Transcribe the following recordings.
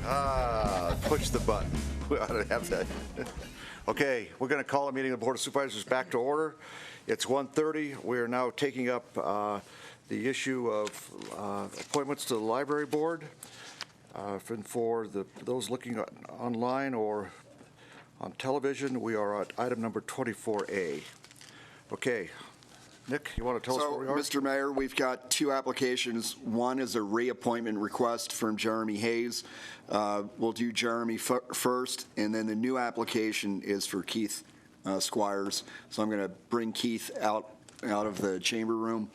Push the button. We ought to have that. Okay, we're going to call a meeting of the Board of Supervisors back to order. It's 1:30. We are now taking up the issue of appointments to the library board. For those looking online or on television, we are at item number 24A. Okay. Nick, you want to tell us where we are? Mr. Mayor, we've got two applications. One is a reappointment request from Jeremy Hayes. We'll do Jeremy first, and then the new application is for Keith Squires. So I'm going to bring Keith out of the chamber room,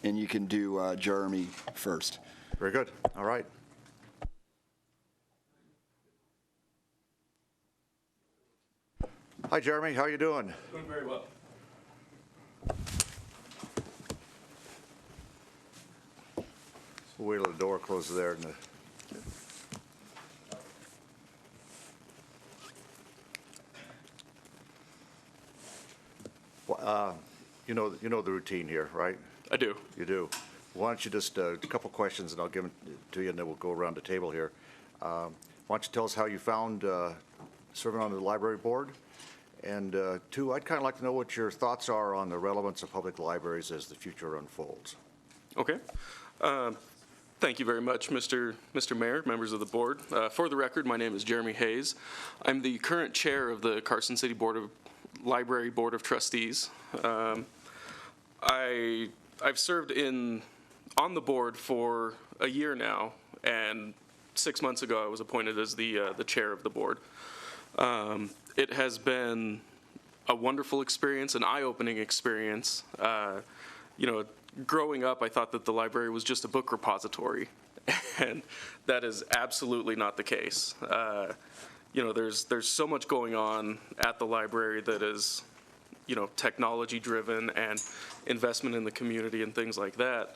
and you can do Jeremy first. Very good. All right. Hi, Jeremy. How are you doing? Doing very well. We'll wait till the door closes there. You know the routine here, right? I do. You do. Why don't you just a couple questions, and I'll give them to you, and then we'll go around the table here. Why don't you tell us how you found serving on the library board? And two, I'd kind of like to know what your thoughts are on the relevance of public libraries as the future unfolds. Okay. Thank you very much, Mr. Mayor, members of the board. For the record, my name is Jeremy Hayes. I'm the current chair of the Carson City Library Board of Trustees. I've served on the board for a year now, and 6 months ago I was appointed as the chair of the board. It has been a wonderful experience, an eye-opening experience. Growing up, I thought that the library was just a book repository, and that is absolutely not the case. There's so much going on at the library that is, technology-driven and investment in the community and things like that.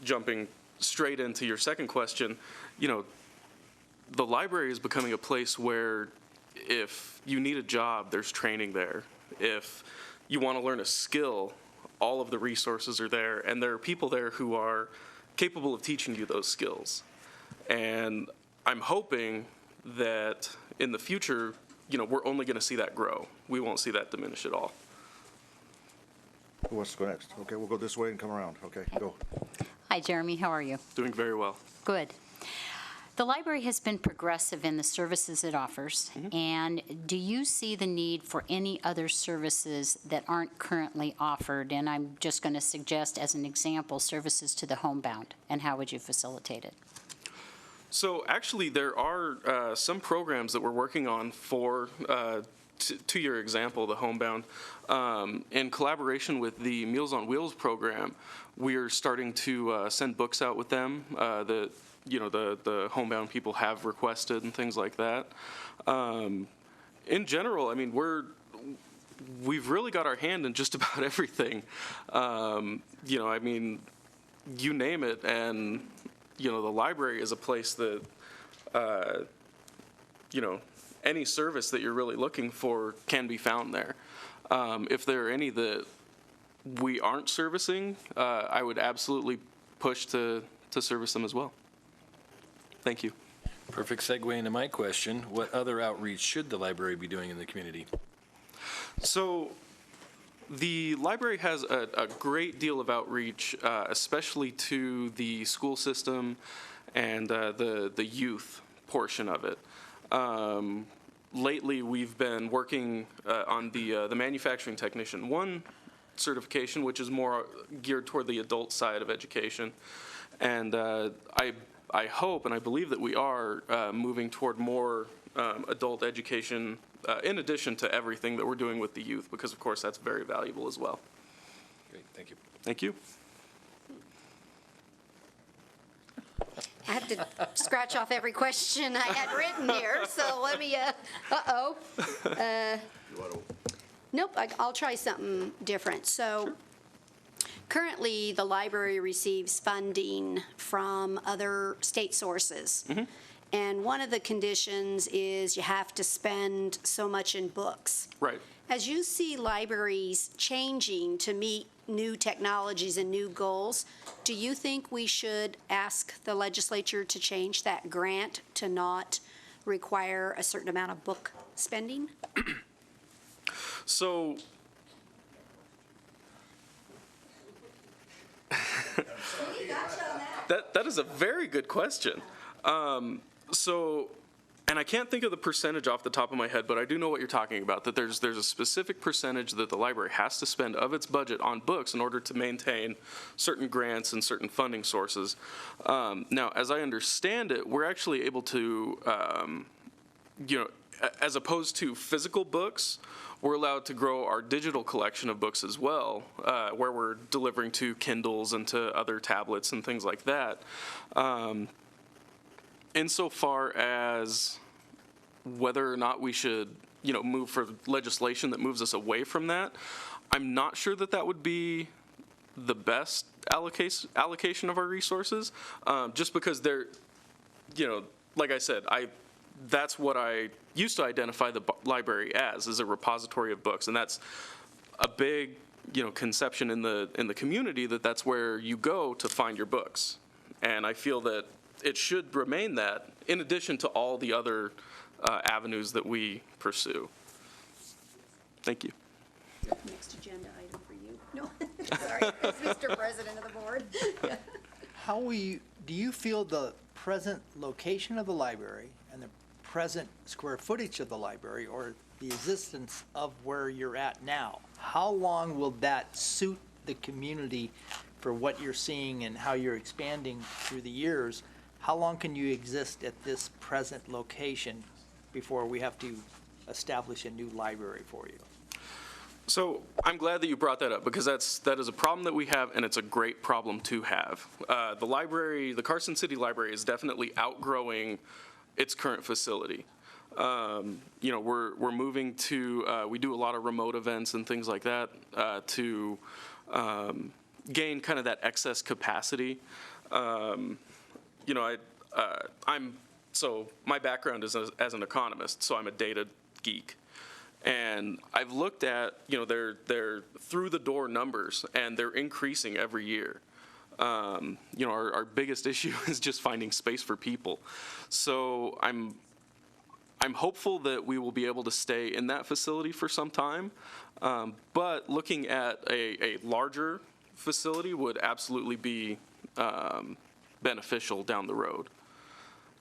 Jumping straight into your second question, the library is becoming a place where if you need a job, there's training there. If you want to learn a skill, all of the resources are there, and there are people there who are capable of teaching you those skills. And I'm hoping that in the future, we're only going to see that grow. We won't see that diminish at all. Who wants to go next? Okay, we'll go this way and come around. Okay, go. Hi, Jeremy. How are you? Doing very well. Good. The library has been progressive in the services it offers, and do you see the need for any other services that aren't currently offered? And I'm just going to suggest, as an example, services to the homebound, and how would you facilitate it? So actually, there are some programs that we're working on for, to your example, the homebound. In collaboration with the Meals on Wheels program, we're starting to send books out with them that the homebound people have requested and things like that. In general, I mean, we've really got our hand in just about everything. You name it, and the library is a place that any service that you're really looking for can be found there. If there are any that we aren't servicing, I would absolutely push to service them as well. Thank you. Perfect segue into my question. What other outreach should the library be doing in the community? So the library has a great deal of outreach, especially to the school system and the youth portion of it. Lately, we've been working on the Manufacturing Technician 1 certification, which is more geared toward the adult side of education. And I hope and I believe that we are moving toward more adult education in addition to everything that we're doing with the youth, because, of course, that's very valuable as well. Great. Thank you. Thank you. I have to scratch off every question I had written here, so let me, nope, I'll try something different. So currently, the library receives funding from other state sources. And one of the conditions is you have to spend so much in books. Right. As you see libraries changing to meet new technologies and new goals, do you think we should ask the legislature to change that grant to not require a certain amount of book spending? So that is a very good question. And I can't think of the percentage off the top of my head, but I do know what you're talking about, that there's a specific percentage that the library has to spend of its budget on books in order to maintain certain grants and certain funding sources. Now, as I understand it, we're actually able to, as opposed to physical books, we're allowed to grow our digital collection of books as well, where we're delivering to Kindles and to other tablets and things like that. Insofar as whether or not we should, move for legislation that moves us away from that, I'm not sure that that would be the best allocation of our resources, just because they're, like I said, that's what I used to identify the library as a repository of books, and that's a big, conception in the community that that's where you go to find your books, and I feel that it should remain that, in addition to all the other avenues that we pursue. Thank you. Next agenda item for you. No, sorry, it's Mr. President of the board. Do you feel the present location of the library and the present square footage of the library, or the existence of where you're at now, how long will that suit the community for what you're seeing and how you're expanding through the years? How long can you exist at this present location before we have to establish a new library for you? So I'm glad that you brought that up, because that is a problem that we have, and it's a great problem to have. The Carson City Library is definitely outgrowing its current facility. We're moving to, we do a lot of remote events and things like that to gain kind of that excess capacity. So my background is as an economist, so I'm a data geek. And I've looked at, their through the door numbers, and they're increasing every year. Our biggest issue is just finding space for people. So I'm hopeful that we will be able to stay in that facility for some time. But looking at a larger facility would absolutely be beneficial down the road.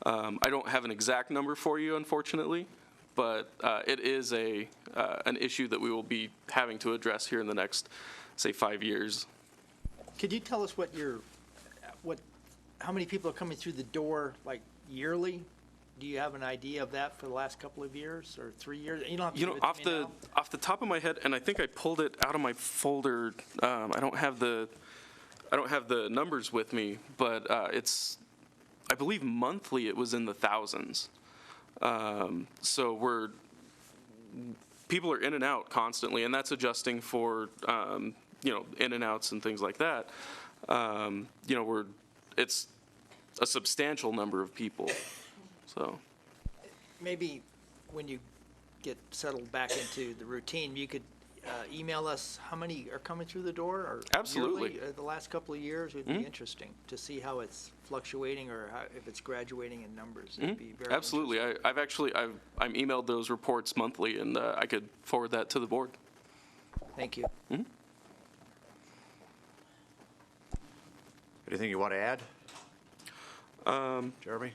I don't have an exact number for you, unfortunately, but it is an issue that we will be having to address here in the next, say, 5 years. Could you tell us how many people are coming through the door, like, yearly? Do you have an idea of that for the last couple of years or 3 years? You don't have to give it to me now. Off the top of my head, and I think I pulled it out of my folder. I don't have the numbers with me, but I believe monthly it was in the thousands. So people are in and out constantly, and that's adjusting for in and outs and things like that. It's a substantial number of people. So Maybe when you get settled back into the routine, you could email us how many are coming through the door, or Absolutely. yearly, the last couple of years would be interesting to see how it's fluctuating, or if it's graduating in numbers. It'd be very Absolutely. I'm emailed those reports monthly, and I could forward that to the board. Thank you. Anything you want to add? Jeremy?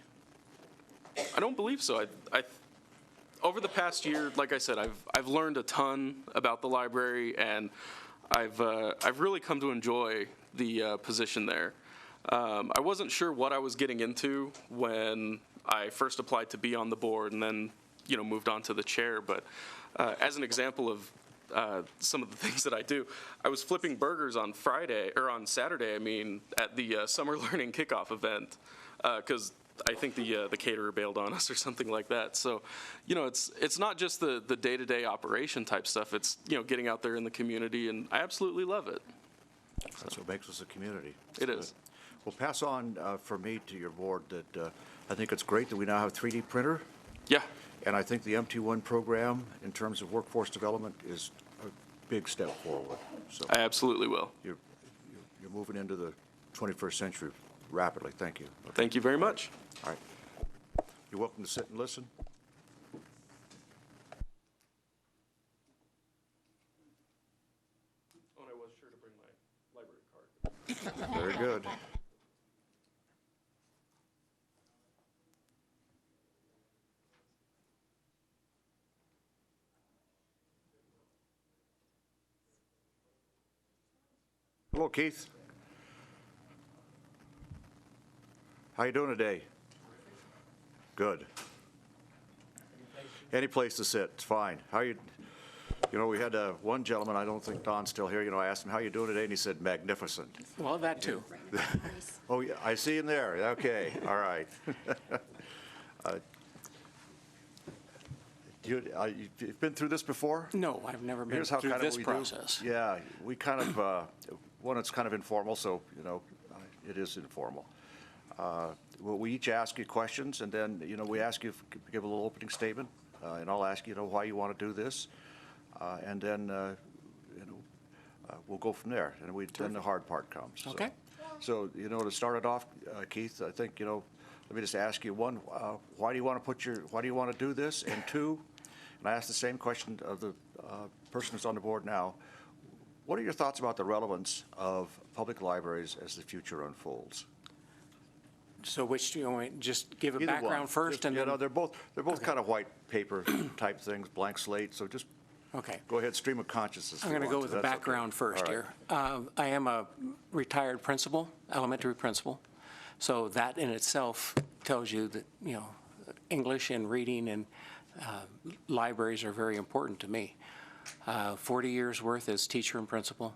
I don't believe so. Over the past year, like I said, I've learned a ton about the library, and I've really come to enjoy the position there. I wasn't sure what I was getting into when I first applied to be on the board, and then moved on to the chair. But as an example of some of the things that I do, I was flipping burgers on Saturday. At the summer learning kickoff event, because I think the caterer bailed on us or something like that. So, it's not just the day-to-day operation type stuff. It's, getting out there in the community, and I absolutely love it. That's what makes us a community. It is. Well, pass on from me to your board that I think it's great that we now have a 3D printer, Yeah. and I think the MT1 program, in terms of workforce development, is a big step forward. So I absolutely will. you're moving into the 21st century rapidly. Thank you. Okay. Thank you very much. All right. You're welcome to sit and listen. Oh, and I was sure to bring my library card. Very good. Hello, Keith. How you doing today? Good. Any place to sit, it's fine. How you, we had one gentleman, I don't think Don's still here, I asked him, how you doing today? And he said, magnificent. Well, that too. Oh, yeah, I see him there. Okay, all right. You've been through this before? No, I've never been Here's how through kind of this we process. do. Yeah, we kind of, one, it's kind of informal, so, it is informal. Well, we each ask you questions, and then, we ask you to give a little opening statement, and I'll ask you, why you want to do this, and then, we'll go from there, and then the hard part comes. So- Okay. So, to start it off, Keith, I think, let me just ask you, one, why do you want to do this? And two, and I asked the same question of the person who's on the board now, what are your thoughts about the relevance of public libraries as the future unfolds? So which do you want, just give a Either one. background first Just, and then? they're both Okay. kind of white paper type things, blank slate, so just Okay. go ahead, stream of consciousness. I'm if you going to go want with the That's okay. background first All right. here. I am a retired principal, elementary principal. So that in itself tells you that, English and reading and libraries are very important to me. 40 years worth as teacher and principal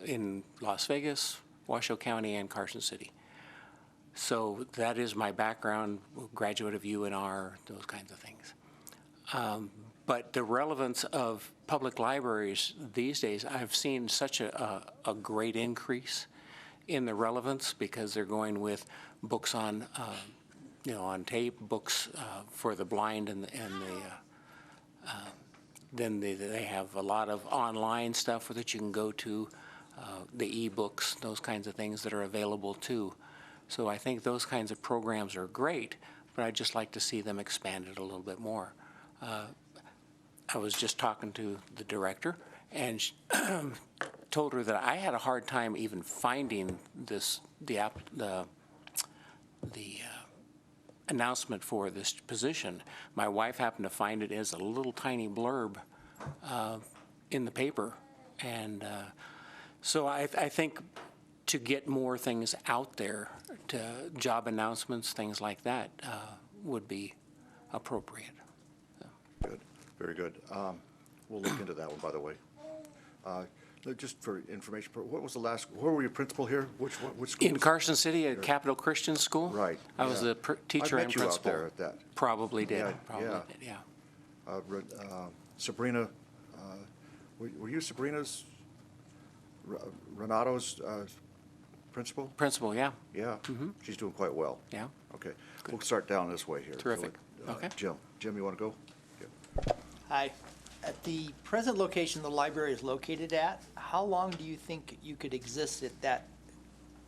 in Las Vegas, Washoe County, and Carson City. So that is my background, graduate of UNR, those kinds of things. But the relevance of public libraries these days, I've seen such a great increase in the relevance because they're going with books on, on tape, books for the blind then they have a lot of online stuff that you can go to, the e-books, those kinds of things that are available too. So I think those kinds of programs are great, but I'd just like to see them expanded a little bit more. I was just talking to the director and told her that I had a hard time even finding the announcement for this position. My wife happened to find it as a little tiny blurb in the paper, and so I think to get more things out there, to job announcements, things like that, would be appropriate. Good, very good. We'll look into that one, by the way. Just for information, where were you principal here? Which school? In Carson City at Capital Christian School? Right, I was yeah. the teacher and I met you out principal. there at that. Probably did, Yeah, probably yeah. did, yeah. Sabrina, were you Sabrina's, Renato's principal? Principal, yeah, Yeah, she's doing quite well. yeah. Okay, we'll start down this way here. Terrific. So, Okay. Jim, you want to go? Yeah. Hi. At the present location the library is located at, how long do you think you could exist at that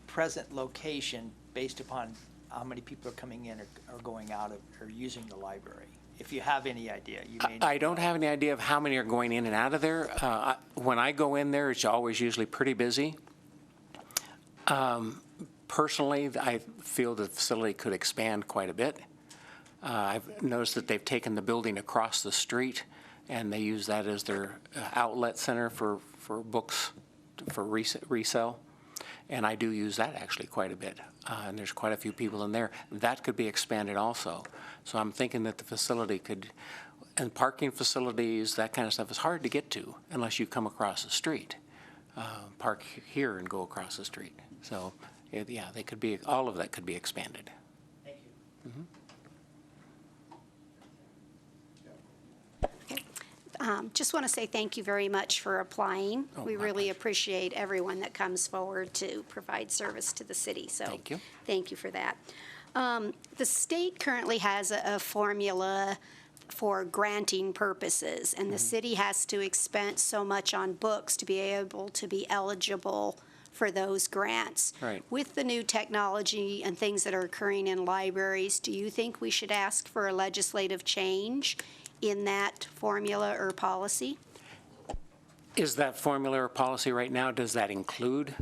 present location based upon how many people are coming in or going out of, or using the library? If you have any idea, you may. I don't have any idea of how many are going in and out of there. When I go in there, it's always usually pretty busy. Personally, I feel the facility could expand quite a bit. I've noticed that they've taken the building across the street, and they use that as their outlet center for books for resale. And I do use that actually quite a bit. And there's quite a few people in there. That could be expanded also. So I'm thinking that the facility could, and parking facilities, that kind of stuff is hard to get to unless you come across the street. Park here and go across the street. So, yeah, they could be, all of that could be expanded. Thank you. Just want to say thank you very much for applying. Oh, We my really pleasure. appreciate everyone that comes forward to provide service to the city, so. Thank you. Thank you for that. The state currently has a formula for granting purposes, and the city has to expend so much on books to be able to be eligible for those grants. Right. With the new technology and things that are occurring in libraries, do you think we should ask for a legislative change in that formula or policy? Is that formula or policy right now, does that include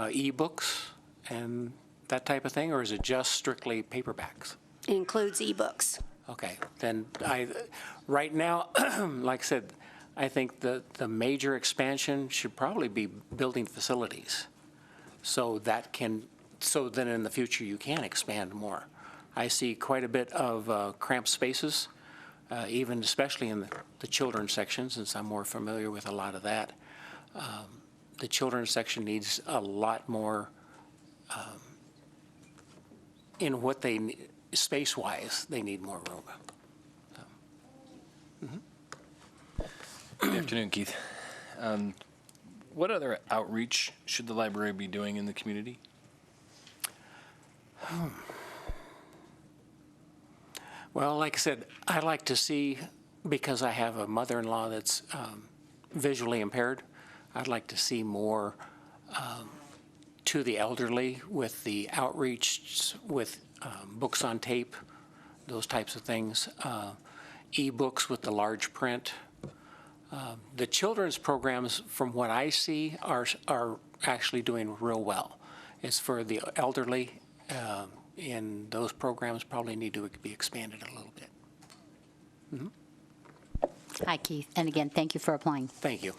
e-books and that type of thing, or is it just strictly paperbacks? It includes ebooks. Okay, then right now, like I said, I think the major expansion should probably be building facilities. So then in the future you can expand more. I see quite a bit of cramped spaces, even especially in the children's section, since I'm more familiar with a lot of that. The children's section needs a lot more in what they need. Space-wise, they need more room. Good afternoon, Keith. What other outreach should the library be doing in the community? Well, like I said, I like to see, because I have a mother-in-law that's visually impaired, I'd like to see more to the elderly with the outreach, with books on tape, those types of things, e-books with the large print. The children's programs, from what I see, are actually doing real well. It's for the elderly, and those programs probably need to be expanded a little bit. Hi, Keith. And again, thank you for applying. Thank you.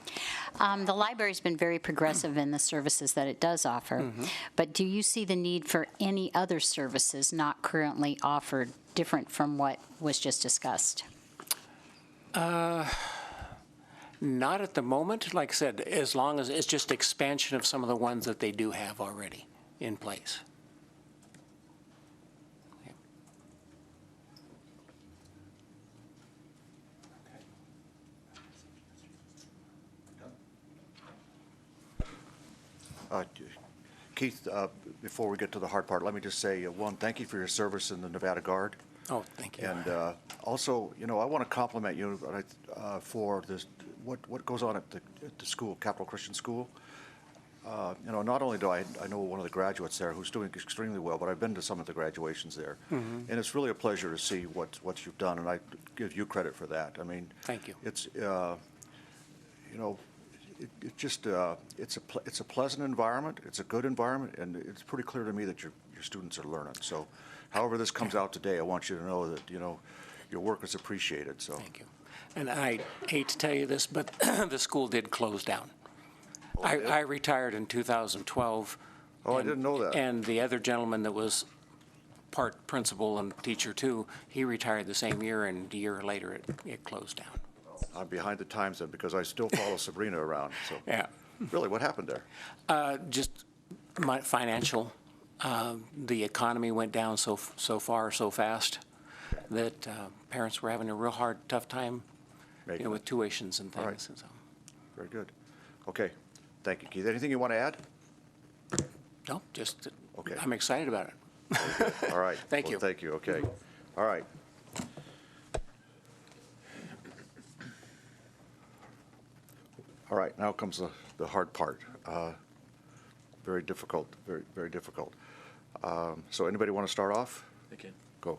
The library's been very progressive in the services that it does offer, but do you see the need for any other services not currently offered, different from what was just discussed? Not at the moment. Like I said, as long as it's just expansion of some of the ones that they do have already in place. Keith, before we get to the hard part, let me just say, one, thank you for your service in the Nevada Guard. Oh, thank you. And also, I want to compliment you for this, what goes on at the school, Capital Christian School. Not only do I know one of the graduates there who's doing extremely well, but I've been to some of the graduations there. And it's really a pleasure to see what you've done, and I give you credit for that. I mean, Thank you. It's, it's a pleasant environment, it's a good environment, and it's pretty clear to me that your students are learning. So however this comes out today, I want you to know that, your work is appreciated, so. Thank you. And I hate to tell you this, but the school did close down. I retired in 2012. Oh, I didn't know that. And the other gentleman that was part principal and teacher too, he retired the same year, and a year later it closed down. I'm behind the times then, because I still follow Sabrina around, so. Yeah. Really, what happened there? Just my financial, the economy went down so fast that parents were having a real tough time, with tuitions and things. All right. And so. Very good. Okay, thank you, Keith. Anything you want to add? No, just that Okay. I'm excited about it. All right. Thank Well, you. Thank you, okay. All right. All right, now comes the hard part. Very difficult, very, very difficult. So anybody want to start off? Okay. Go.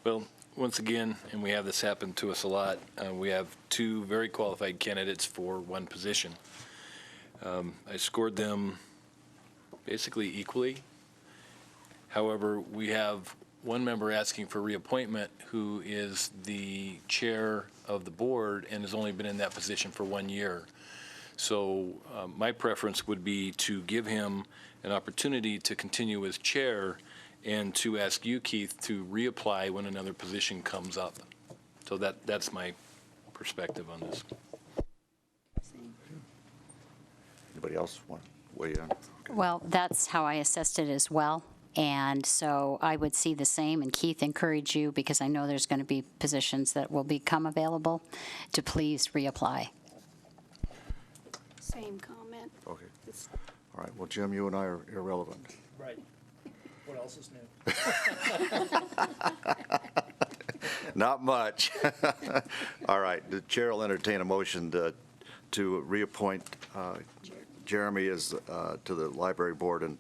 Well, once again, and we have this happen to us a lot, we have two very qualified candidates for one position. I scored them basically equally. However, we have one member asking for reappointment who is the chair of the board and has only been in that position for 1 year. So my preference would be to give him an opportunity to continue as chair and to ask you, Keith, to reapply when another position comes up. So that's my perspective on this. Anybody else want to weigh in? Well, that's how I assessed it as well. And so I would see the same, and Keith, encourage you, because I know there's going to be positions that will become available, to please reapply. Same comment. Okay. All right, well, Jim, you and I are irrelevant. Right. What else is new? Not much. All right, the chair will entertain a motion to reappoint Jeremy as, to the library board, and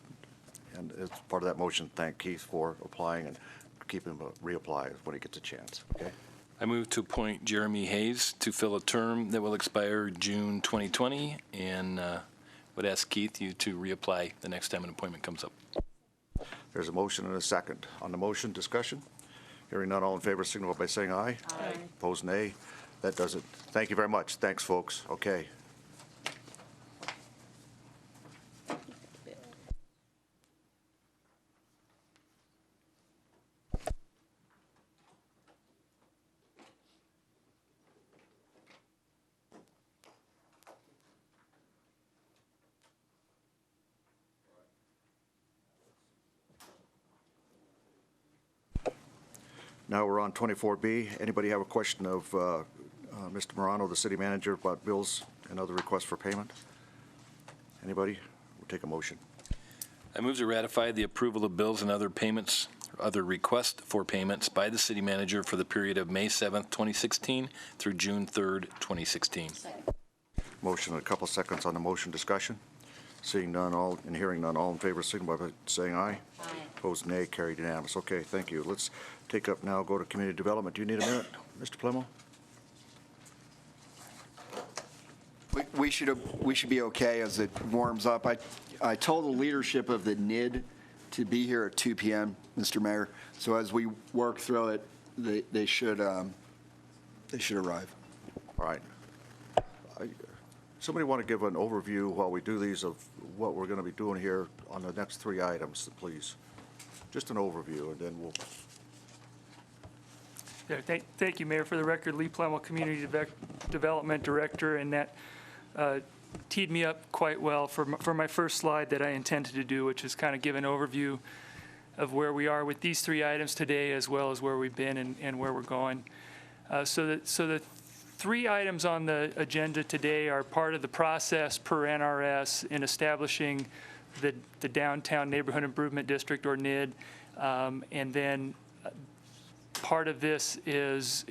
as part of that motion, thank Keith for applying and keep him reapply when he gets a chance, okay? I move to appoint Jeremy Hayes to fill a term that will expire June 2020, and would ask Keith you to reapply the next time an appointment comes up. There's a motion and a second. On the motion, discussion? Hearing none, all in favor, signify by saying aye. Aye. Opposed, nay. That does it. Thank you very much. Thanks, folks. Okay. Now we're on 24B. Anybody have a question of Mr. Morano, the city manager, about bills and other requests for payment? Anybody? We'll take a motion. I move to ratify the approval of bills and other payments, other requests for payments by the city manager for the period of May 7th, 2016 through June 3rd, 2016. Motion and a couple seconds on the motion. Discussion? Seeing none, all, and hearing none, all in favor, signify by saying aye. Aye. Opposed, nay. Carried unanimous. Okay, thank you. Let's take up now, go to community development. Do you need a minute, Mr. Plemo? We should be okay as it warms up. I told the leadership of the NID to be here at 2 p.m., Mr. Mayor. So as we work through it, they should arrive. All right. Somebody want to give an overview while we do these of what we're going to be doing here on the next three items, please? Just an overview, and then we'll. Yeah, thank you, Mayor. For the record, Lee Plemmel, Community Development Director, and that teed me up quite well for my first slide that I intended to do, which is kind of give an overview of where we are with these three items today, as well as where we've been and where we're going. So the three items on the agenda today are part of the process per NRS in establishing the Downtown Neighborhood Improvement District, or NID, and then part of this is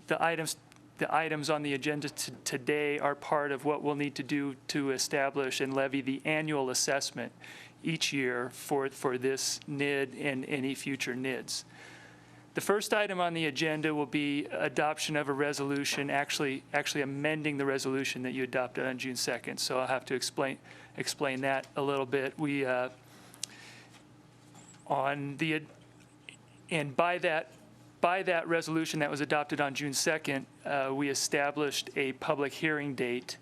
the items on the agenda today are part of what we'll need to do to establish and levy the annual assessment each year for this NID and any future NIDs. The first item on the agenda will be adoption of a resolution, actually amending the resolution that you adopted on June 2nd. So I'll have to explain that a little bit. By that resolution that was adopted on June 2nd, we established a public hearing date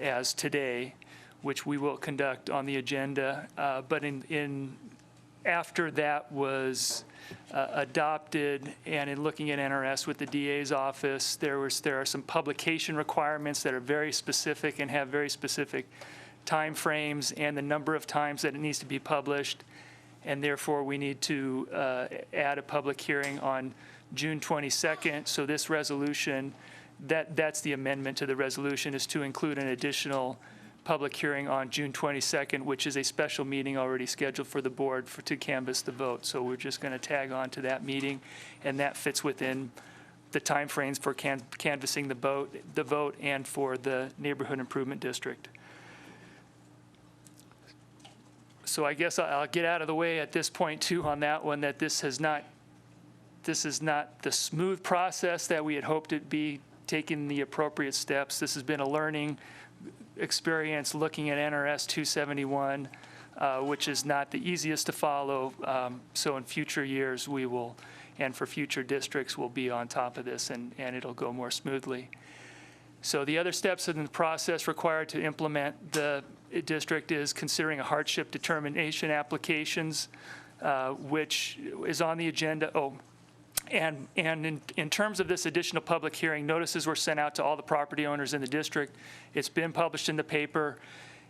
as today, which we will conduct on the agenda. But after that was adopted, and in looking at NRS with the DA's office, there are some publication requirements that are very specific and have very specific time frames and the number of times that it needs to be published. And therefore, we need to add a public hearing on June 22nd. So this resolution, that's the amendment to the resolution, is to include an additional public hearing on June 22nd, which is a special meeting already scheduled for the board to canvass the vote. So we're just going to tag on to that meeting, and that fits within the timeframes for canvassing the vote and for the Neighborhood Improvement District. So I guess I'll get out of the way at this point too on that one, that this is not the smooth process that we had hoped it'd be, taking the appropriate steps. This has been a learning experience looking at NRS 271, which is not the easiest to follow. So in future years we will, and for future districts, we'll be on top of this and it'll go more smoothly. So the other steps in the process required to implement the district is considering a hardship determination applications, which is on the agenda. And in terms of this additional public hearing, notices were sent out to all the property owners in the district. It's been published in the paper.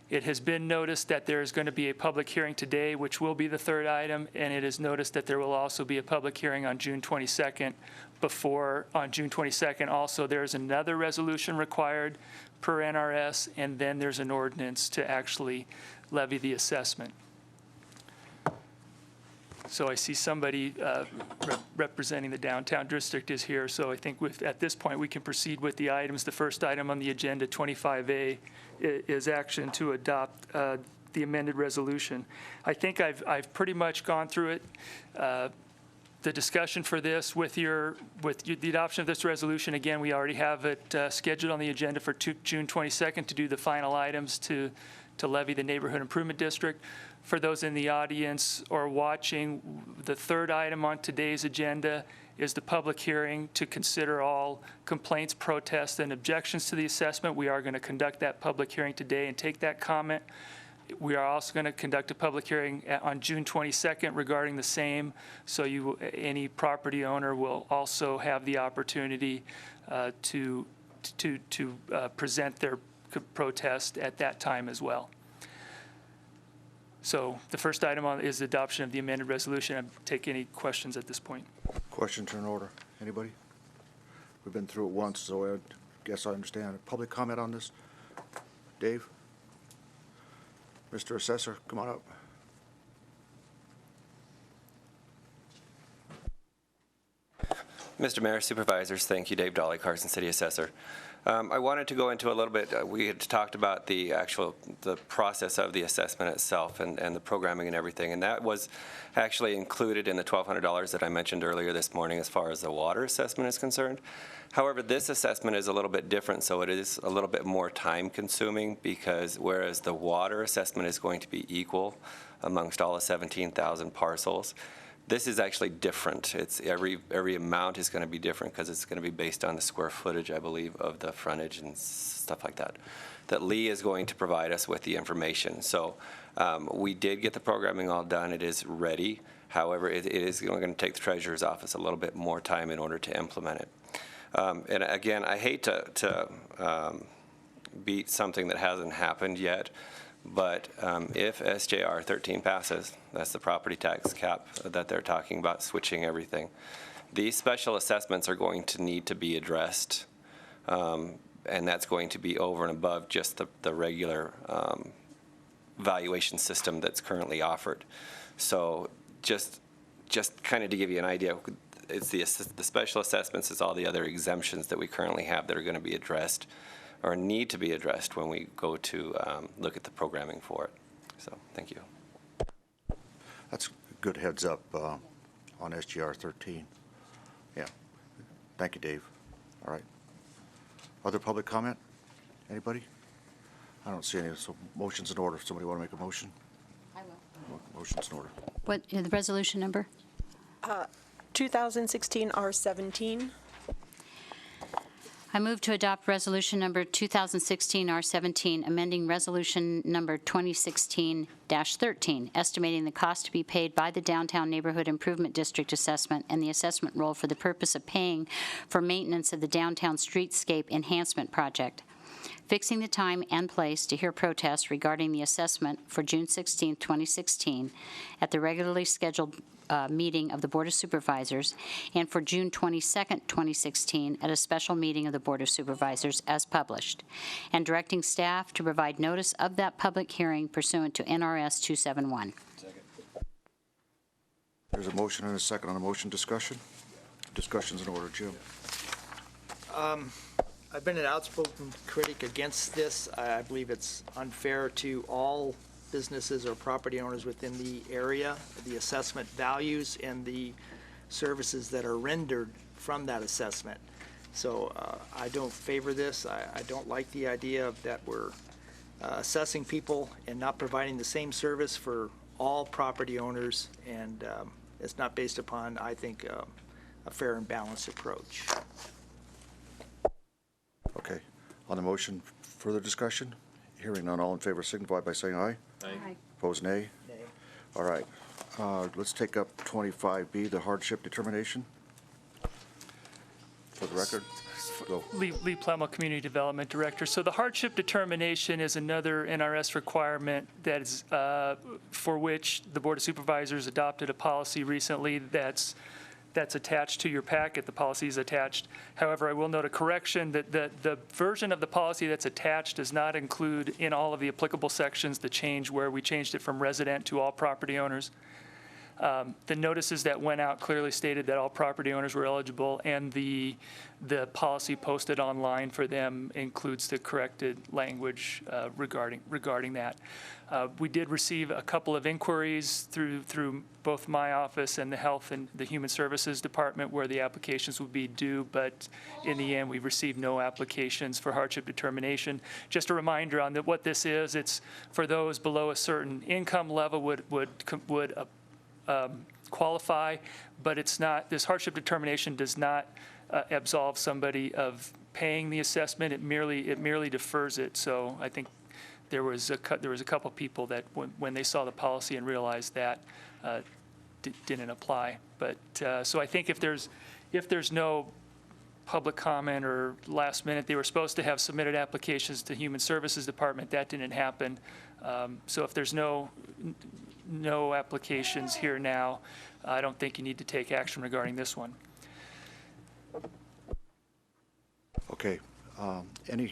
It has been noticed that there is going to be a public hearing today, which will be the third item, and it is noticed that there will also be a public hearing on June 22nd. On June 22nd, also, there's another resolution required per NRS, and then there's an ordinance to actually levy the assessment. So I see somebody representing the downtown district is here. So I think at this point, we can proceed with the items. The first item on the agenda, 25A, is action to adopt the amended resolution. I think I've pretty much gone through it. The discussion for this with the adoption of this resolution, again, we already have it scheduled on the agenda for June 22nd to do the final items to levy the neighborhood improvement district. For those in the audience or watching, the third item on today's agenda is the public hearing to consider all complaints, protests, and objections to the assessment. We are going to conduct that public hearing today and take that comment. We are also going to conduct a public hearing on June 22nd regarding the same, so any property owner will also have the opportunity to present their protest at that time as well. So the first item is adoption of the amended resolution. I'll take any questions at this point. Question, turn order. Anybody? We've been through it once, so I guess I understand. Public comment on this? Dave? Mr. Assessor, come on up. Mr. Mayor, Supervisors, thank you, Dave Dolly, Carson City Assessor. I wanted to go into a little bit, we had talked about the process of the assessment itself and the programming and everything, and that was actually included in the $1,200 that I mentioned earlier this morning as far as the water assessment is concerned. However, this assessment is a little bit different, so it is a little bit more time consuming because whereas the water assessment is going to be equal amongst all the 17,000 parcels, this is actually different. It's every amount is going to be different because it's going to be based on the square footage, I believe, of the frontage and stuff like that. That Lee is going to provide us with the information. So we did get the programming all done. It is ready. However, it is going to take the Treasurer's Office a little bit more time in order to implement it. And again, I hate to beat something that hasn't happened yet. But if SJR 13 passes, that's the property tax cap that they're talking about, switching everything, these special assessments are going to need to be addressed, and that's going to be over and above just the regular valuation system that's currently offered. So just kind of to give you an idea, it's the special assessments is all the other exemptions that we currently have that are going to be addressed or need to be addressed when we go to look at the programming for it. So, thank you. That's a good heads up on SGR 13. Yeah. Thank you, Dave. All right. Other public comment? Anybody? I don't see any. So motion's in order. Somebody want to make a motion? I will. Motion's in order. What is the resolution number? 2016 R17. I move to adopt resolution number 2016 R17, amending resolution number 2016-13, estimating the cost to be paid by the Downtown Neighborhood Improvement District assessment and the assessment roll for the purpose of paying for maintenance of the downtown streetscape enhancement project. Fixing the time and place to hear protests regarding the assessment for June 16, 2016, at the regularly scheduled meeting of the Board of Supervisors, and for June 22, 2016, at a special meeting of the Board of Supervisors as published, and directing staff to provide notice of that public hearing pursuant to NRS 271. There's a motion and a second on a motion. Discussion? Discussion's in order. Jim? I've been an outspoken critic against this. I believe it's unfair to all businesses or property owners within the area, the assessment values and the services that are rendered from that assessment. So I don't favor this. I don't like the idea of that we're assessing people and not providing the same service for all property owners, and it's not based upon, I think, a fair and balanced approach. Okay. On the motion, further discussion? Hearing none, all in favor signify by saying aye. Aye. Opposed, nay? Nay. All right. Let's take up 25B, the hardship determination. For the record, go. Lee Plemmel, Community Development Director. So the hardship determination is another NRS requirement that is for which the Board of Supervisors adopted a policy recently that's attached to your packet. The policy is attached. However, I will note a correction that the version of the policy that's attached does not include in all of the applicable sections the change where we changed it from resident to all property owners. The notices that went out clearly stated that all property owners were eligible, and the policy posted online for them includes the corrected language regarding that. We did receive a couple of inquiries through both my office and the Health and the Human Services Department where the applications would be due, but in the end, we received no applications for hardship determination. Just a reminder on what this is, it's for those below a certain income level would qualify, but it's not, this hardship determination does not absolve somebody of paying the assessment. It merely defers it. So I think there was a couple people that when they saw the policy and realized that didn't apply. But so I think if there's no public comment or last minute, they were supposed to have submitted applications to Human Services Department. That didn't happen. So if there's no applications here now, I don't think you need to take action regarding this one. Okay. Any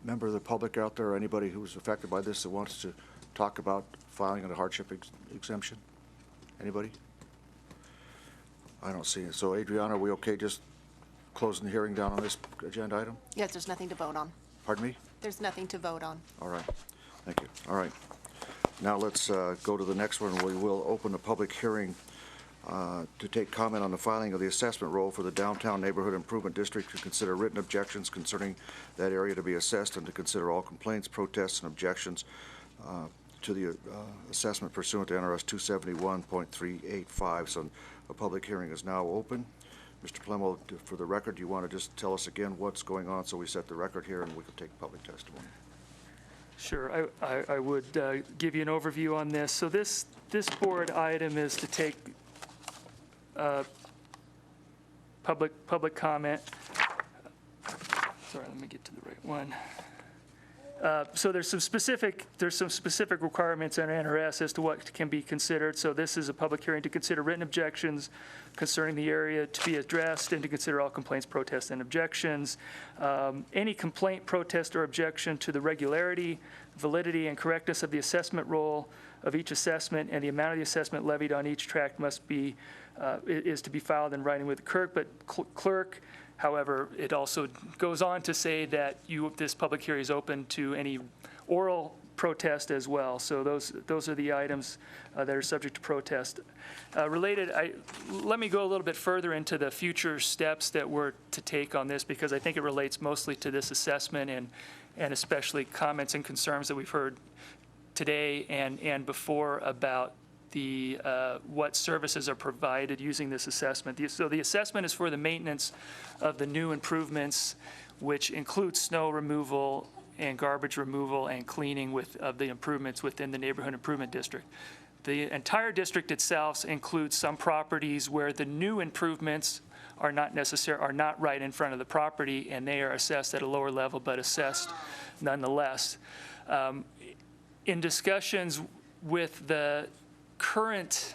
member of the public out there, or anybody who's affected by this that wants to talk about filing a hardship exemption? Anybody? I don't see it. So Adriana, are we okay just closing the hearing down on this agenda item? Yes, there's nothing to vote on. Pardon me? There's nothing to vote on. All right. Thank you. All right. Now let's go to the next one. We will open a public hearing to take comment on the filing of the assessment roll for the Downtown Neighborhood Improvement District, to consider written objections concerning that area to be assessed, and to consider all complaints, protests, and objections to the assessment pursuant to NRS 271.385. So a public hearing is now open. Mr. Plemo, for the record, do you want to just tell us again what's going on so we set the record here and we can take public testimony? Sure, I would give you an overview on this. So this board item is to take public comment. Sorry, let me get to the right one. So there's some specific requirements in NRS as to what can be considered. So this is a public hearing to consider written objections concerning the area to be addressed, and to consider all complaints, protests, and objections. Any complaint, protest, or objection to the regularity, validity, and correctness of the assessment roll of each assessment and the amount of the assessment levied on each tract must be is to be filed in writing with the clerk. However, it also goes on to say that this public hearing is open to any oral protest as well. So those are the items that are subject to protest. Let me go a little bit further into the future steps that we're to take on this, because I think it relates mostly to this assessment and especially comments and concerns that we've heard today and before about the what services are provided using this assessment. So the assessment is for the maintenance of the new improvements, which includes snow removal and garbage removal and cleaning of the improvements within the neighborhood improvement district. The entire district itself includes some properties where the new improvements are not right in front of the property, and they are assessed at a lower level, but assessed nonetheless. In discussions with the current,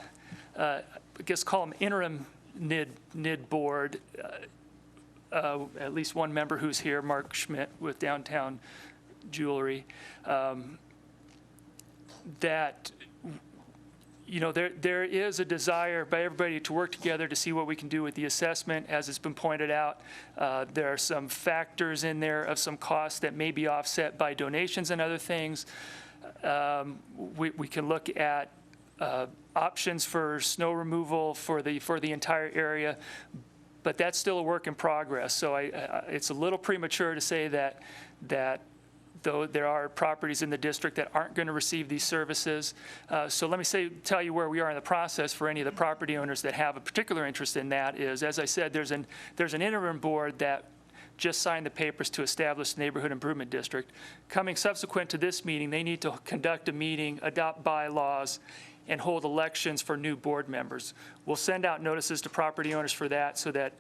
I guess call them interim NID board, at least one member who's here, Mark Schmidt with Downtown Jewelry, that there is a desire by everybody to work together to see what we can do with the assessment. As it's been pointed out, there are some factors in there of some costs that may be offset by donations and other things. We can look at options for snow removal for the entire area, but that's still a work in progress. So it's a little premature to say that though there are properties in the district that aren't going to receive these services. So let me tell you where we are in the process for any of the property owners that have a particular interest in that is, as I said, there's an interim board that just signed the papers to establish the neighborhood improvement district. Coming subsequent to this meeting, they need to conduct a meeting, adopt bylaws, and hold elections for new board members. We'll send out notices to property owners for that so that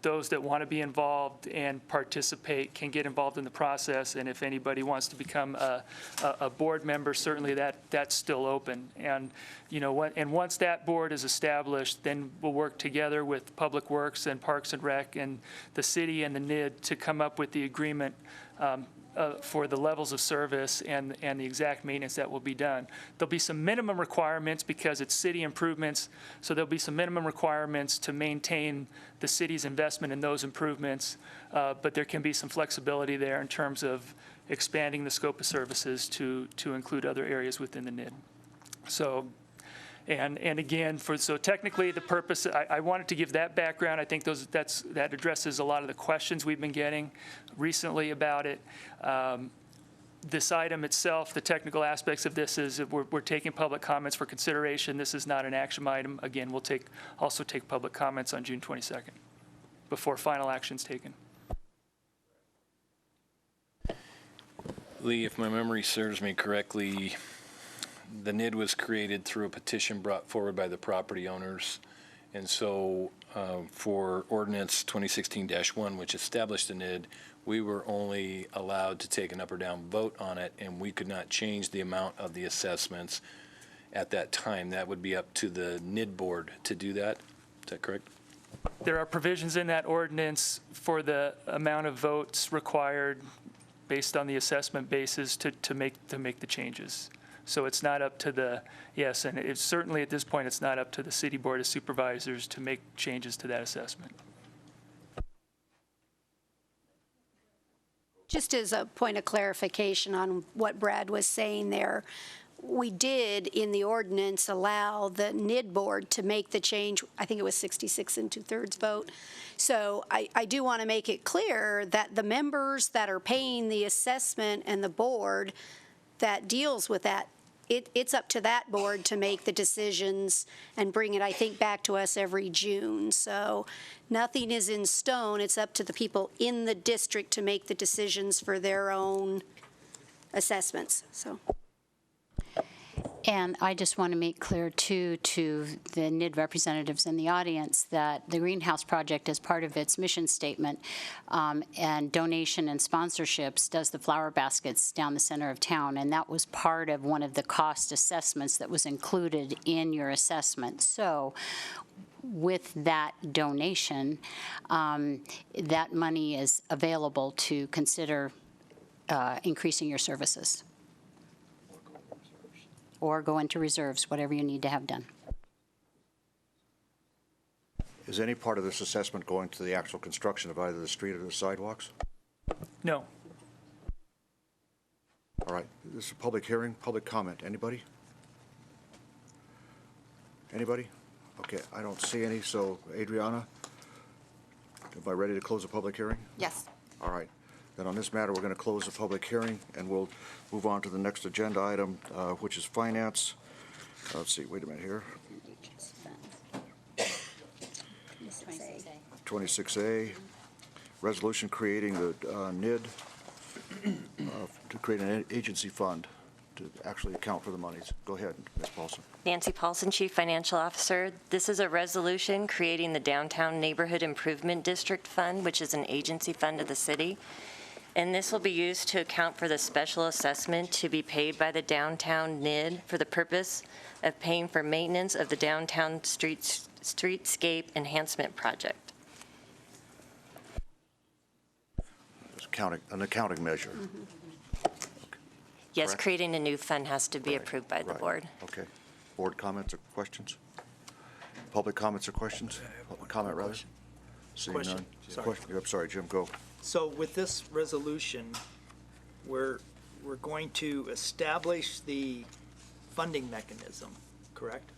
those that want to be involved and participate can get involved in the process. And if anybody wants to become a board member, certainly that's still open. And once that board is established, then we'll work together with Public Works and Parks and Rec and the city and the NID to come up with the agreement for the levels of service and the exact maintenance that will be done. There'll be some minimum requirements because it's city improvements, so there'll be some minimum requirements to maintain the city's investment in those improvements, but there can be some flexibility there in terms of expanding the scope of services to include other areas within the NID. So, and again, so technically the purpose, I wanted to give that background. I think that addresses a lot of the questions we've been getting recently about it. This item itself, the technical aspects of this is we're taking public comments for consideration. This is not an action item. Again, we'll also take public comments on June 22nd before final action's taken. Lee, if my memory serves me correctly, the NID was created through a petition brought forward by the property owners. And so for ordinance 2016-1, which established the NID, we were only allowed to take an up or down vote on it, and we could not change the amount of the assessments at that time. That would be up to the NID board to do that. Is that correct? There are provisions in that ordinance for the amount of votes required based on the assessment basis to make the changes. So it's not up to the, yes, and it's certainly at this point, it's not up to the City Board of Supervisors to make changes to that assessment. Just as a point of clarification on what Brad was saying there, we did in the ordinance allow the NID board to make the change. I think it was 66 2/3 vote. So I do want to make it clear that the members that are paying the assessment and the board that deals with that, it's up to that board to make the decisions and bring it, I think, back to us every June. So nothing is in stone. It's up to the people in the district to make the decisions for their own assessments. So. And I just want to make clear, too, to the NID representatives in the audience that the Greenhouse Project, as part of its mission statement and donation and sponsorships, does the flower baskets down the center of town. And that was part of one of the cost assessments that was included in your assessment. So with that donation, that money is available to consider increasing your services, or go into reserves, whatever you need to have done. Is any part of this assessment going to the actual construction of either the street or the sidewalks? No. All right, this is a public hearing, public comment. Anybody? Anybody? Okay, I don't see any, so Adriana, am I ready to close the public hearing? Yes. All right. Then on this matter, we're going to close the public hearing, and we'll move on to the next agenda item, which is finance. Let's see, wait a minute here. 26A, resolution creating the NID to create an agency fund to actually account for the monies. Go ahead, Ms. Paulson. Nancy Paulson, Chief Financial Officer. This is a resolution creating the Downtown Neighborhood Improvement District Fund, which is an agency fund of the city. And this will be used to account for the special assessment to be paid by the downtown NID for the purpose of paying for maintenance of the downtown streetscape enhancement project. It's an accounting measure. Mm-hmm. Yes, Correct. creating a new fund has to be approved by the Right. board. Okay. Board comments or questions? Public comments or questions? Public comment, rather? Seeing Question. none. Sorry. Question. I'm sorry, Jim, go. So with this resolution, we're going to establish the funding mechanism, correct?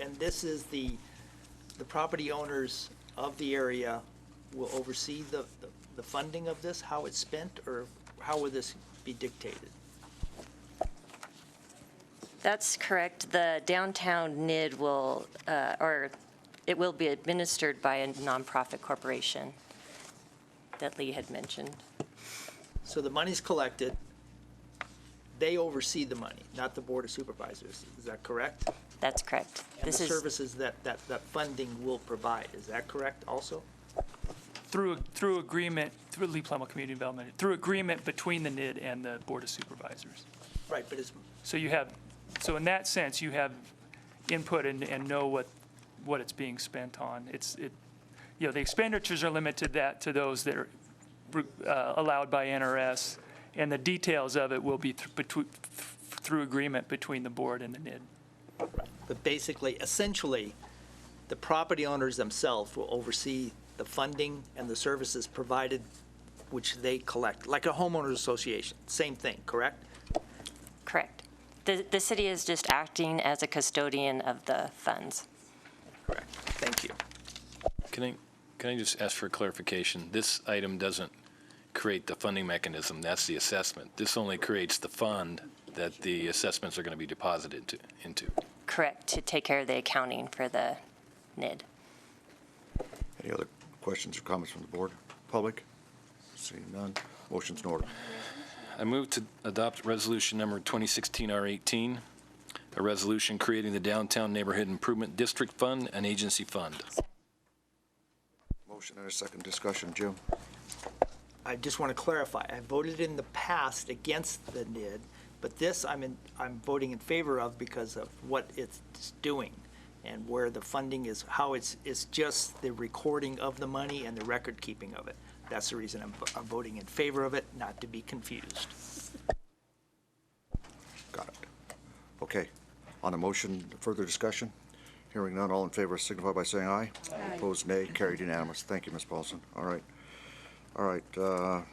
And this is the property owners of the area will oversee the funding of this, how it's spent, or how will this be dictated? That's correct. The downtown NID will, or it will be administered by a nonprofit corporation that Lee had mentioned. So the money's collected, they oversee the money, not the Board of Supervisors, is that correct? That's correct. And This the is services that funding will provide, is that correct also? Through agreement, through Lee Plummer Community Development, through agreement between the NID and the Board of Supervisors. Right, but it's, So in that sense, you have input and know what it's being spent on. The expenditures are limited to those that are allowed by NRS, and the details of it will be through agreement between the board and the NID. But basically, essentially, the property owners themselves will oversee the funding and the services provided, which they collect, like a homeowners association, same thing, correct? Correct. The city is just acting as a custodian of the funds. Correct. Thank you. Can I just ask for clarification? This item doesn't create the funding mechanism, that's the assessment. This only creates the fund that the assessments are going to be deposited into. Correct, to take care of the accounting for the NID. Any other questions or comments from the board? Public? Seeing none. Motion's in order. I move to adopt resolution number 2016-R18, a resolution creating the Downtown Neighborhood Improvement District Fund and Agency Fund. Motion and a second discussion. Jim? I just want to clarify, I voted in the past against the NID, but this I'm voting in favor of because of what it's doing and where the funding is, how it's just the recording of the money and the record keeping of it. That's the reason I'm voting in favor of it, not to be confused. Got it. Okay. On the motion, further discussion? Hearing none, all in favor signify by saying aye. Aye. Opposed, nay. Carried unanimous. Thank you, Ms. Paulson. All right. All right. Do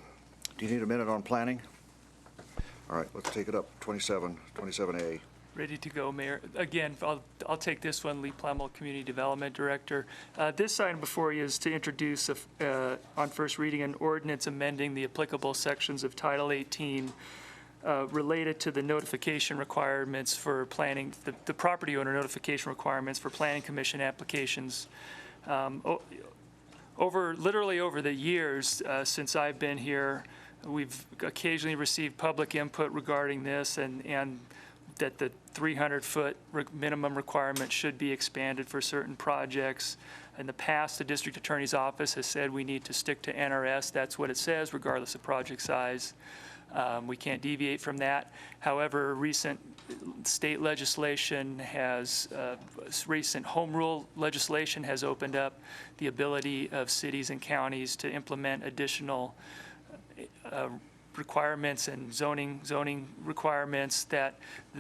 you need a minute on planning? All right, let's take it up. 27A. Ready to go, Mayor. Again, I'll take this one, Lee Plemmel, Community Development Director. This item before you is to introduce, on first reading, an ordinance amending the applicable sections of Title 18 related to the notification requirements for planning, the property owner notification requirements for planning commission applications. Literally over the years since I've been here, we've occasionally received public input regarding this, and that the 300-foot minimum requirement should be expanded for certain projects. In the past, the district attorney's office has said we need to stick to NRS. That's what it says, regardless of project size. We can't deviate from that. However, recent state legislation recent home rule legislation has opened up the ability of cities and counties to implement additional requirements and zoning requirements that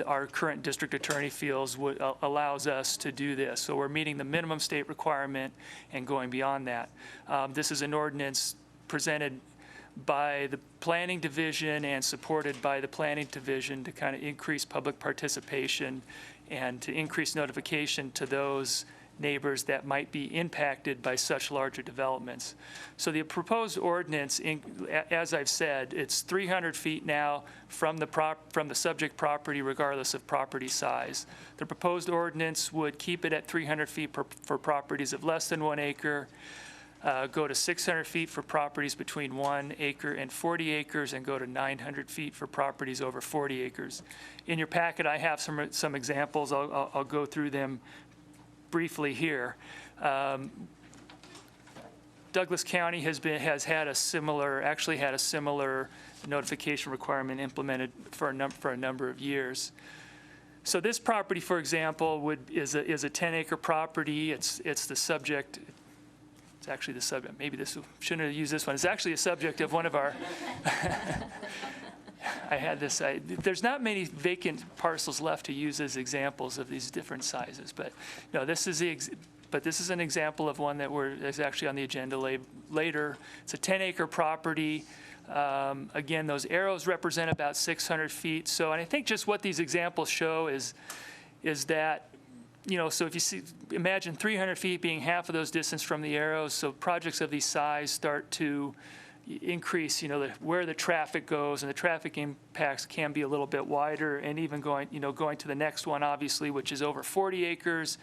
our current district attorney feels allows us to do this. So we're meeting the minimum state requirement and going beyond that. This is an ordinance presented by the planning division and supported by the planning division to kind of increase public participation and to increase notification to those neighbors that might be impacted by such larger developments. So the proposed ordinance, as I've said, it's 300 feet now from the subject property regardless of property size. The proposed ordinance would keep it at 300 feet for properties of less than 1 acre, go to 600 feet for properties between 1 acre and 40 acres, and go to 900 feet for properties over 40 acres. In your packet, I have some examples. I'll go through them briefly here. Douglas County has had a similar notification requirement implemented for a number of years. So this property, for example, is a 10-acre property. It's the subject. It's actually the subject. Maybe shouldn't have used this one. It's actually a subject of one of our. I had this. There's not many vacant parcels left to use as examples of these different sizes, but no, this is an example of one that is actually on the agenda later. It's a 10-acre property. Again, those arrows represent about 600 feet. So, and I think just what these examples show is that, so if you imagine 300 feet being half of those distance from the arrows, so projects of these size start to increase, where the traffic goes, and the traffic impacts can be a little bit wider, and even going to the next one, obviously, which is over 40 acres,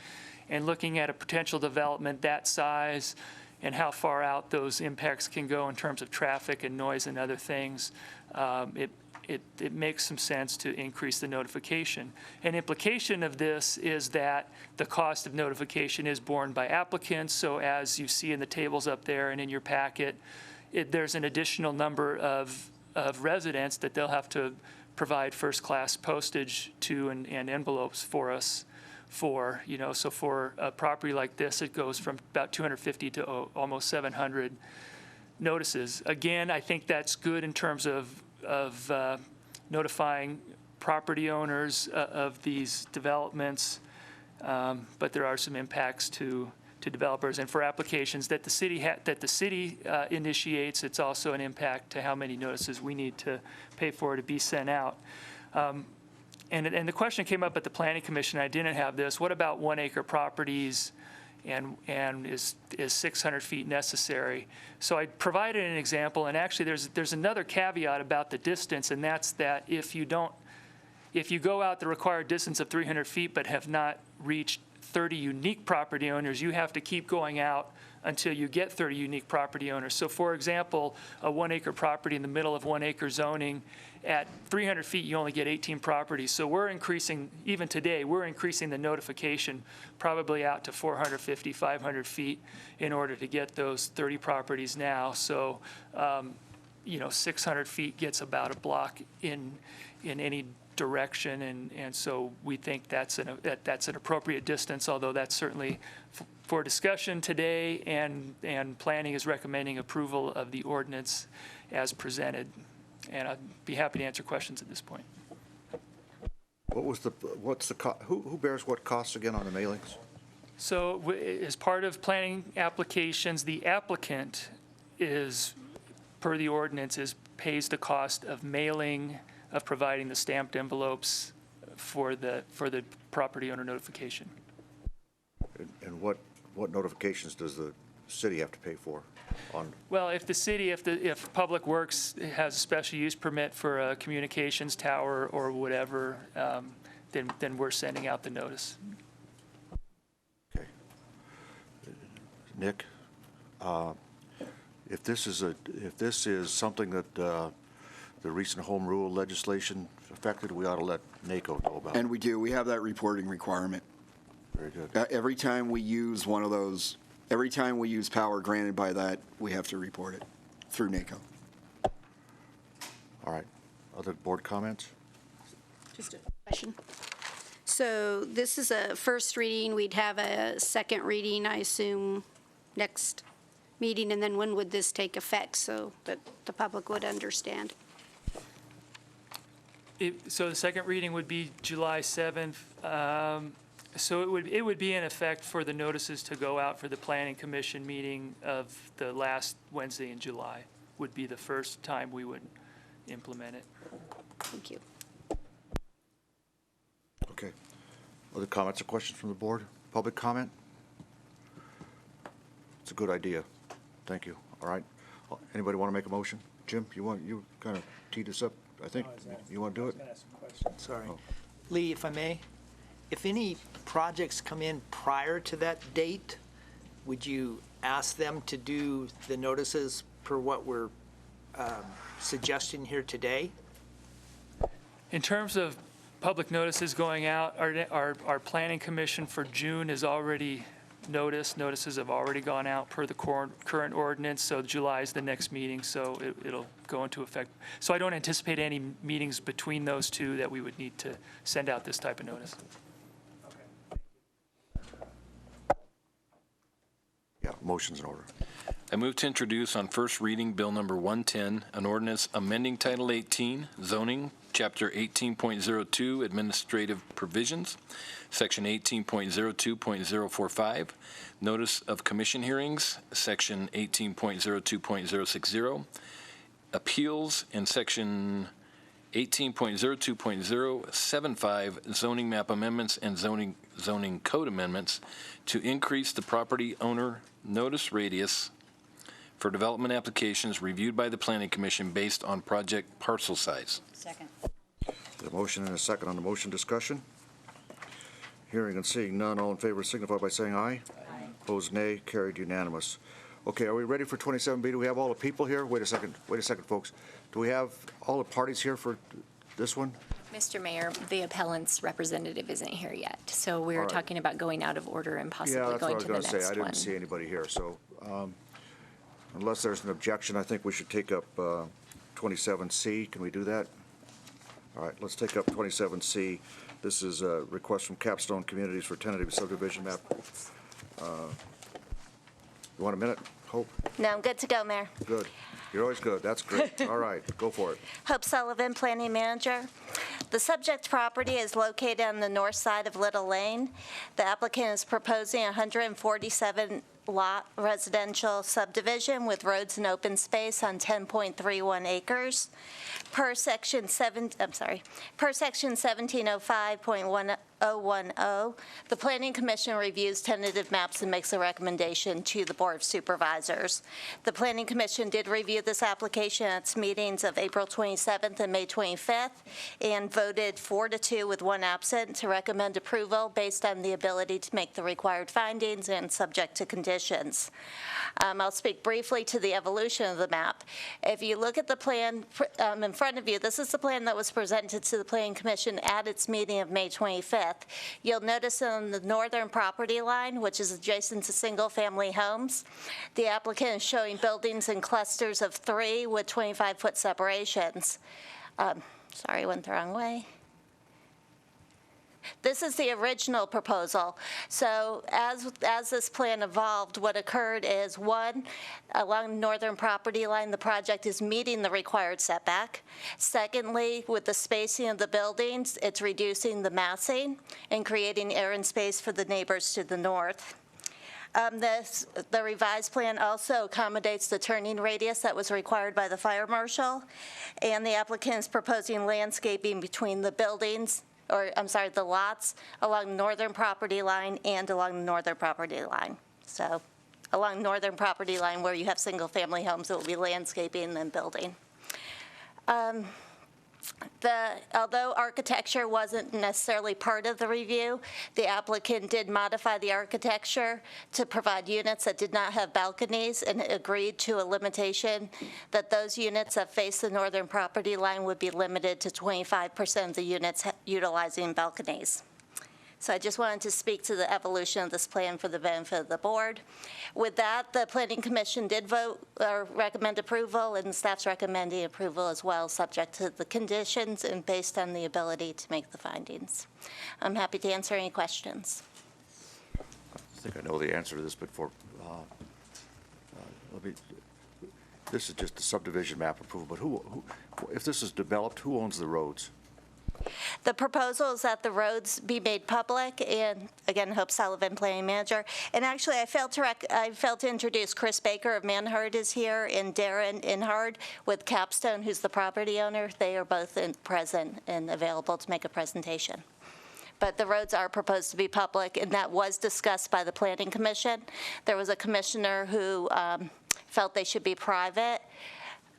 and looking at a potential development that size and how far out those impacts can go in terms of traffic and noise and other things, it makes some sense to increase the notification. An implication of this is that the cost of notification is borne by applicants. So as you see in the tables up there and in your packet, there's an additional number of residents that they'll have to provide first-class postage to and envelopes for us for. So for a property like this, it goes from about 250 to almost 700 notices. Again, I think that's good in terms of notifying property owners of these developments, but there are some impacts to developers. And for applications that the city initiates, it's also an impact to how many notices we need to pay for to be sent out. And the question came up at the Planning Commission, I didn't have this, what about 1 acre properties and is 600 feet necessary? So I provided an example, and actually there's another caveat about the distance, and that's that if you go out the required distance of 300 feet but have not reached 30 unique property owners, you have to keep going out until you get 30 unique property owners. So for example, a 1 acre property in the middle of 1 acre zoning, at 300 feet, you only get 18 properties. So we're increasing, even today, we're increasing the notification probably out to 450, 500 feet in order to get those 30 properties now. So, 600 feet gets about a block in any direction, and so we think that's an appropriate distance, although that's certainly for discussion today, and planning is recommending approval of the ordinance as presented. And I'd be happy to answer questions at this point. What's the who bears what costs again on the mailings? So as part of planning applications, the applicant is, per the ordinance, pays the cost of mailing, of providing the stamped envelopes for the property owner notification. And what notifications does the city have to pay for? Well, if Public Works has a special use permit for a communications tower or whatever, then we're sending out the notice. Okay. Nick, if this is something that the recent home rule legislation affected, we ought to let NACO know about it. And we do. We have that reporting requirement. Very good. Every time we use one of those, every time we use power granted by that, we have to report it through NACO. All right. Other board comments? Just a question. So this is a first reading. We'd have a second reading, I assume, next meeting. And then when would this take effect so that the public would understand? So the second reading would be July 7th. So it would be in effect for the notices to go out for the Planning Commission meeting of the last Wednesday in July would be the first time we would implement it. Thank you. Okay. Other comments or questions from the board? Public comment? It's a good idea. Thank you. All right. Anybody want to make a motion? Jim, you kind of teed us up, I think. You want to do it? Sorry. Oh. Lee, if I may, if any projects come in prior to that date, would you ask them to do the notices per what we're suggesting here today? In terms of public notices going out, our Planning Commission for June is already noticed. Notices have already gone out per the current ordinance, so July is the next meeting, so it'll go into effect. So I don't anticipate any meetings between those two that we would need to send out this type of notice. Yeah, motion's in order. I move to introduce on first reading Bill number 110, an ordinance amending Title 18, zoning, Chapter 18.02, administrative provisions, Section 18.02.045, notice of commission hearings, Section 18.02.060, appeals, and Section 18.02.075, zoning map amendments and zoning code amendments to increase the property owner notice radius for development applications reviewed by the Planning Commission based on project parcel size. Second. The motion and a second on the motion. Discussion? Hearing and seeing none, all in favor signify by saying aye. Aye. Opposed, nay. Carried unanimous. Okay, are we ready for 27B? Do we have all the people here? Wait a second, folks. Do we have all the parties here for this one? Mr. Mayor, the appellant's representative isn't here yet, so we were All right. talking about going out of order and Yeah, possibly that's what I going was to the going next to say. I one. didn't see anybody here, so unless there's an objection, I think we should take up 27C. Can we do that? All right, let's take up 27C. This is a request from Capstone Communities for tentative subdivision map. You want a minute? Hope, No, I'm good to go, Mayor. good. You're always good. That's great. All right, go for it. Hope Sullivan, Planning Manager. The subject property is located on the north side of Little Lane. The applicant is proposing 147 lot residential subdivision with roads and open space on 10.31 acres. Per section 1705.1010, the Planning Commission reviews tentative maps and makes a recommendation to the Board of Supervisors. The Planning Commission did review this application at its meetings of April 27th and May 25th and voted 4-2 with 1 absent to recommend approval based on the ability to make the required findings and subject to conditions. I'll speak briefly to the evolution of the map. If you look at the plan in front of you, this is the plan that was presented to the Planning Commission at its meeting of May 25th. You'll notice on the northern property line, which is adjacent to single-family homes, the applicant is showing buildings in clusters of 3 with 25-foot separations. Sorry, went the wrong way. This is the original proposal. So as this plan evolved, what occurred is, 1, along the northern property line, the project is meeting the required setback. Secondly, with the spacing of the buildings, it's reducing the massing and creating air and space for the neighbors to the north. The revised plan also accommodates the turning radius that was required by the fire marshal, and the applicant is proposing landscaping between the buildings, the lots along the northern property line and along the northern property line. So along northern property line where you have single-family homes, it will be landscaping and building. Although architecture wasn't necessarily part of the review, the applicant did modify the architecture to provide units that did not have balconies and agreed to a limitation that those units that face the northern property line would be limited to 25% of the units utilizing balconies. So I just wanted to speak to the evolution of this plan for the benefit of the board. With that, the Planning Commission did vote or recommend approval, and staff's recommending approval as well, subject to the conditions and based on the ability to make the findings. I'm happy to answer any questions. I think I know the answer to this, but this is just a subdivision map approval, but who, if this is developed, who owns the roads? The proposal is that the roads be made public, and again, Hope Sullivan, Planning Manager. And actually, I failed to introduce Chris Baker of Manhard is here, and Darren Inhard with Capstone, who's the property owner. They are both present and available to make a presentation. But the roads are proposed to be public, and that was discussed by the Planning Commission. There was a commissioner who felt they should be private.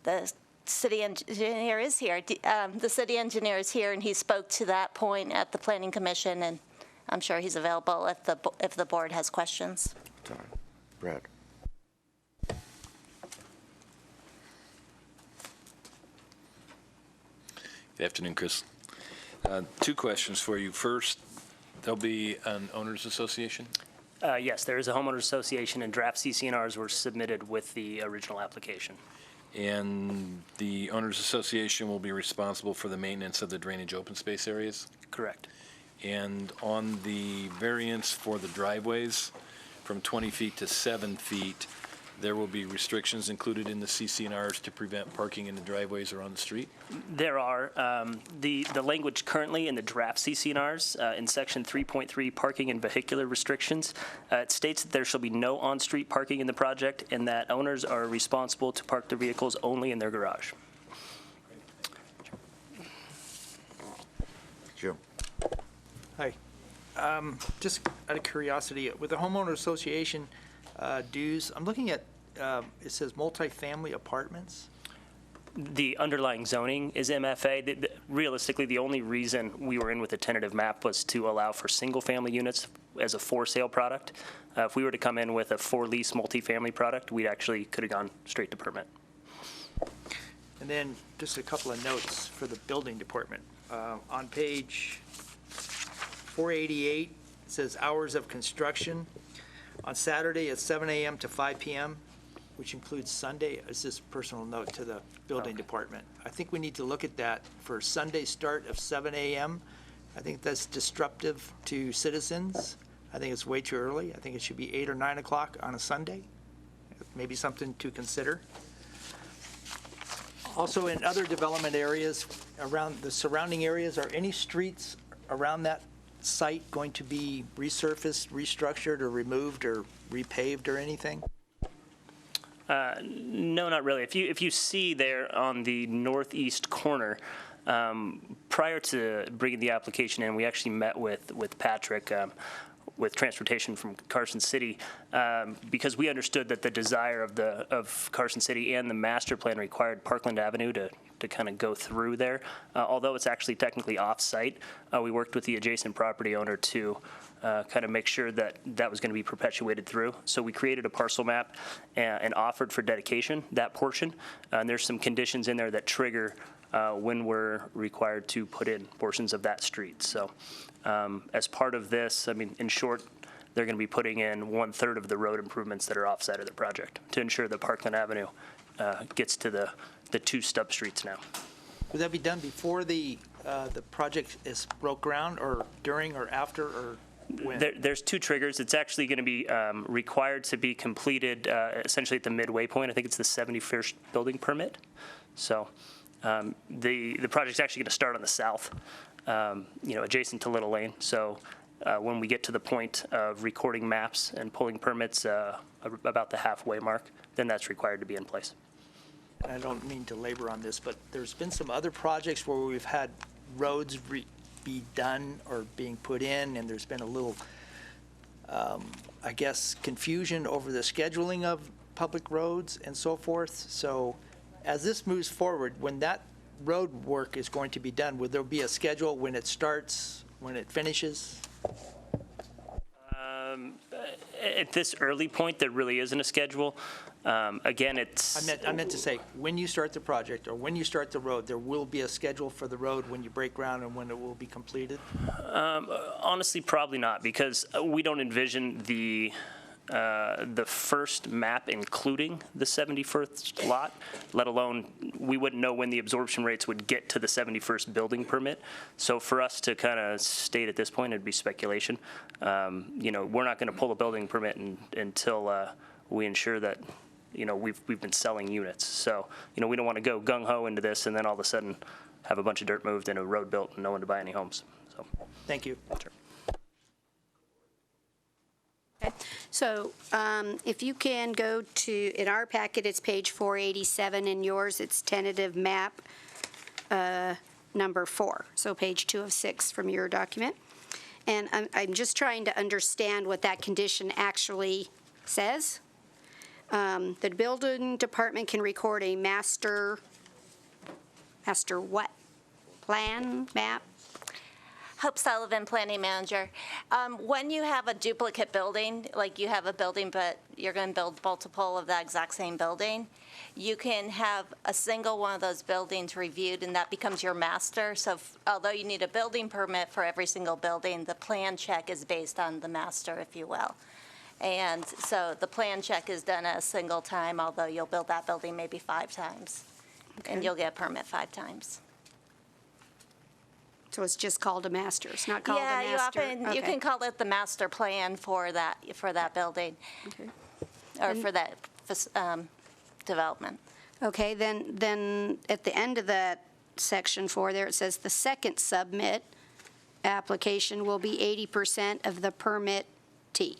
The city engineer is here. The city engineer is here, and he spoke to that point at the Planning Commission, and I'm sure he's available if the board has questions. Sorry. Brad. Good afternoon, Chris. 2 questions for you. First, there'll be an owners association? Yes, there is a homeowners association, and draft CCNRs were submitted with the original application. And the owners association will be responsible for the maintenance of the drainage open space areas? Correct. And on the variance for the driveways from 20 feet to 7 feet, there will be restrictions included in the CCNRs to prevent parking in the driveways or on the street? There are. The language currently in the draft CCNRs in section 3.3, parking and vehicular restrictions, it states that there shall be no on-street parking in the project and that owners are responsible to park their vehicles only in their garage. Jim. Hi. Just out of curiosity, with the homeowner association dues, I'm looking at, it says multifamily apartments. The underlying zoning is MFA. Realistically, the only reason we were in with the tentative map was to allow for single-family units as a for-sale product. If we were to come in with a for-lease multifamily product, we actually could have gone straight to permit. And then just a couple of notes for the building department. On page 488, it says hours of construction. On Saturday, it's 7 a.m. to 5 p.m., which includes Sunday. It's just a personal note to the building department. I think we need to look at that for Sunday start of 7 a.m. I think that's disruptive to citizens. I think it's way too early. I think it should be 8 or 9 o'clock on a Sunday. maybe something to consider. Also, in other development areas around the surrounding areas, are any streets around that site going to be resurfaced, restructured, or removed, or repaved, or anything? No, not really. If you see there on the northeast corner, prior to bringing the application in, we actually met with Patrick, with transportation from Carson City, because we understood that the desire of Carson City and the master plan required Parkland Avenue to kind of go through there. Although it's actually technically off-site, we worked with the adjacent property owner to kind of make sure that that was going to be perpetuated through. So we created a parcel map and offered for dedication that portion. And there's some conditions in there that trigger when we're required to put in portions of that street. So as part of this, I mean, in short, they're going to be putting in 1/3 of the road improvements that are offsite of the project to ensure that Parkland Avenue gets to the 2 stub streets now. Would that be done before the project is broke ground, or during, or after, or when? There's 2 triggers. It's actually going to be required to be completed essentially at the midway point. I think it's the 71st building permit. So the project's actually going to start on the south, adjacent to Little Lane. So when we get to the point of recording maps and pulling permits about the halfway mark, then that's required to be in place. I don't mean to labor on this, but there's been some other projects where we've had roads be done or being put in, and there's been a little, I guess, confusion over the scheduling of public roads and so forth. So as this moves forward, when that road work is going to be done, would there be a schedule when it starts, when it finishes? At this early point, there really isn't a schedule. Again, it's... I meant to say, when you start the project or when you start the road, there will be a schedule for the road when you break ground and when it will be completed? Honestly, probably not, because we don't envision the first map including the 71st lot, let alone we wouldn't know when the absorption rates would get to the 71st building permit. So for us to kind of state at this point, it'd be speculation. We're not going to pull a building permit until we ensure that we've been selling units. So we don't want to go gung-ho into this and then all of a sudden have a bunch of dirt moved and a road built and no one to buy any homes. So thank you. Sure. Okay. So if you can go to, in our packet, it's page 487. In yours, it's tentative map number 4. So page 2 of 6 from your document. And I'm just trying to understand what that condition actually says. The building department can record a master what? Plan, map? Hope Sullivan, Planning Manager. When you have a duplicate building, like you have a building but you're going to build multiple of that exact same building, you can have a single one of those buildings reviewed and that becomes your master. So although you need a building permit for every single building, the plan check is based on the master, if you will. And so the plan check is done a single time, although you'll build that building maybe 5 times. Okay. And you'll get a permit 5 times. So it's just called a master. It's not called a Yeah, master. you can call it the master plan for that building, Okay. or for that development. Okay, then at the end of that section 4 there, it says the second submit application will be 80% of the permit T.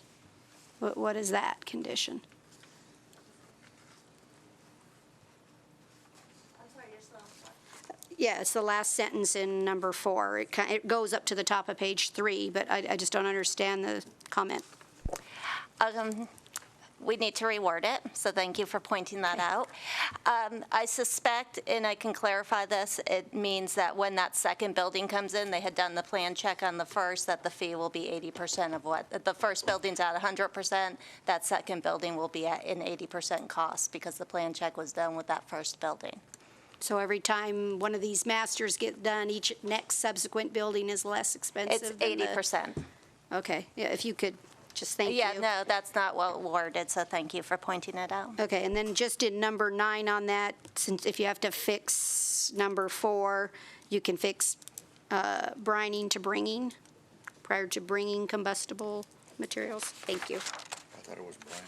What is that condition? Yeah, it's the last sentence in number 4. It goes up to the top of page 3, but I just don't understand the comment. We need to reword it, so thank you for pointing that out. I suspect, and I can clarify this, it means that when that second building comes in, they had done the plan check on the first, that the fee will be 80% of what, the first building's at 100%, that second building will be at an 80% cost because the plan check was done with that first building. So every time one of these masters get done, each next subsequent building is less expensive? It's 80%. Okay, yeah, if you could just thank you. Yeah, no, that's not well worded, so thank you for pointing it out. Okay, and then just in number 9 on that, since if you have to fix number 4, you can fix brining to bringing, prior to bringing combustible materials. Thank you. I thought it was Brian.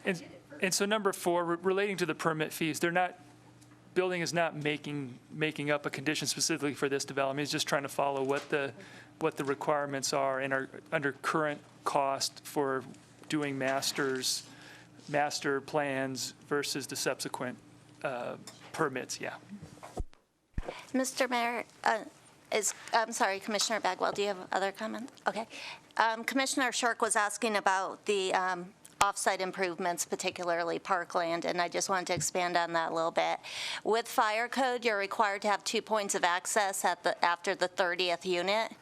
And so number 4, relating to the permit fees, building is not making up a condition specifically for this development. It's just trying to follow what the requirements are and are under current cost for doing master plans versus the subsequent permits, yeah. Mr. Mayor, I'm sorry, Commissioner Bagwell, do you have other comments? Okay. Commissioner Shirk was asking about the off-site improvements, particularly parkland, and I just wanted to expand on that a little bit. With fire code, you're required to have 2 points of access after the 30th unit,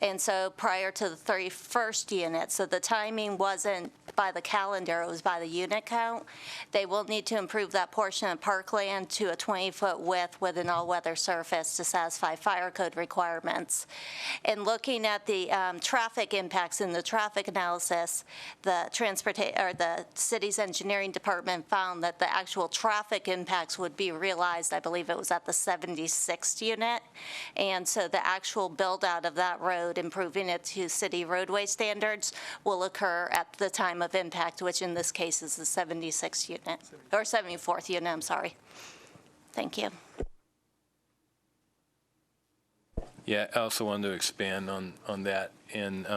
and so prior to the 31st unit. So the timing wasn't by the calendar, it was by the unit count. They will need to improve that portion of parkland to a 20-foot width with an all-weather surface to satisfy fire code requirements. And looking at the traffic impacts in the traffic analysis, the city's engineering department found that the actual traffic impacts would be realized, I believe it was at the 76th unit. And so the actual build out of that road, improving it to city roadway standards, will occur at the time of impact, which in this case is the 76th unit, or 74th unit, I'm sorry. Thank you. Yeah, I also wanted to expand on that. And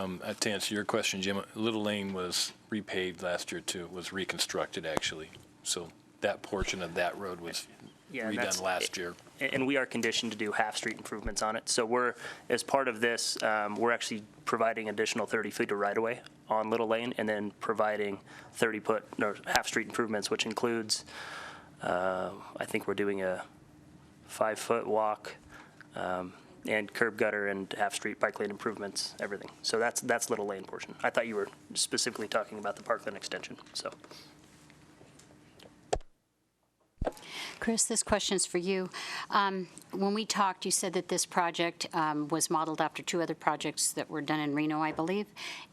to answer your question, Jim, Little Lane was repaved last year too. It was reconstructed actually. So that portion of that road was redone last year. And we are conditioned to do half-street improvements on it. So as part of this, we're actually providing additional 30 feet of right-of-way on Little Lane, and then providing 30-foot or half-street improvements, which includes, I think we're doing a 5-foot walk, and curb gutter and half-street bike lane improvements, everything. So that's Little Lane portion. I thought you were specifically talking about the Parkland extension, so. Chris, this question is for you. When we talked, you said that this project was modeled after 2 other projects that were done in Reno, I believe.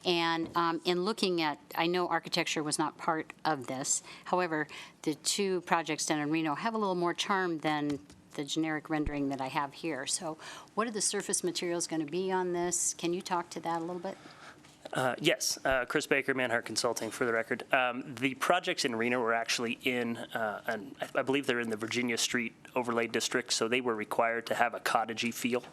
And in looking at, I know architecture was not part of this. However, the 2 projects done in Reno have a little more charm than the generic rendering that I have here. So what are the surface materials going to be on this? Can you talk to that a little bit? Yes, Chris Baker, Manhart Consulting, for the record. The projects in Reno were actually I believe they're in the Virginia Street Overlay District, so they were required to have a cottagey feel.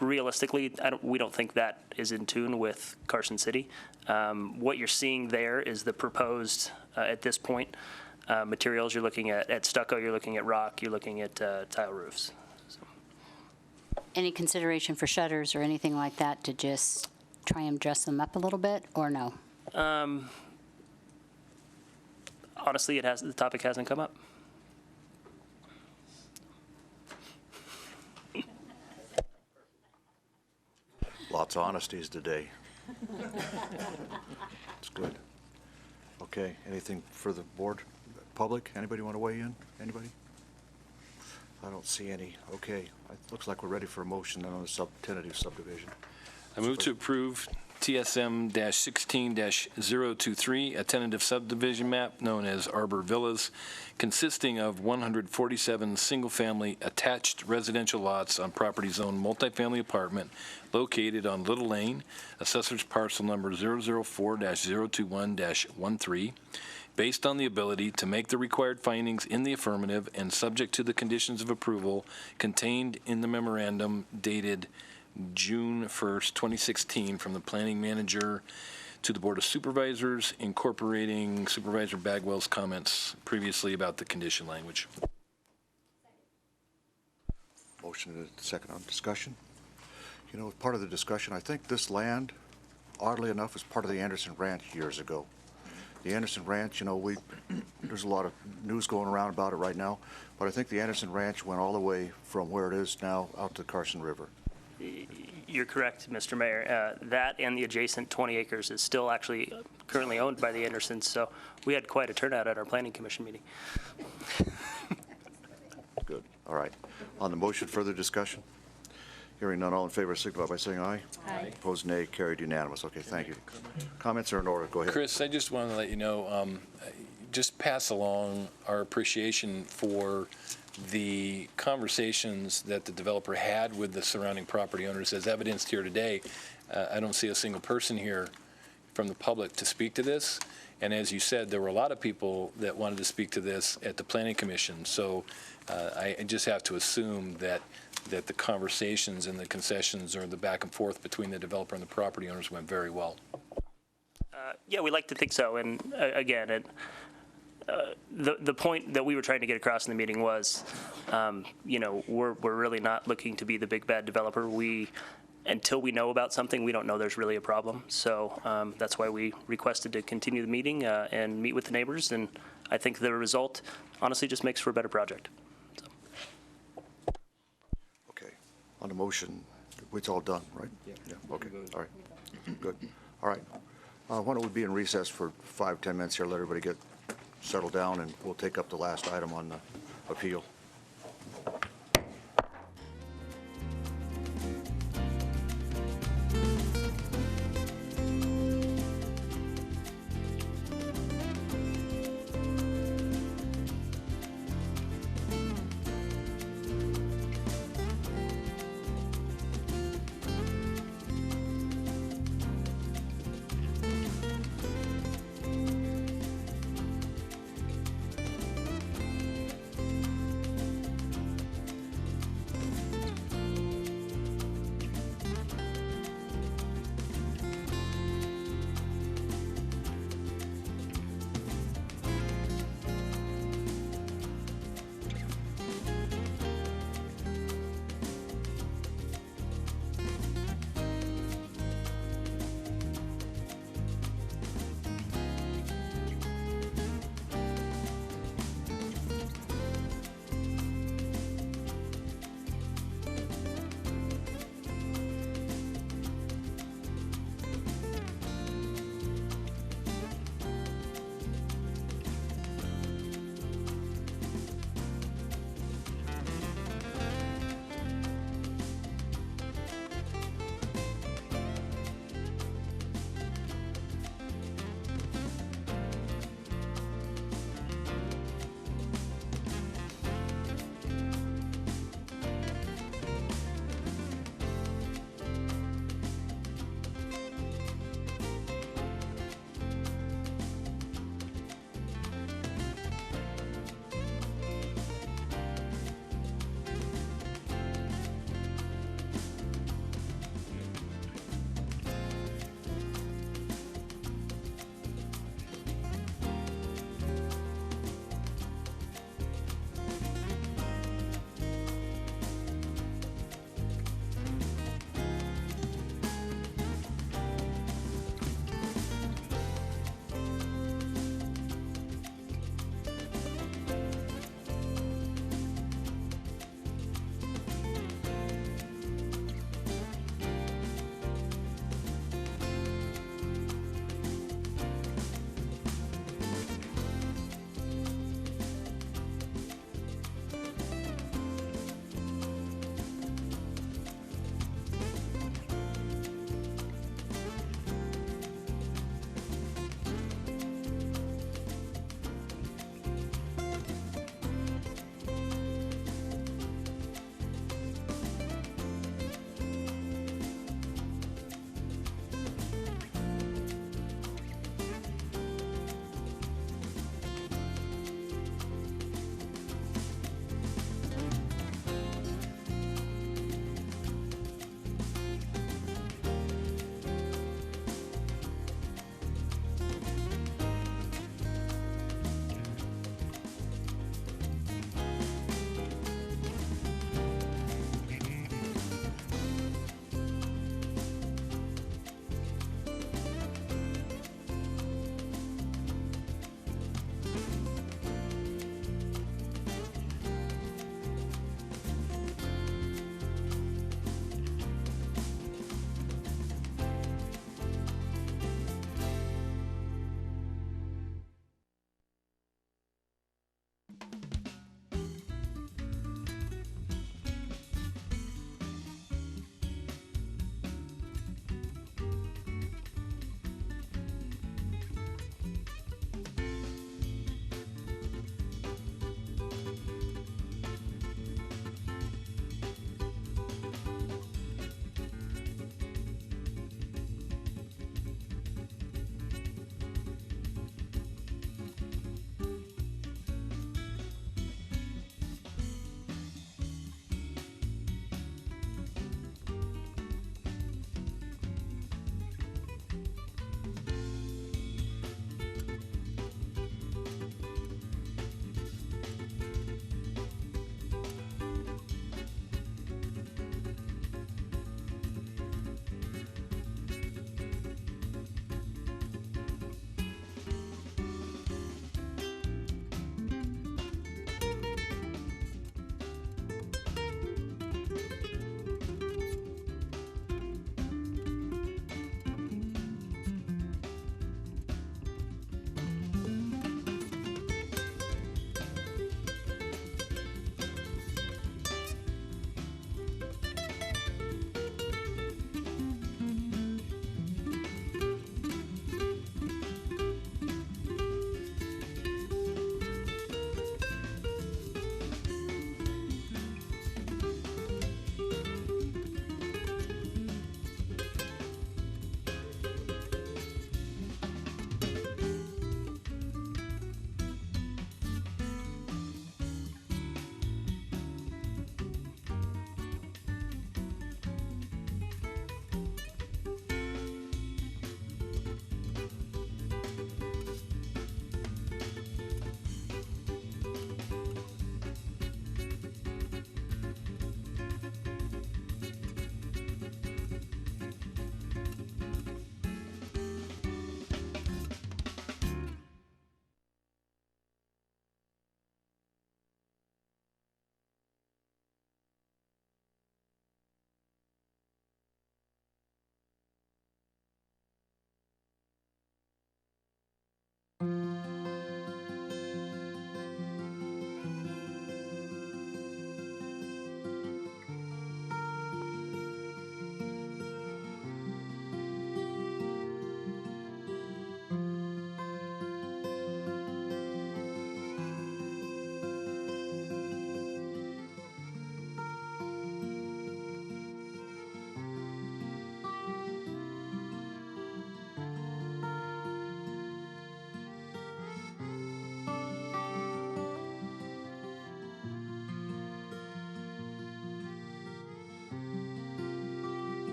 Realistically, we don't think that is in tune with Carson City. What you're seeing there is the proposed, at this point, materials. You're looking at stucco, you're looking at rock, you're looking at tile roofs. So. Any consideration for shutters or anything like that to just try and dress them up a little bit, or no? Honestly, the topic hasn't come up. Lots of honesties today. It's good. Okay, anything for the board? Public? Anybody want to weigh in? Anybody? I don't see any. Okay, it looks like we're ready for a motion on the tentative subdivision. I move to approve TSM-16-023, a tentative subdivision map known as Arbor Villas, consisting of 147 single-family attached residential lots on property zone multifamily apartment located on Little Lane, assessor's parcel number 004-021-13, based on the ability to make the required findings in the affirmative and subject to the conditions of approval contained in the memorandum dated June 1st, 2016, from the planning manager to the Board of Supervisors, incorporating Supervisor Bagwell's comments previously about the condition language. Motion and a second on discussion. You know, part of the discussion, I think this land, oddly enough, was part of the Anderson Ranch years ago. The Anderson Ranch, you know, there's a lot of news going around about it right now, but I think the Anderson Ranch went all the way from where it is now out to the Carson River. You're correct, Mr. Mayor. That and the adjacent 20 acres is still actually currently owned by the Andersons, so we had quite a turnout at our planning commission meeting. Good. All right. On the motion, further discussion? Hearing none, all in favor signify by saying aye. Aye. Opposed, nay. Carried unanimous. Okay, thank you. Comments are in order. Go ahead. Chris, I just want to let you know, just pass along our appreciation for the conversations that the developer had with the surrounding property owners, as evidenced here today. I don't see a single person here from the public to speak to this. And as you said, there were a lot of people that wanted to speak to this at the Planning Commission. So I just have to assume that the conversations and the concessions or the back and forth between the developer and the property owners went very well. Yeah, we like to think so. And again, the point that we were trying to get across in the meeting was, we're really not looking to be the big bad developer. Until we know about something, we don't know there's really a problem. So that's why we requested to continue the meeting and meet with the neighbors. And I think the result, honestly, just makes for a better project. Okay, on the motion, it's all done, right? Yeah. Okay, all right, good. All right, why don't we be in recess for 5-10 minutes here, let everybody get settled down, and we'll take up the last item on the appeal.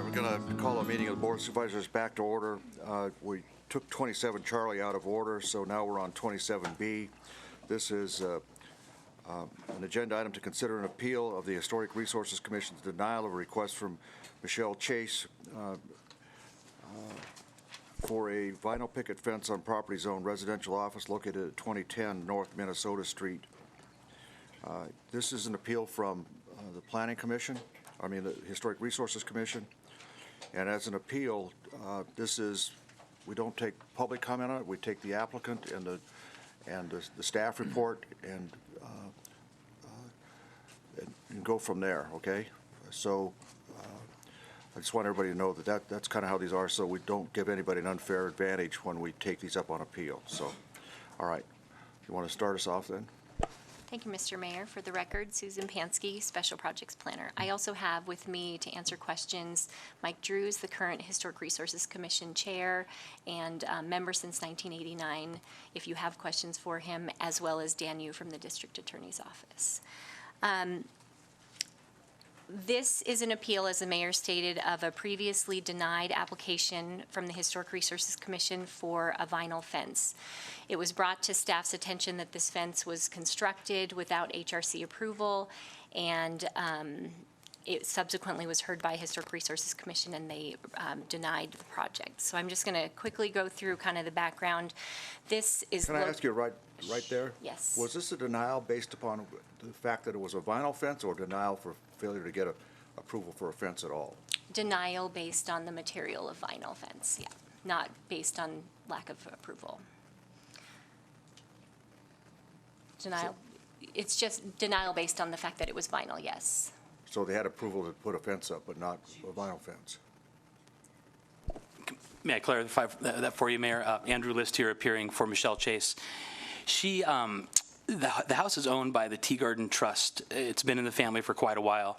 We're going to call a meeting of the Board of Supervisors back to order. We took 27 Charlie out of order, so now we're on 27B. This is an agenda item to consider an appeal of the Historic Resources Commission's denial of a request from Michelle Chase for a vinyl picket fence on property zone residential office located at 2010 North Minnesota Street. This is an appeal from the Planning Commission, the Historic Resources Commission. And as an appeal, we don't take public comment on it. We take the applicant and the staff report and go from there, okay? So I just want everybody to know that's kind of how these are, so we don't give anybody an unfair advantage when we take these up on appeal. So, all right. You want to start us off then? Thank you, Mr. Mayor. For the record, Susan Pansky, Special Projects Planner. I also have with me to answer questions Mike Drews, the current Historic Resources Commission Chair and member since 1989, if you have questions for him, as well as Dan Yu from the District Attorney's Office. This is an appeal, as the mayor stated, of a previously denied application from the Historic Resources Commission for a vinyl fence. It was brought to staff's attention that this fence was constructed without HRC approval, and it subsequently was heard by Historic Resources Commission, and they denied the project. So I'm just going to quickly go through kind of the background. This is. Can I ask you right there? Yes. Was this a denial based upon the fact that it was a vinyl fence, or denial for failure to get approval for a fence at all? Denial based on the material of vinyl fence, yeah, not based on lack of approval. Denial, it's just denial based on the fact that it was vinyl, yes. So they had approval to put a fence up, but not a vinyl fence? May I clarify that for you, Mayor? Andrew List here, appearing for Michelle Chase. She, the house is owned by the Tea Garden Trust. It's been in the family for quite a while.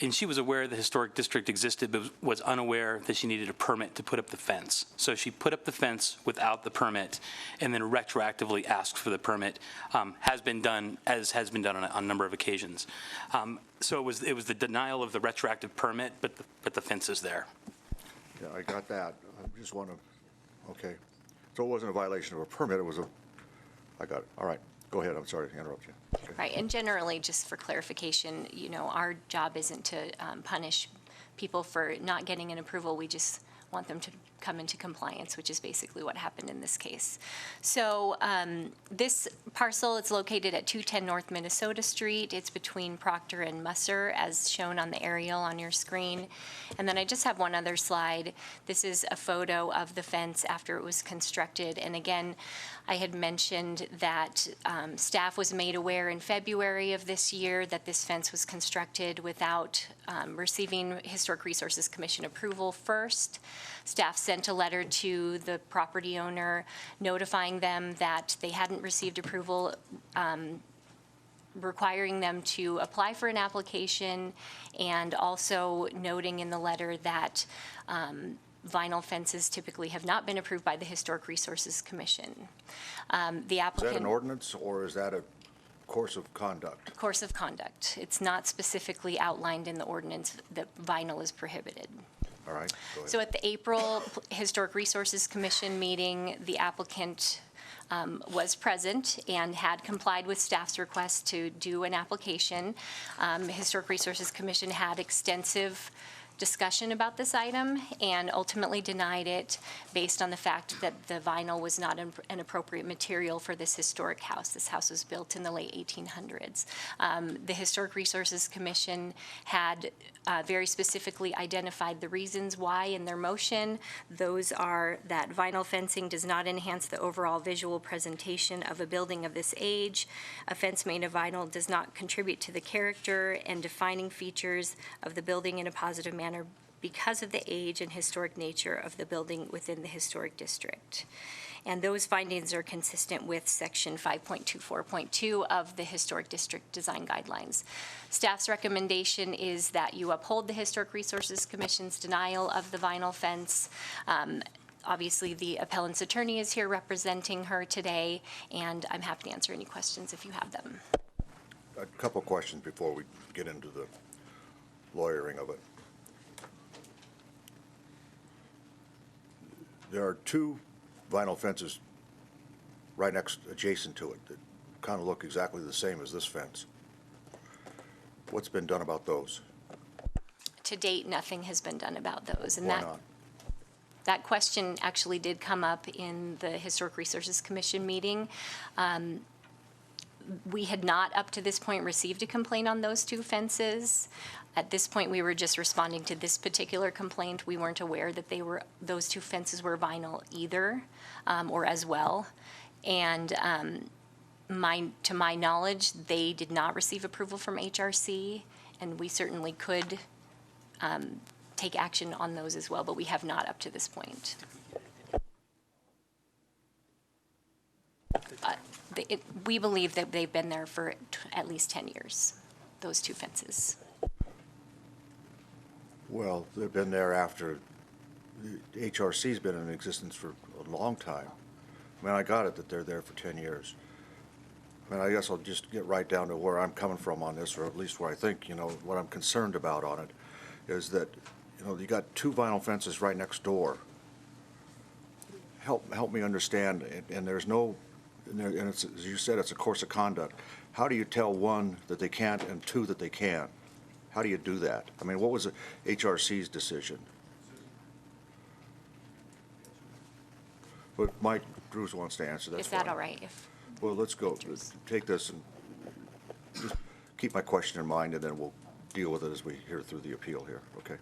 And she was aware the historic district existed, but was unaware that she needed a permit to put up the fence. So she put up the fence without the permit, and then retroactively asked for the permit. Has been done on a number of occasions. So it was the denial of the retroactive permit, but the fence is there. Yeah, I got that. I just want to, okay. So it wasn't a violation of a permit, I got it. All right, go ahead. I'm sorry to interrupt you. Okay. Right, and generally, just for clarification, our job isn't to punish people for not getting an approval. We just want them to come into compliance, which is basically what happened in this case. So this parcel is located at 210 North Minnesota Street. It's between Proctor and Musser, as shown on the aerial on your screen. And then I just have one other slide. This is a photo of the fence after it was constructed. And again, I had mentioned that staff was made aware in February of this year that this fence was constructed without receiving Historic Resources Commission approval first. Staff sent a letter to the property owner notifying them that they hadn't received approval, requiring them to apply for an application, and also noting in the letter that vinyl fences typically have not been approved by the Historic Resources Commission. The applicant. Is that an ordinance, or is that a course of conduct? Course of conduct. It's not specifically outlined in the ordinance that vinyl is prohibited. All right, go ahead. So at the April Historic Resources Commission meeting, the applicant was present and had complied with staff's request to do an application. Historic Resources Commission had extensive discussion about this item and ultimately denied it based on the fact that the vinyl was not an appropriate material for this historic house. This house was built in the late 1800s. The Historic Resources Commission had very specifically identified the reasons why in their motion. Those are that vinyl fencing does not enhance the overall visual presentation of a building of this age. A fence made of vinyl does not contribute to the character and defining features of the building in a positive manner because of the age and historic nature of the building within the historic district. And those findings are consistent with Section 5.24.2 of the Historic District Design Guidelines. Staff's recommendation is that you uphold the Historic Resources Commission's denial of the vinyl fence. Obviously, the appellant's attorney is here representing her today, and I'm happy to answer any questions if you have them. A couple questions before we get into the lawyering of it. there are two vinyl fences right adjacent to it that kind of look exactly the same as this fence. What's been done about those? To date, nothing has been done about those. And Why not? that question actually did come up in the Historic Resources Commission meeting. We had not, up to this point, received a complaint on those two fences. At this point, we were just responding to this particular complaint. We weren't aware that those two fences were vinyl either, or as well. And to my knowledge, they did not receive approval from HRC, and we certainly could take action on those as well, but we have not up to this point. We believe that they've been there for at least 10 years, those two fences. Well, they've been there after the HRC's been in existence for a long time. I mean, I got it that they're there for 10 years. I mean, I guess I'll just get right down to where I'm coming from on this, or at least where I think, what I'm concerned about on it is that, you got two vinyl fences right next door. Help me understand, and there's no, and it's, as you said, it's a course of conduct. How do you tell one that they can't and two that they can? How do you do that? I mean, what was the HRC's decision? But Mike Drews wants to answer that. Is that all right? Well, let's go. Take this and just keep my question in mind, and then we'll deal with it as we hear through the appeal here, okay?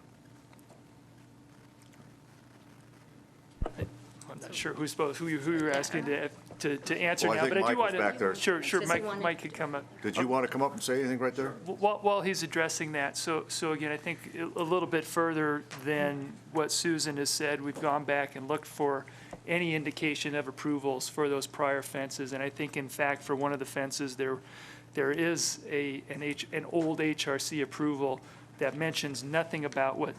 I'm not sure who you're asking to answer Well, I now, think but I do Mike want was back there. to. Sure, Does he want Mike could come up. Did you want to come up and say anything right there? While he's addressing that, so again, I think a little bit further than what Susan has said, we've gone back and looked for any indication of approvals for those prior fences, and I think, in fact, for one of the fences, there is an old HRC approval that mentions nothing about what,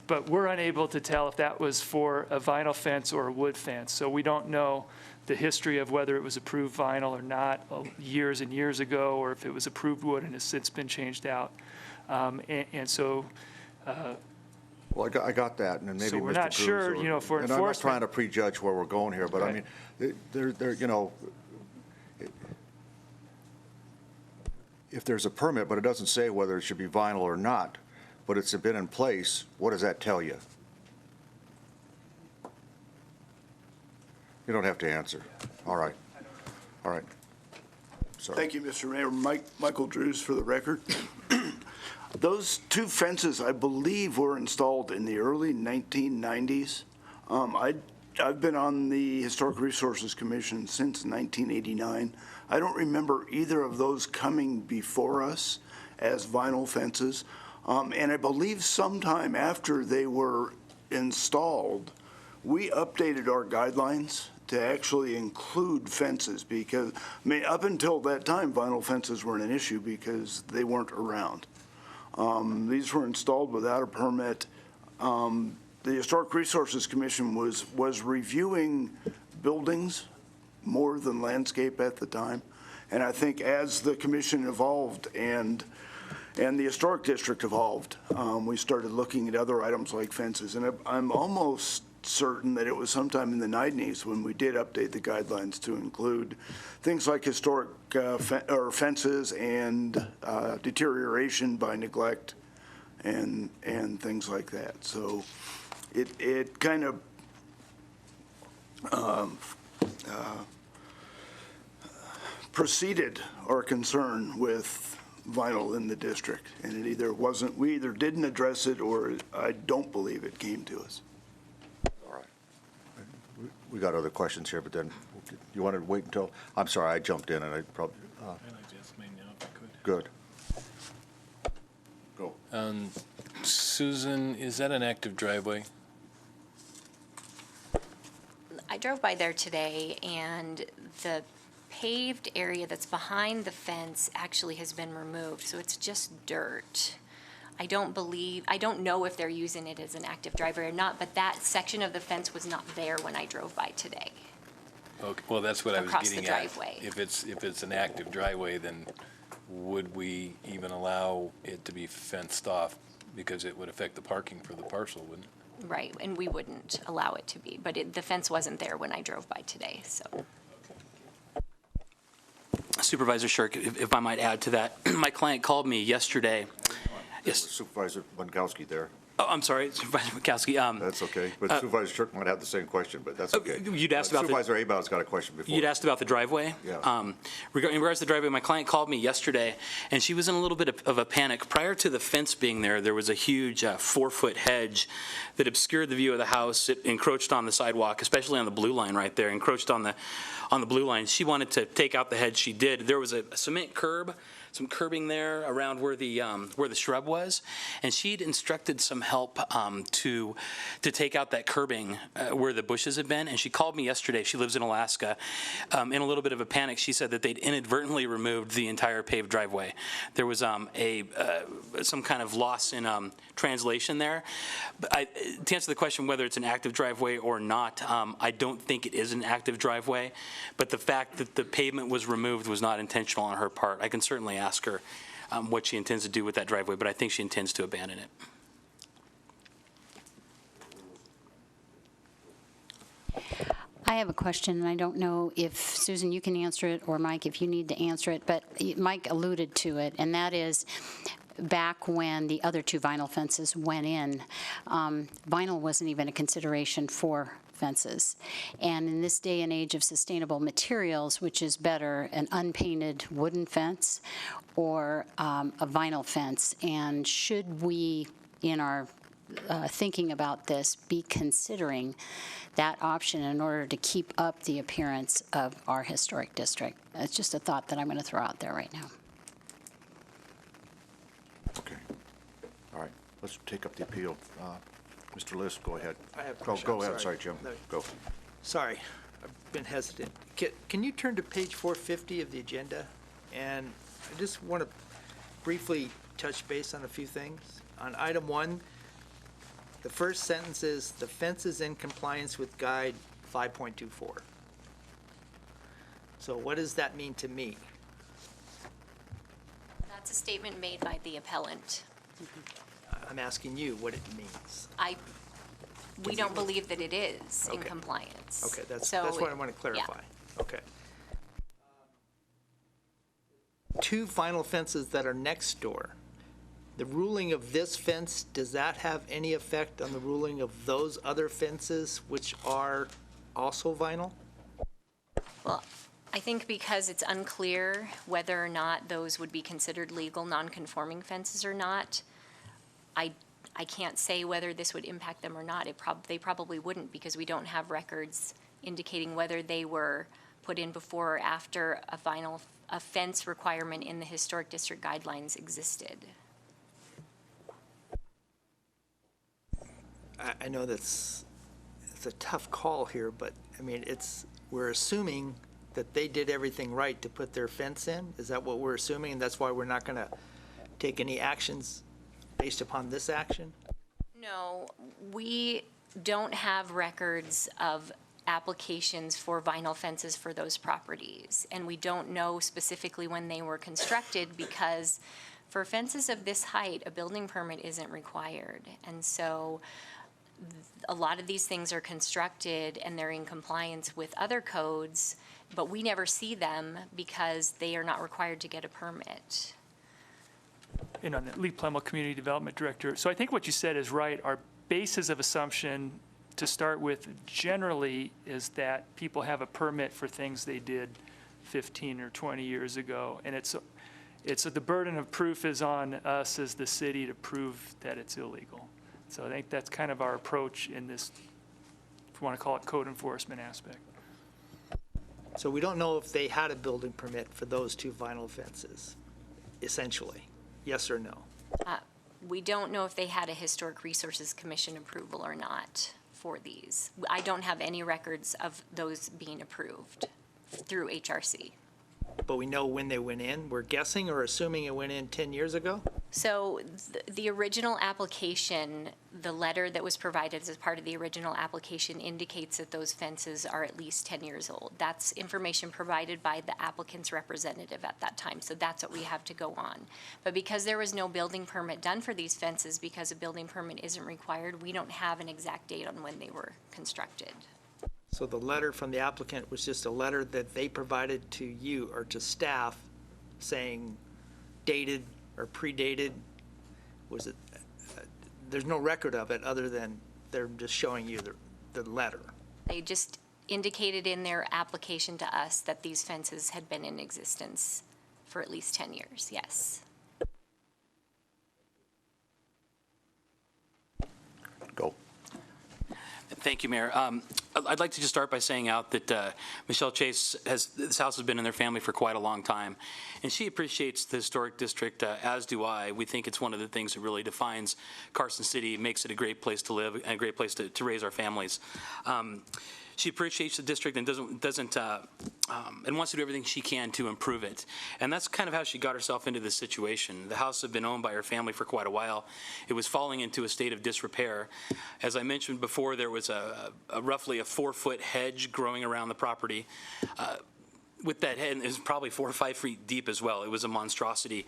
but we're unable to tell if that was for a vinyl fence or a wood fence, so we don't know the history of whether it was approved vinyl or not years and years ago, or if it was approved wood and has since been changed out. And so. Well, I got that, and then maybe So we're Mr. not Drews sure, or- for And I'm not enforcement. trying to prejudge where we're going here, but I Right. mean, if there's a permit, but it doesn't say whether it should be vinyl or not, but it's been in place, what does that tell you? You don't have to answer. All right. All right. Sorry. Thank you, Mr. Mayor. Michael Drews for the record. Those two fences, I believe, were installed in the early 1990s. I've been on the Historic Resources Commission since 1989. I don't remember either of those coming before us as vinyl fences. And I believe sometime after they were installed, we updated our guidelines to actually include fences because, up until that time, vinyl fences weren't an issue because they weren't around. These were installed without a permit. The Historic Resources Commission was reviewing buildings more than landscape at the time. And I think as the commission evolved and the Historic District evolved, we started looking at other items like fences. And I'm almost certain that it was sometime in the 90s when we did update the guidelines to include things like historic fences and deterioration by neglect and things like that. So it kind of preceded our concern with vinyl in the district, and we either didn't address it or I don't believe it came to us. We got other questions here, but then you want to wait until, I'm sorry, I jumped in and I probably, good. Go. Susan, is that an active driveway? I drove by there today, and the paved area that's behind the fence actually has been removed, so it's just dirt. I don't know if they're using it as an active driveway or not, but that section of the fence was not there when I drove by today. Okay, well, that's what I was Across the getting at. driveway. If it's an active driveway, then would we even allow it to be fenced off? Because it would affect the parking for the parcel, wouldn't it? Right, and we wouldn't allow it to be, but the fence wasn't there when I drove by today, so. Supervisor Shirk, if I might add to that, my client called me yesterday. Yes. Supervisor Bonkowski there. Oh, I'm sorry, Supervisor Mikowski. That's okay, but Supervisor Shirk might have the same question, but that's okay. You'd asked about Supervisor Abow's got a question before. You'd asked about the driveway? Yeah. In regards to the driveway, my client called me yesterday, and she was in a little bit of a panic. Prior to the fence being there was a huge 4-foot hedge that obscured the view of the house. It encroached on the sidewalk, especially on the blue line right there, encroached on the blue line. She wanted to take out the hedge. She did. There was a cement curb, some curbing there around where the shrub was, and she'd instructed some help to take out that curbing where the bushes had been. And she called me yesterday. She lives in Alaska. In a little bit of a panic, she said that they'd inadvertently removed the entire paved driveway. There was some kind of loss in translation there. But to answer the question whether it's an active driveway or not, I don't think it is an active driveway. But the fact that the pavement was removed was not intentional on her part. I can certainly ask her what she intends to do with that driveway, but I think she intends to abandon it. I have a question, and I don't know if, Susan, you can answer it, or Mike, if you need to answer it, but Mike alluded to it, and that is, back when the other 2 vinyl fences went in, vinyl wasn't even a consideration for fences. And in this day and age of sustainable materials, which is better, an unpainted wooden fence or a vinyl fence? And should we, in our thinking about this, be considering that option in order to keep up the appearance of our historic district? It's just a thought that I'm going to throw out there right now. Okay. All right, let's take up the appeal. Mr. List, go ahead. I have a Go question. go I'm ahead, sorry, Jim. No. Go. Sorry, I've been hesitant. Can you turn to page 450 of the agenda? And I just want to briefly touch base on a few things. On item 1, the first sentence is, "The fence is in compliance with Guide 5.24." So what does that mean to me? That's a statement made by the appellant. I'm asking you what it means. We don't believe that it is in Okay. compliance. Okay, that's So, what I want to clarify. Okay. 2 vinyl fences that are next door. The ruling of this fence, does that have any effect on the ruling of those other fences which are also vinyl? Well, I think because it's unclear whether or not those would be considered legal non-conforming fences or not, I can't say whether this would impact them or not. They probably wouldn't, because we don't have records indicating whether they were put in before or after a fence requirement in the historic district guidelines existed. I know it's a tough call here, but I mean, we're assuming that they did everything right to put their fence in? Is that what we're assuming, and that's why we're not going to take any actions based upon this action? No, we don't have records of applications for vinyl fences for those properties. And we don't know specifically when they were constructed, because for fences of this height, a building permit isn't required. And so a lot of these things are constructed and they're in compliance with other codes, but we never see them because they are not required to get a permit. And on the Lee Plemmel Community Development Director. So I think what you said is right. Our basis of assumption to start with generally is that people have a permit for things they did 15 or 20 years ago. And it's the burden of proof is on us as the city to prove that it's illegal. So I think that's kind of our approach in this, if you want to call it, code enforcement aspect. So we don't know if they had a building permit for those 2 vinyl fences, essentially. Yes or no? We don't know if they had a Historic Resources Commission approval or not for these. I don't have any records of those being approved through HRC. But we know when they went in. We're guessing or assuming it went in 10 years ago? So the original application, the letter that was provided as part of the original application indicates that those fences are at least 10 years old. That's information provided by the applicant's representative at that time, so that's what we have to go on. But because there was no building permit done for these fences, because a building permit isn't required, we don't have an exact date on when they were constructed. So the letter from the applicant was just a letter that they provided to you or to staff saying dated or predated? Was it, there's no record of it other than they're just showing you the letter? They just indicated in their application to us that these fences had been in existence for at least 10 years, yes. Go. Thank you, Mayor. I'd like to just start by saying out that Michelle Chase this house has been in their family for quite a long time, and she appreciates the historic district, as do I. We think it's one of the things that really defines Carson City, makes it a great place to live and a great place to raise our families. She appreciates the district and and wants to do everything she can to improve it. And that's kind of how she got herself into this situation. The house had been owned by her family for quite a while. It was falling into a state of disrepair. As I mentioned before, there was roughly a 4-foot hedge growing around the property. With that head, it was probably 4 or 5 feet deep as well. It was a monstrosity.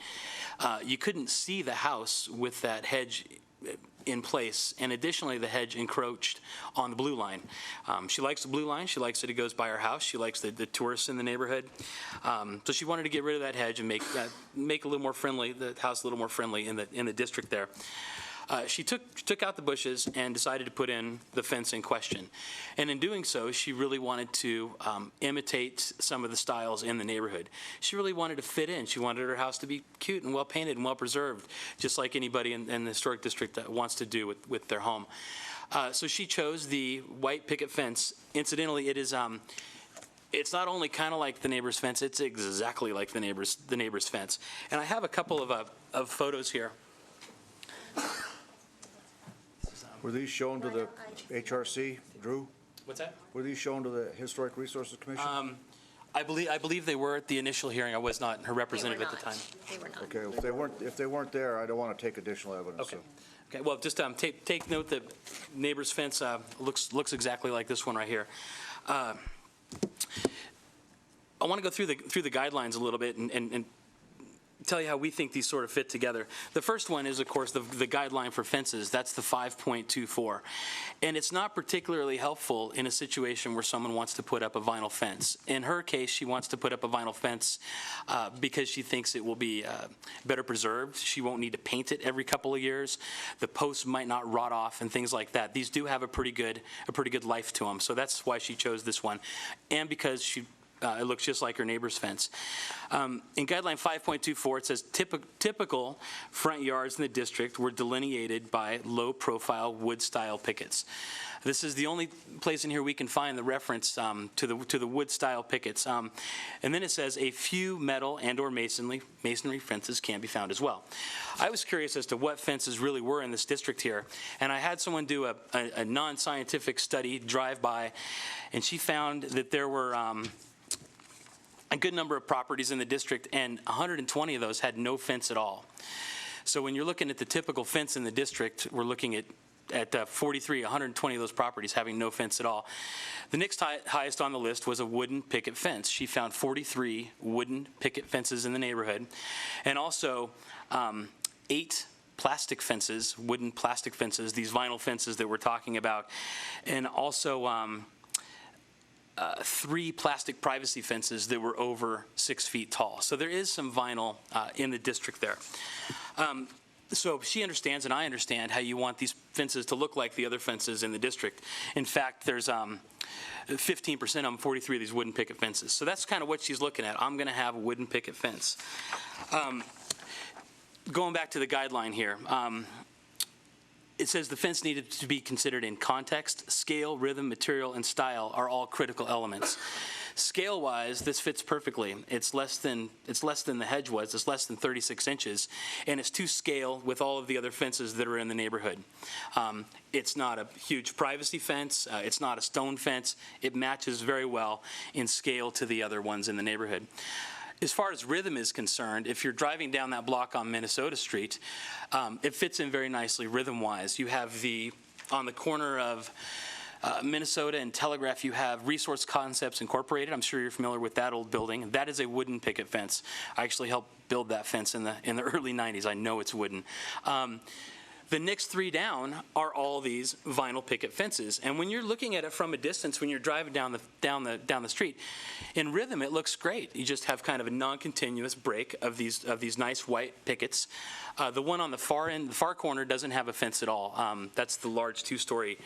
You couldn't see the house with that hedge in place, and additionally the hedge encroached on the blue line. She likes the blue line. She likes that it goes by her house. She likes the tourists in the neighborhood. So she wanted to get rid of that hedge and make a little more friendly, the house a little more friendly in the district there. She took out the bushes and decided to put in the fence in question. And in doing so, she really wanted to imitate some of the styles in the neighborhood. She really wanted to fit in. She wanted her house to be cute and well painted and well preserved, just like anybody in the historic district that wants to do with their home. So she chose the white picket fence. Incidentally, it is it's not only kind of like the neighbor's fence, it's exactly like the neighbor's fence. And I have a couple of photos here. Were these shown to the HRC, Drew? What's that? Were these shown to the Historic Resources Commission? I believe they were at the initial hearing. I was not her representative at the time. They were not. Okay, if they weren't there, I don't want to take additional evidence. Okay. So. Okay. Well, just take note that neighbor's fence looks exactly like this one right here. I want to go through the guidelines a little bit and tell you how we think these sort of fit together. The first one is, of course, the guideline for fences. That's the 5.24. And it's not particularly helpful in a situation where someone wants to put up a vinyl fence. In her case, she wants to put up a vinyl fence because she thinks it will be better preserved. She won't need to paint it every couple of years. The posts might not rot off and things like that. These do have a pretty good life to them. So that's why she chose this one. And because it looks just like her neighbor's fence. In Guideline 5.24, it says typical front yards in the district were delineated by low-profile wood-style pickets. This is the only place in here we can find the reference to the wood-style pickets. And then it says a few metal and/or masonry fences can be found as well. I was curious as to what fences really were in this district here, and I had someone do a non-scientific study, drive-by, and she found that there were a good number of properties in the district, and 120 of those had no fence at all. So when you're looking at the typical fence in the district, we're looking at 120 of those properties having no fence at all. The next highest on the list was a wooden picket fence. She found 43 wooden picket fences in the neighborhood, and also 8 plastic fences, wooden plastic fences, these vinyl fences that we're talking about, and also 3 plastic privacy fences that were over 6 feet tall. So there is some vinyl in the district there. So she understands, and I understand, how you want these fences to look like the other fences in the district. In fact, there's 15% of them, 43 of these wooden picket fences. So that's kind of what she's looking at. I'm going to have a wooden picket fence. Going back to the guideline here, it says the fence needed to be considered in context, scale, rhythm, material, and style are all critical elements. Scale-wise, this fits perfectly. It's less than the hedge was. It's less than 36 inches, and it's to scale with all of the other fences that are in the neighborhood. It's not a huge privacy fence. It's not a stone fence. It matches very well in scale to the other ones in the neighborhood. As far as rhythm is concerned, if you're driving down that block on Minnesota Street, it fits in very nicely rhythm-wise. You have on the corner of Minnesota and Telegraph, you have Resource Concepts Incorporated. I'm sure you're familiar with that old building. That is a wooden picket fence. I actually helped build that fence in the early 90s. I know it's wooden. The next three down are all these vinyl picket fences. And when you're looking at it from a distance, when you're driving down the street, in rhythm it looks great. You just have kind of a non-continuous break of these nice white pickets. The one on the far end, the far corner, doesn't have a fence at all. That's the large two-story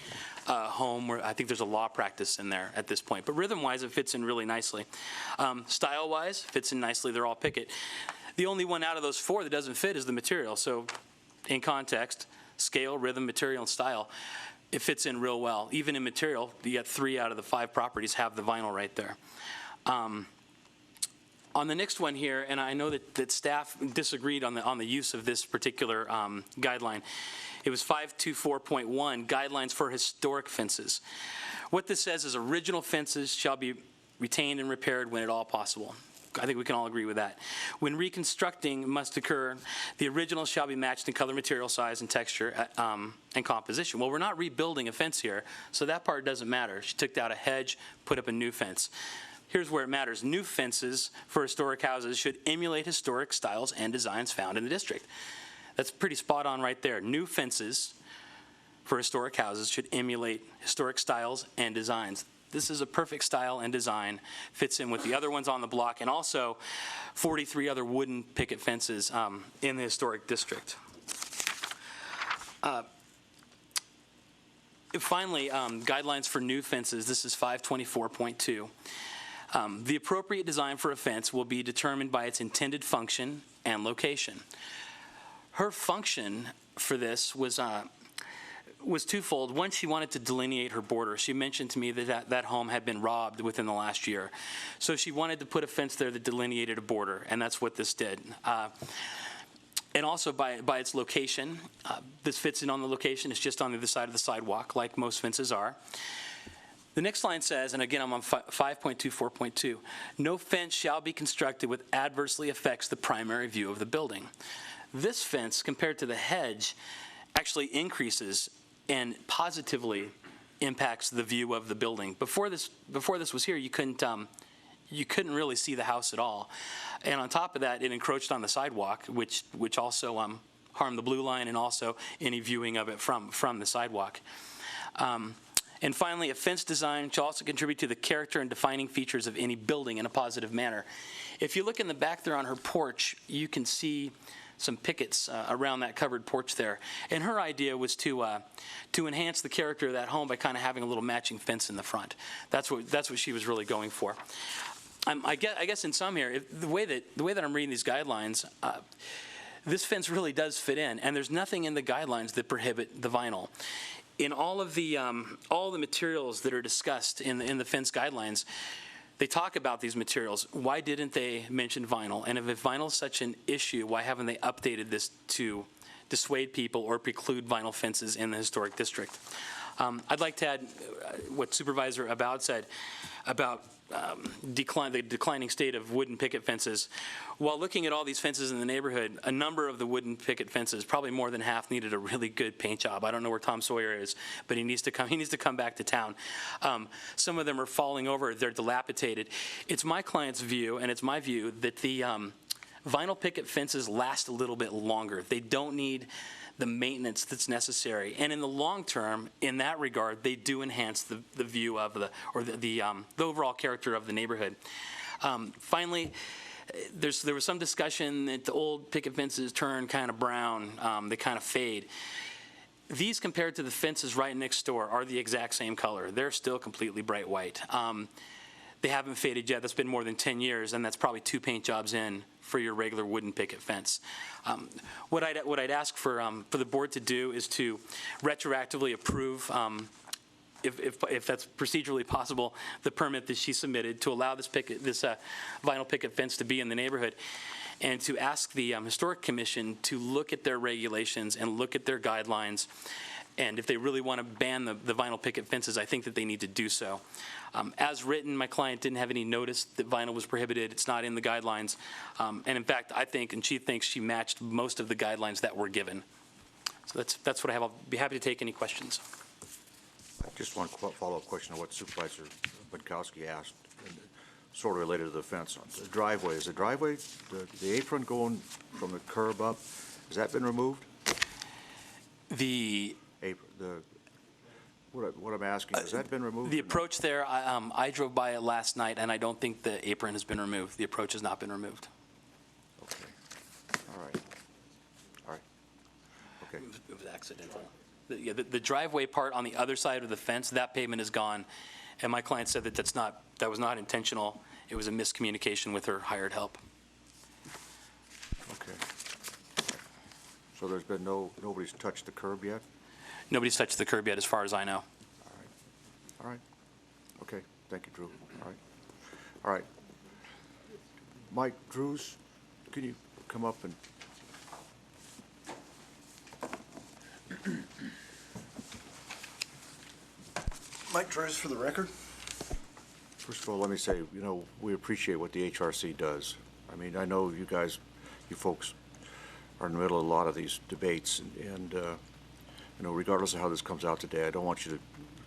home where I think there's a law practice in there at this point. But rhythm-wise, it fits in really nicely. Style-wise, fits in nicely. They're all picket. The only one out of those four that doesn't fit is the material. So in context, scale, rhythm, material, and style, it fits in real well. Even in material, you got 3 out of the 5 properties have the vinyl right there. On the next one here, and I know that staff disagreed on the use of this particular guideline. It was 524.1, guidelines for historic fences. What this says is original fences shall be retained and repaired when at all possible. I think we can all agree with that. When reconstructing must occur, the original shall be matched in color, material, size, and texture, and composition. Well, we're not rebuilding a fence here, so that part doesn't matter. She took out a hedge, put up a new fence. Here's where it matters. New fences for historic houses should emulate historic styles and designs found in the district. That's pretty spot on right there. New fences for historic houses should emulate historic styles and designs. This is a perfect style and design, fits in with the other ones on the block, and also 43 other wooden picket fences in the historic district. Finally, guidelines for new fences. This is 524.2. The appropriate design for a fence will be determined by its intended function and location. Her function for this was twofold. One, she wanted to delineate her border. She mentioned to me that home had been robbed within the last year. So she wanted to put a fence there that delineated a border, and that's what this did. And also by its location, this fits in on the location. It's just on the other side of the sidewalk, like most fences are. The next line says, and again I'm on 5.24.2, no fence shall be constructed which adversely affects the primary view of the building. This fence, compared to the hedge, actually increases and positively impacts the view of the building. Before this was here, you couldn't really see the house at all. And on top of that, it encroached on the sidewalk, which also harmed the blue line and also any viewing of it from the sidewalk. And finally, a fence design shall also contribute to the character and defining features of any building in a positive manner. If you look in the back there on her porch, you can see some pickets around that covered porch there. And her idea was to enhance the character of that home by kind of having a little matching fence in the front. That's what she was really going for. I guess in sum here, the way that I'm reading these guidelines, this fence really does fit in, and there's nothing in the guidelines that prohibit the vinyl. In all the materials that are discussed in the fence guidelines, they talk about these materials. Why didn't they mention vinyl? And if vinyl is such an issue, why haven't they updated this to dissuade people or preclude vinyl fences in the historic district? I'd like to add what Supervisor Abowd said about the declining state of wooden picket fences. While looking at all these fences in the neighborhood, a number of the wooden picket fences, probably more than half, needed a really good paint job. I don't know where Tom Sawyer is, but he needs to come back to town. Some of them are falling over, they're dilapidated. It's my client's view, and it's my view, that the vinyl picket fences last a little bit longer. They don't need the maintenance that's necessary. And in the long term, in that regard, they do enhance the view of the overall character of the neighborhood. Finally, there was some discussion that the old picket fences turn kind of brown, they kind of fade. These, compared to the fences right next door, are the exact same color. They're still completely bright white. They haven't faded yet. That's been more than 10 years, and that's probably 2 paint jobs in for your regular wooden picket fence. What I'd ask for the board to do is to retroactively approve, if that's procedurally possible, the permit that she submitted to allow this vinyl picket fence to be in the neighborhood, and to ask the Historic Commission to look at their regulations and look at their guidelines And if they really want to ban the vinyl picket fences, I think that they need to do so. As written, my client didn't have any notice that vinyl was prohibited. It's not in the guidelines. And in fact, I think, and she thinks, she matched most of the guidelines that were given. So that's what I have. I'll be happy to take any questions. Just one follow-up question on what Supervisor Bunkowski asked, and sort of related to the fence. The driveway, is the driveway, the apron going from the curb up, has that been removed? The what I'm asking, has that been removed? The approach there, I drove by it last night, and I don't think the apron has been removed. The approach has not been removed. Okay. All right. All right. Okay. It was accidental. The driveway part on the other side of the fence, that pavement is gone, and my client said that that was not intentional. It was a miscommunication with her hired help. Okay. So there's been nobody's touched the curb yet? Nobody's touched the curb yet, as far as I know. All right. Okay. Thank you, Drew. All right. All right. Mike Drews, can you come up and... Mike Drews for the record. First of all, let me say, we appreciate what the HRC does. I mean, I know you guys, you folks are in the middle of a lot of these debates, and regardless of how this comes out today, I don't want you to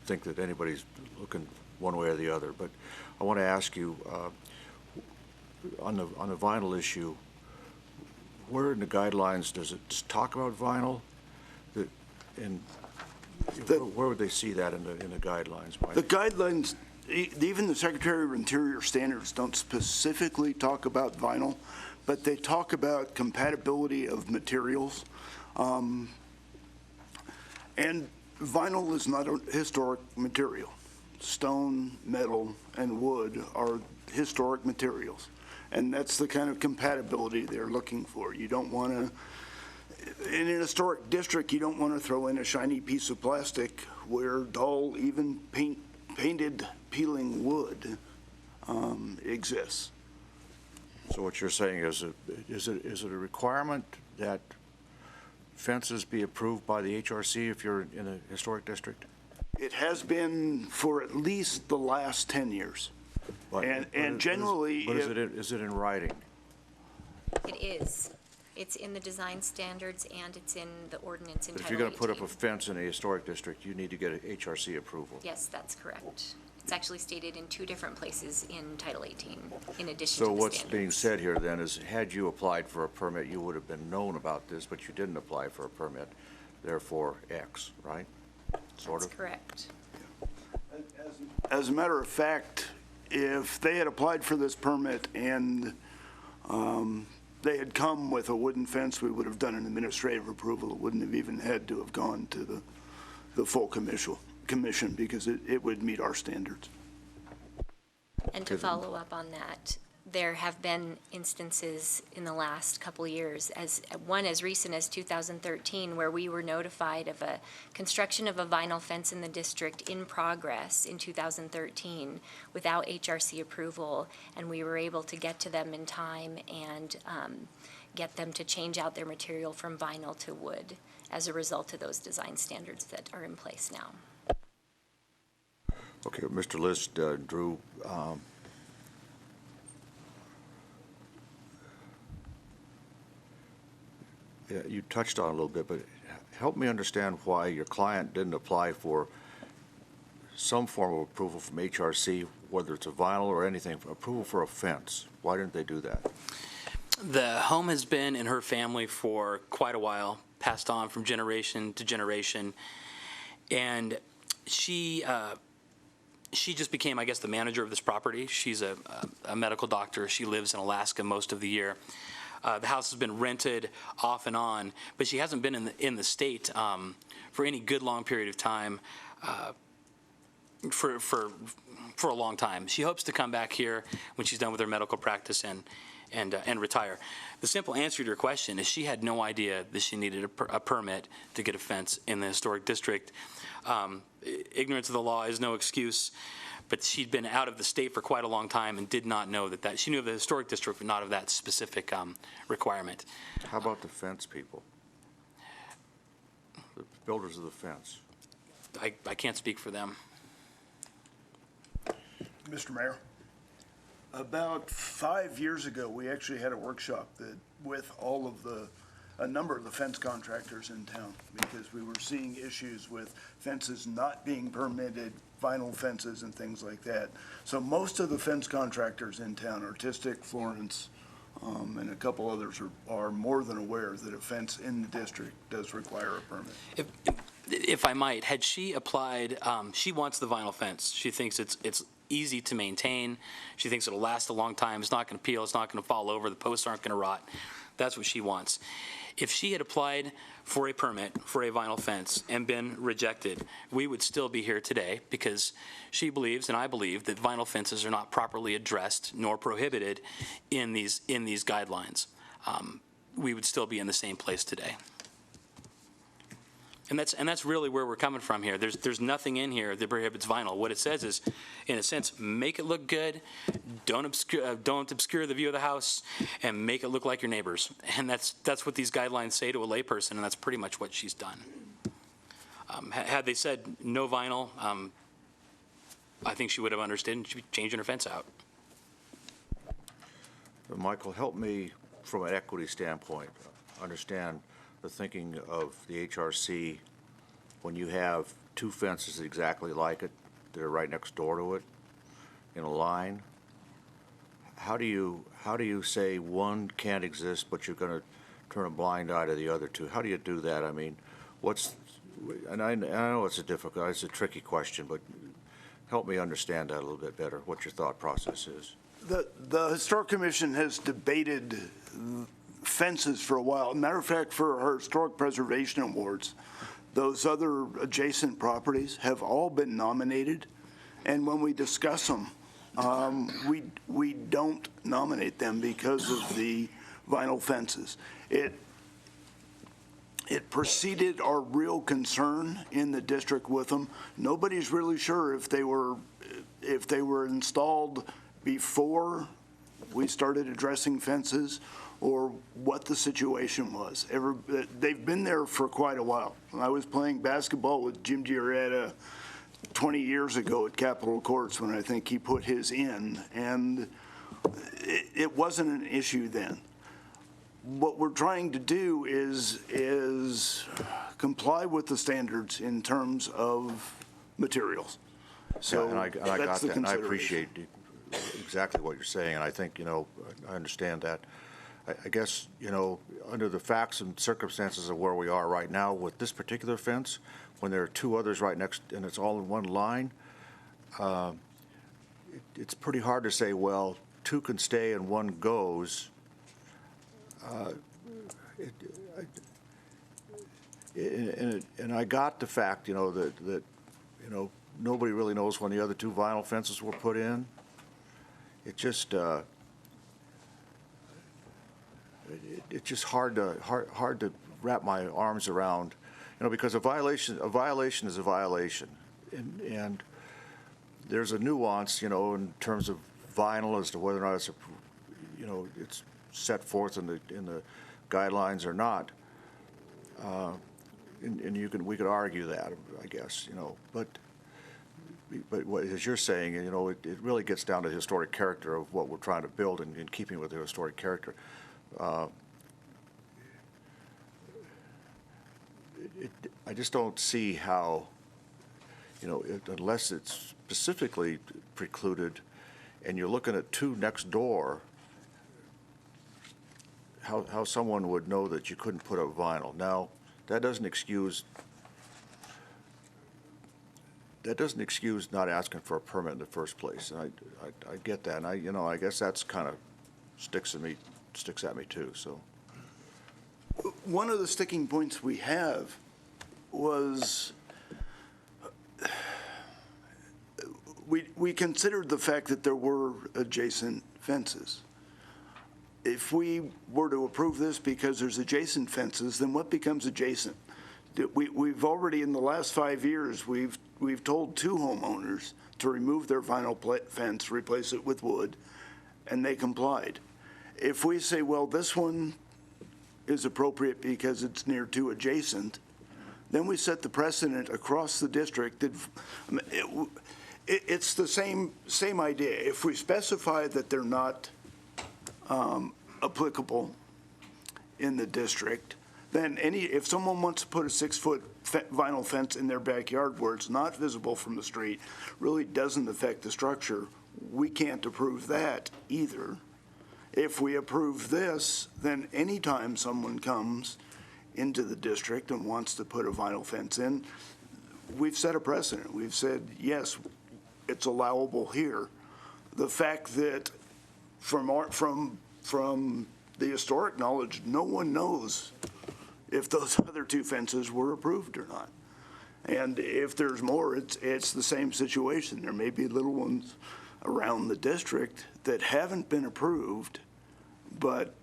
think that anybody's looking one way or the other. But I want to ask you, on the vinyl issue, where in the guidelines does it talk about vinyl? Where would they see that in the guidelines, Mike? The guidelines, even the Secretary of Interior standards don't specifically talk about vinyl, but they talk about compatibility of materials. And vinyl is not a historic material. Stone, metal, and wood are historic materials. And that's the kind of compatibility they're looking for. You don't want to, in an historic district, you don't want to throw in a shiny piece of plastic where dull, even painted, peeling wood exists. So what you're saying is it a requirement that fences be approved by the HRC if you're in a historic district? It has been for at least the last 10 years. And generally... But is it in writing? It is. It's in the design standards and it's in the ordinance in But if Title you're going to put 18. up a fence in a historic district, you need to get a HRC approval. Yes, that's correct. It's actually stated in 2 different places in Title 18, in addition to the So standards. what's being said here then is, had you applied for a permit, you would have been known about this, but you didn't apply for a permit, therefore X, right? Sort of? That's correct. As a matter of fact, if they had applied for this permit and they had come with a wooden fence, we would have done an administrative approval. It wouldn't have even had to have gone to the full commission because it would meet our standards. And to follow up on that, there have been instances in the last couple years, as recent as 2013, where we were notified of a construction of a vinyl fence in the district in progress in 2013 without HRC approval, and we were able to get to them in time and get them to change out their material from vinyl to wood as a result of those design standards that are in place now. Okay, Mr. List, Drew, yeah, you touched on it a little bit, but help me understand why your client didn't apply for some form of approval from HRC, whether it's a vinyl or anything, approval for a fence. Why didn't they do that? The home has been in her family for quite a while, passed on from generation to generation, and she just became, I guess, the manager of this property. She's a medical doctor. She lives in Alaska most of the year. The house has been rented off and on, but she hasn't been in the state for any good long period of time for a long time. She hopes to come back here when she's done with her medical practice and retire. The simple answer to your question is she had no idea that she needed a permit to get a fence in the historic district. Ignorance of the law is no excuse, but she'd been out of the state for quite a long time and did not know that she knew of the historic district, but not of that specific requirement. How about the fence people? builders of the fence? I can't speak for them. Mr. Mayor, about 5 years ago, we actually had a workshop that with a number of the fence contractors in town, because we were seeing issues with fences not being permitted, vinyl fences and things like that. So most of the fence contractors in town, Artistic, Florence, and a couple others are more than aware that a fence in the district does require a permit. If I might, had she applied, she wants the vinyl fence. She thinks it's easy to maintain. She thinks it'll last a long time. It's not going to peel. It's not going to fall over. The posts aren't going to rot. That's what she wants. If she had applied for a permit for a vinyl fence and been rejected, we would still be here today because she believes, and I believe, that vinyl fences are not properly addressed nor prohibited in these guidelines. We would still be in the same place today. And that's really where we're coming from here. There's nothing in here that prohibits vinyl. What it says is, in a sense, make it look good, don't obscure the view of the house, and make it look like your neighbors. And that's what these guidelines say to a layperson, and that's pretty much what she's done. Had they said no vinyl, I think she would have understood and she'd be changing her fence out. Michael, help me from an equity standpoint understand the thinking of the HRC when you have two fences exactly like it, they're right next door to it in a line. How do you say one can't exist, but you're going to turn a blind eye to the other two? How do you do that? I mean, and I know it's a tricky question, but help me understand that a little bit better, what your thought process is. The Historic Commission has debated fences for a while. Matter of fact, for our Historic Preservation Awards, those other adjacent properties have all been nominated, and when we discuss them, we don't nominate them because of the vinyl fences. It preceded our real concern in the district with them. Nobody's really sure if they were installed before we started addressing fences or what the situation was. They've been there for quite a while. I was playing basketball with Jim Gioretta 20 years ago at Capitol Courts when I think he put his in, and it wasn't an issue then. What we're trying to do is comply with the standards in terms of materials. So yeah, and I got that's the that, and I consideration. appreciate exactly what you're saying, and I think, I understand that. I guess, under the facts and circumstances of where we are right now with this particular fence, when there are two others right next, and it's all in one line, it's pretty hard to say, well, two can stay and one goes. And I got the fact, that nobody really knows when the other two vinyl fences were put in. It just it's just hard to wrap my arms around, because a violation is a violation, and there's a nuance, in terms of vinyl as to whether or not it's it's set forth in the guidelines or not, and we could argue that, I guess, but what, as you're saying, it really gets down to the historic character of what we're trying to build in keeping with the historic character. I just don't see how, unless it's specifically precluded and you're looking at two next door, how someone would know that you couldn't put up vinyl. Now, that doesn't excuse not asking for a permit in the first place, and I get that, and I guess that's kind of sticks at me too. So one of the sticking points we have was we considered the fact that there were adjacent fences. If we were to approve this because there's adjacent fences, then what becomes adjacent? We've already, in the last 5 years, we've told two homeowners to remove their vinyl fence, replace it with wood, and they complied. If we say, well, this one is appropriate because it's near two adjacent, then we set the precedent across the district that, I mean, it's the same idea. If we specify that they're not applicable in the district, then if someone wants to put a 6-foot vinyl fence in their backyard where it's not visible from the street, really doesn't affect the structure, we can't approve that either. If we approve this, then anytime someone comes into the district and wants to put a vinyl fence in, we've set a precedent. We've said, yes, it's allowable here. The fact that from the historic knowledge, no one knows if those other 2 fences were approved or not. And if there's more, it's the same situation. There may be little ones around the district that haven't been approved, but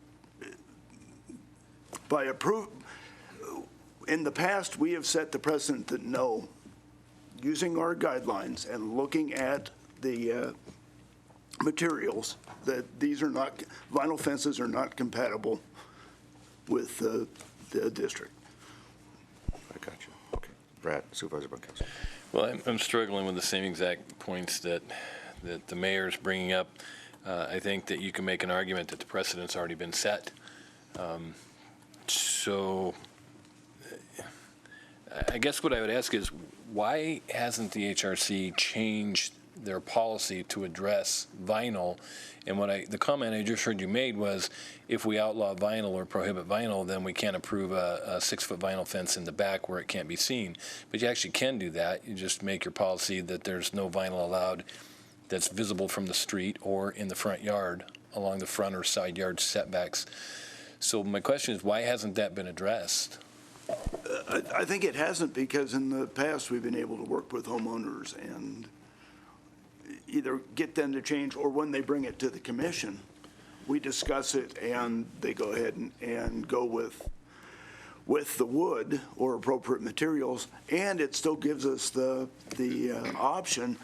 in the past, we have set the precedent that no, using our guidelines and looking at the materials, that these are not, vinyl fences are not compatible with the district. I got you. Okay. Brad, Supervisor Bunkhouse. Well, I'm struggling with the same exact points that the mayor's bringing up. I think that you can make an argument that the precedent's already been set. So I guess what I would ask is, why hasn't the HRC changed their policy to address vinyl? And the comment I just heard you made was, if we outlaw vinyl or prohibit vinyl, then we can't approve a 6-foot vinyl fence in the back where it can't be seen. But you actually can do that. You just make your policy that there's no vinyl allowed that's visible from the street or in the front yard along the front or side yard setbacks. So my question is, why hasn't that been addressed? I think it hasn't, because in the past, we've been able to work with homeowners and either get them to change, or when they bring it to the commission, we discuss it and they go ahead and go with the wood or appropriate materials, and it still gives us the option.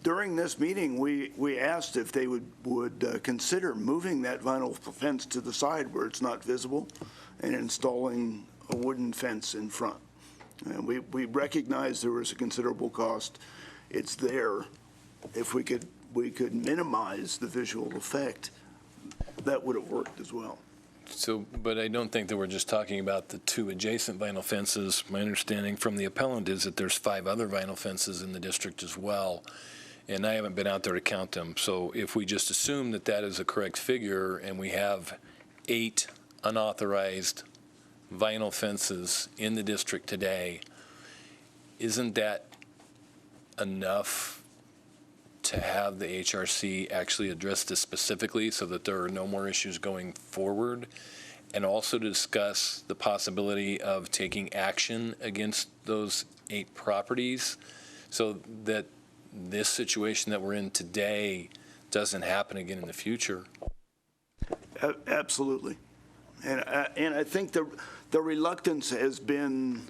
During this meeting, we asked if they would consider moving that vinyl fence to the side where it's not visible and installing a wooden fence in front. And we recognized there was a considerable cost. It's there. If we could minimize the visual effect, that would have worked as well. So, but I don't think that we're just talking about the 2 adjacent vinyl fences. My understanding from the appellant is that there's 5 other vinyl fences in the district as well, and I haven't been out there to count them. So if we just assume that that is a correct figure and we have 8 unauthorized vinyl fences in the district today, isn't that enough to have the HRC actually address this specifically so that there are no more issues going forward, and also to discuss the possibility of taking action against those 8 properties so that this situation that we're in today doesn't happen again in the future? Absolutely. And I think the reluctance has been,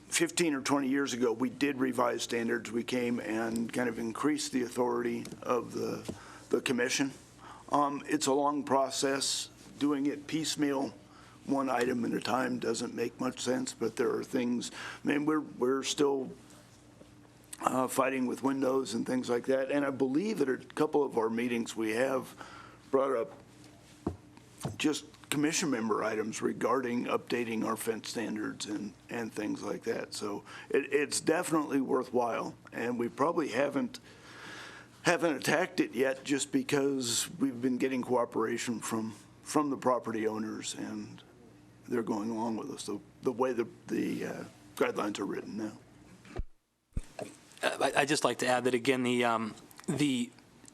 15 or 20 years ago, we did revise standards. We came and kind of increased the authority of the commission. It's a long process. Doing it piecemeal, one item at a time, doesn't make much sense, but there are things, we're still fighting with windows and things like that. And I believe at a couple of our meetings, we have brought up just commission member items regarding updating our fence standards and things like that. So it's definitely worthwhile, and we probably haven't attacked it yet just because we've been getting cooperation from the property owners, and they're going along with us, the way the guidelines are written now. I'd just like to add that, again,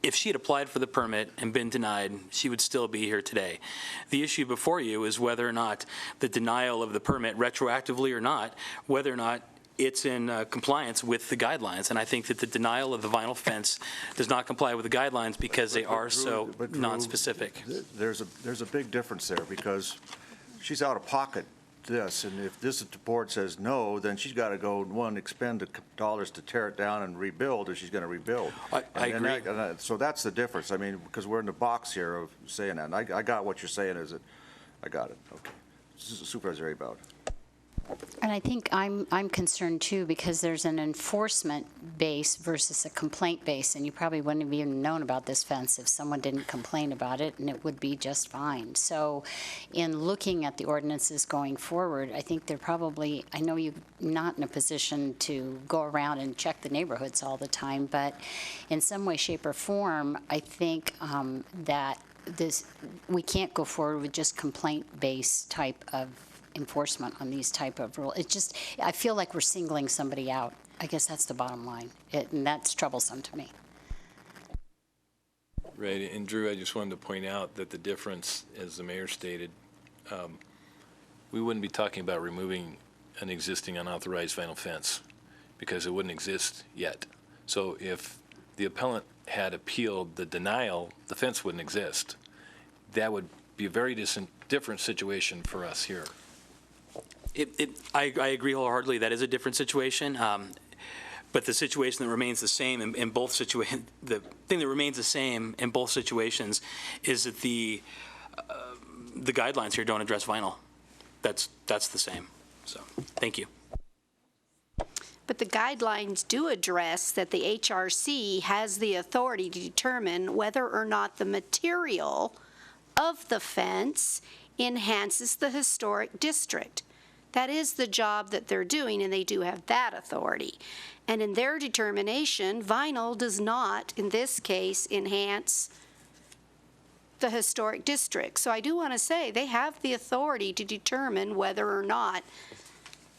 if she had applied for the permit and been denied, she would still be here today. The issue before you is whether or not the denial of the permit, retroactively or not, whether or not it's in compliance with the guidelines. And I think that the denial of the vinyl fence does not comply with the guidelines because they are so nonspecific. There's a big difference there, because she's out of pocket this, and if this board says no, then she's got to go, expend the dollars to tear it down and rebuild, if she's going to rebuild. I agree. So that's the difference. Because we're in the box here of saying that. And I got what you're saying is that, I got it. Okay. Supervisor Abowd. And I think I'm concerned too, because there's an enforcement base versus a complaint base, and you probably wouldn't have even known about this fence if someone didn't complain about it, and it would be just fine. So in looking at the ordinances going forward, I think they're probably, I know you're not in a position to go around and check the neighborhoods all the time, but in some way, shape, or form, I think that we can't go forward with just complaint-based type of enforcement on these type of rules. It just, I feel like we're singling somebody out. I guess that's the bottom line, and that's troublesome to me. Right, and Drew, I just wanted to point out that the difference, as the mayor stated, we wouldn't be talking about removing an existing unauthorized vinyl fence because it wouldn't exist yet. So if the appellant had appealed the denial, the fence wouldn't exist. That would be a very different situation for us here. I agree wholeheartedly. That is a different situation. But the situation that remains the same in both situations, the thing that remains the same in both situations is that the guidelines here don't address vinyl. That's the same. So, thank you. But the guidelines do address that the HRC has the authority to determine whether or not the material of the fence enhances the historic district. That is the job that they're doing, and they do have that authority. And in their determination, vinyl does not, in this case, enhance the historic district. So I do want to say they have the authority to determine whether or not,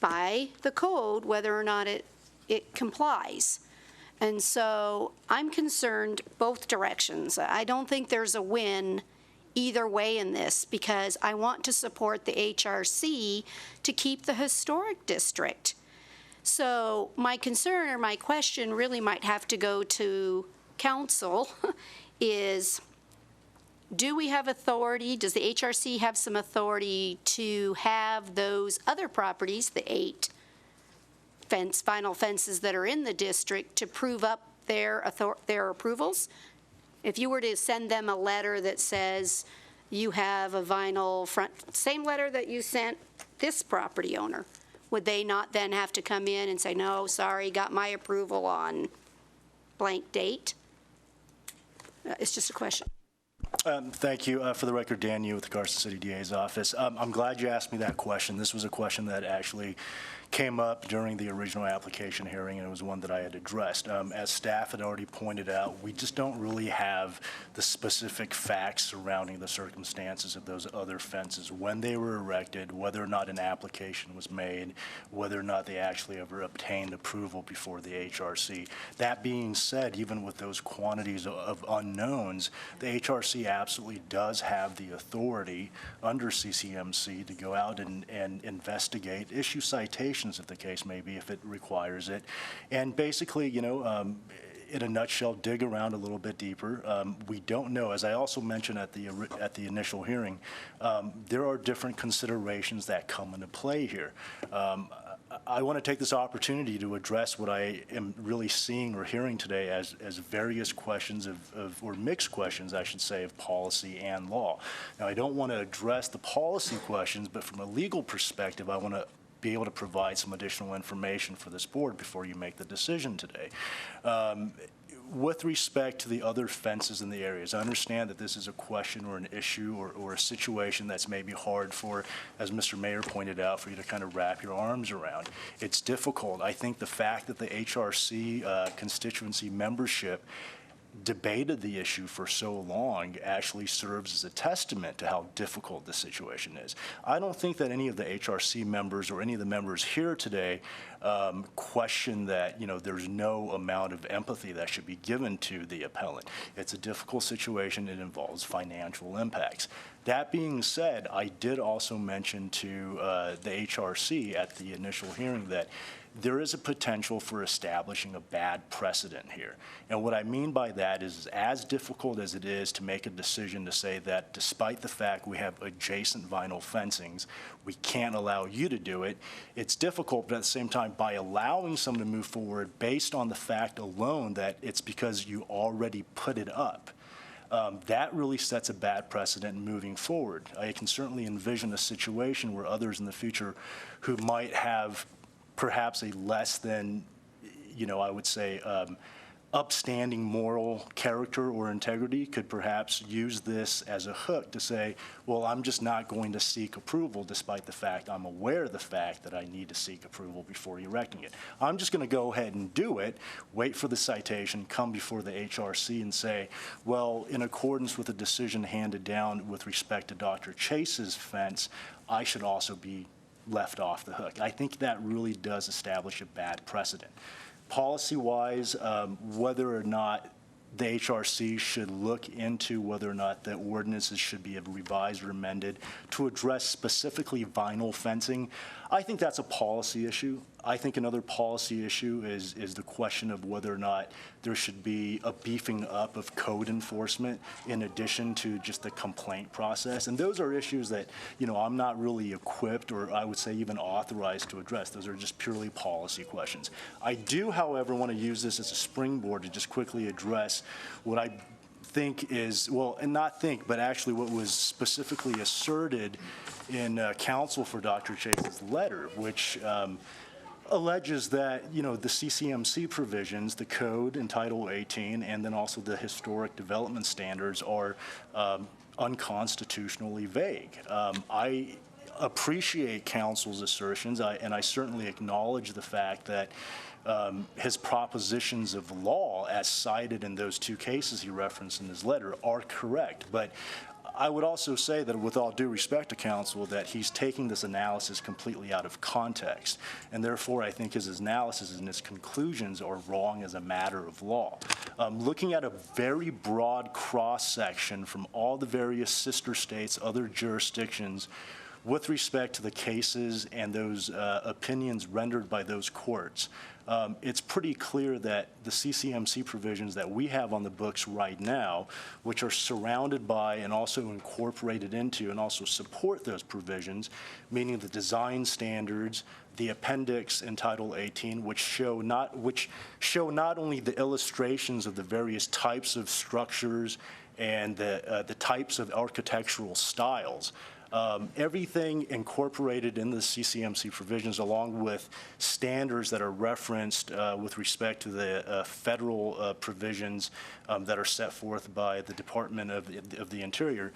by the code, whether or not it complies. And so I'm concerned both directions. I don't think there's a win either way in this, because I want to support the HRC to keep the historic district. So my concern or my question really might have to go to council is, do we have authority, does the HRC have some authority to have those other properties, the 8 vinyl fences that are in the district, to prove up their approvals? If you were to send them a letter that says you have a vinyl front, same letter that you sent this property owner, would they not then have to come in and say, no, sorry, got my approval on blank date? It's just a question. Thank you. For the record, Dan Yu with the Carson City DA's office. I'm glad you asked me that question. This was a question that actually came up during the original application hearing, and it was one that I had addressed. As staff had already pointed out, we just don't really have the specific facts surrounding the circumstances of those other fences, when they were erected, whether or not an application was made, whether or not they actually ever obtained approval before the HRC. That being said, even with those quantities of unknowns, the HRC absolutely does have the authority under CCMC to go out and investigate, issue citations if the case may be, if it requires it, and basically, in a nutshell, dig around a little bit deeper. We don't know, as I also mentioned at the initial hearing, there are different considerations that come into play here. I want to take this opportunity to address what I am really seeing or hearing today as various questions or mixed questions, I should say, of policy and law. Now, I don't want to address the policy questions, but from a legal perspective, I want to be able to provide some additional information for this board before you make the decision today. With respect to the other fences in the areas, I understand that this is a question or an issue or a situation that's maybe hard for, as Mr. Mayor pointed out, for you to kind of wrap your arms around. It's difficult. I think the fact that the HRC constituency membership debated the issue for so long actually serves as a testament to how difficult the situation is. I don't think that any of the HRC members or any of the members here today question that, there's no amount of empathy that should be given to the appellant. It's a difficult situation. It involves financial impacts. That being said, I did also mention to the HRC at the initial hearing that there is a potential for establishing a bad precedent here. And what I mean by that is, as difficult as it is to make a decision to say that despite the fact we have adjacent vinyl fencings, we can't allow you to do it, it's difficult, but at the same time, by allowing someone to move forward based on the fact alone that it's because you already put it up, That really sets a bad precedent moving forward. I can certainly envision a situation where others in the future who might have perhaps a less than, I would say, upstanding moral character or integrity could perhaps use this as a hook to say, well, I'm just not going to seek approval despite the fact I'm aware of the fact that I need to seek approval before erecting it. I'm just going to go ahead and do it, wait for the citation, come before the HRC and say, well, in accordance with the decision handed down with respect to Dr. Chase's fence, I should also be left off the hook. I think that really does establish a bad precedent. Policy-wise, whether or not the HRC should look into whether or not the ordinances should be revised or amended to address specifically vinyl fencing, I think that's a policy issue. I think another policy issue is the question of whether or not there should be a beefing up of code enforcement in addition to just the complaint process. And those are issues that, I'm not really equipped or I would say even authorized to address. Those are just purely policy questions. I do, however, want to use this as a springboard to just quickly address what I think is, well, and not think, but actually what was specifically asserted in counsel for Dr. Chase's letter, which alleges that, the CCMC provisions, the code in Title 18, and then also the historic development standards are unconstitutionally vague. I appreciate counsel's assertions, and I certainly acknowledge the fact that his propositions of law, as cited in those two cases he referenced in his letter, are correct. But I would also say that with all due respect to counsel, that he's taking this analysis completely out of context. And therefore, I think his analysis and his conclusions are wrong as a matter of law. Looking at a very broad cross-section from all the various sister states, other jurisdictions, with respect to the cases and those opinions rendered by those courts, it's pretty clear that the CCMC provisions that we have on the books right now, which are surrounded by and also incorporated into and also support those provisions, meaning the design standards, the appendix in Title 18, which show not only the illustrations of the various types of structures and the types of architectural styles, everything incorporated in the CCMC provisions, along with standards that are referenced with respect to the federal provisions that are set forth by the Department of the Interior.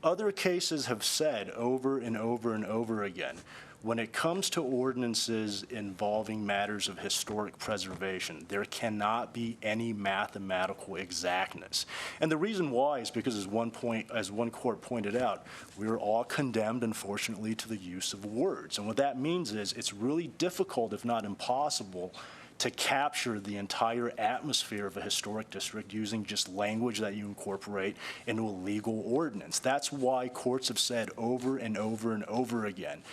Other cases have said over and over and over again, when it comes to ordinances involving matters of historic preservation, there cannot be any mathematical exactness. And the reason why is because, as one court pointed out, we're all condemned, unfortunately, to the use of words. And what that means is it's really difficult, if not impossible, to capture the entire atmosphere of a historic district using just language that you incorporate into a legal ordinance. That's why courts have said over and over and over again,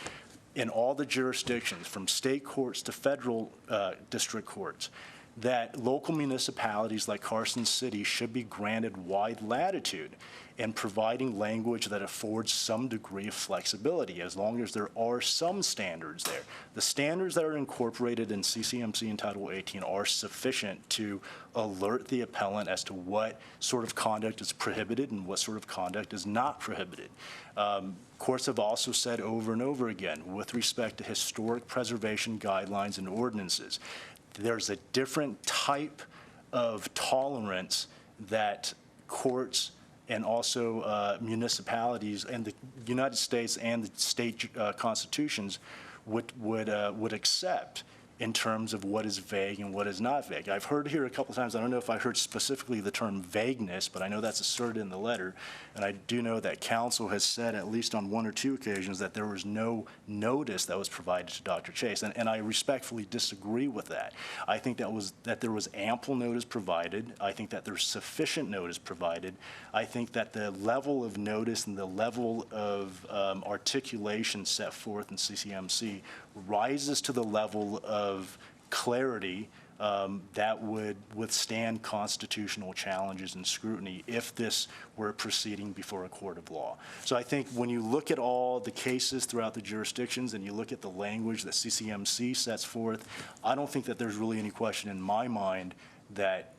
in all the jurisdictions, from state courts to federal district courts, that local municipalities like Carson City should be granted wide latitude in providing language that affords some degree of flexibility, as long as there are some standards there. The standards that are incorporated in CCMC and Title 18 are sufficient to alert the appellant as to what sort of conduct is prohibited and what sort of conduct is not prohibited. Courts have also said over and over again, with respect to historic preservation guidelines and ordinances, there's a different type of tolerance that courts and also municipalities and the United States and the state constitutions would accept in terms of what is vague and what is not vague. I've heard here a couple times, I don't know if I heard specifically the term vagueness, but I know that's asserted in the letter, and I do know that counsel has said at least on one or two occasions that there was no notice that was provided to Dr. Chase, and I respectfully disagree with that. I think that there was ample notice provided. I think that there's sufficient notice provided. I think that the level of notice and the level of articulation set forth in CCMC rises to the level of clarity that would withstand constitutional challenges and scrutiny if this were proceeding before a court of law. So I think when you look at all the cases throughout the jurisdictions and you look at the language that CCMC sets forth, I don't think that there's really any question in my mind that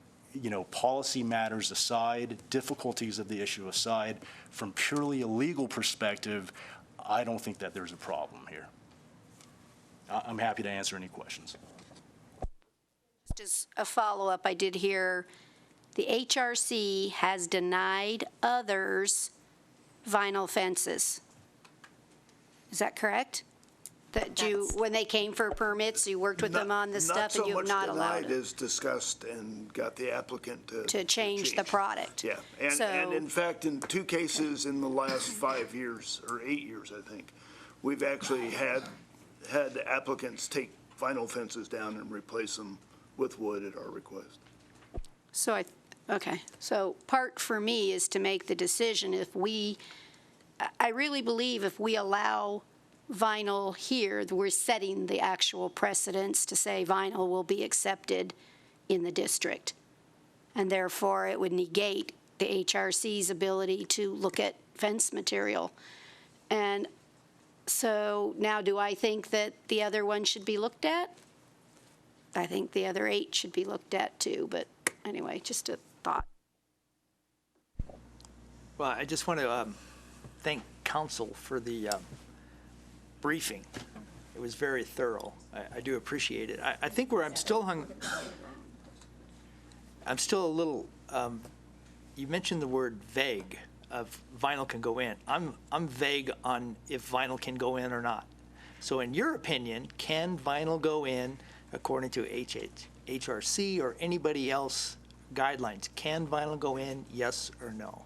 policy matters aside, difficulties of the issue aside, from purely a legal perspective, I don't think that there's a problem here. I'm happy to answer any questions. Just a follow-up, I did hear the HRC has denied others vinyl fences. Is that correct? That you, when they came for permits, you worked with them on this stuff and you have not allowed Not so much it? denied as discussed and got the applicant To change the product? Yeah, and So- in fact, in 2 cases in the last 5 years, or 8 years, I think, we've actually had applicants take vinyl fences down and replace them with wood at our request. So so part for me is to make the decision I really believe if we allow vinyl here, we're setting the actual precedence to say vinyl will be accepted in the district. And therefore, it would negate the HRC's ability to look at fence material. And so now do I think that the other one should be looked at? I think the other 8 should be looked at too, but anyway, just a thought. Well, I just want to thank council for the briefing. It was very thorough. I do appreciate it. I think where I'm still a little, you mentioned the word vague of vinyl can go in. I'm vague on if vinyl can go in or not. So in your opinion, can vinyl go in according to HRC or anybody else guidelines? Can vinyl go in, yes or no?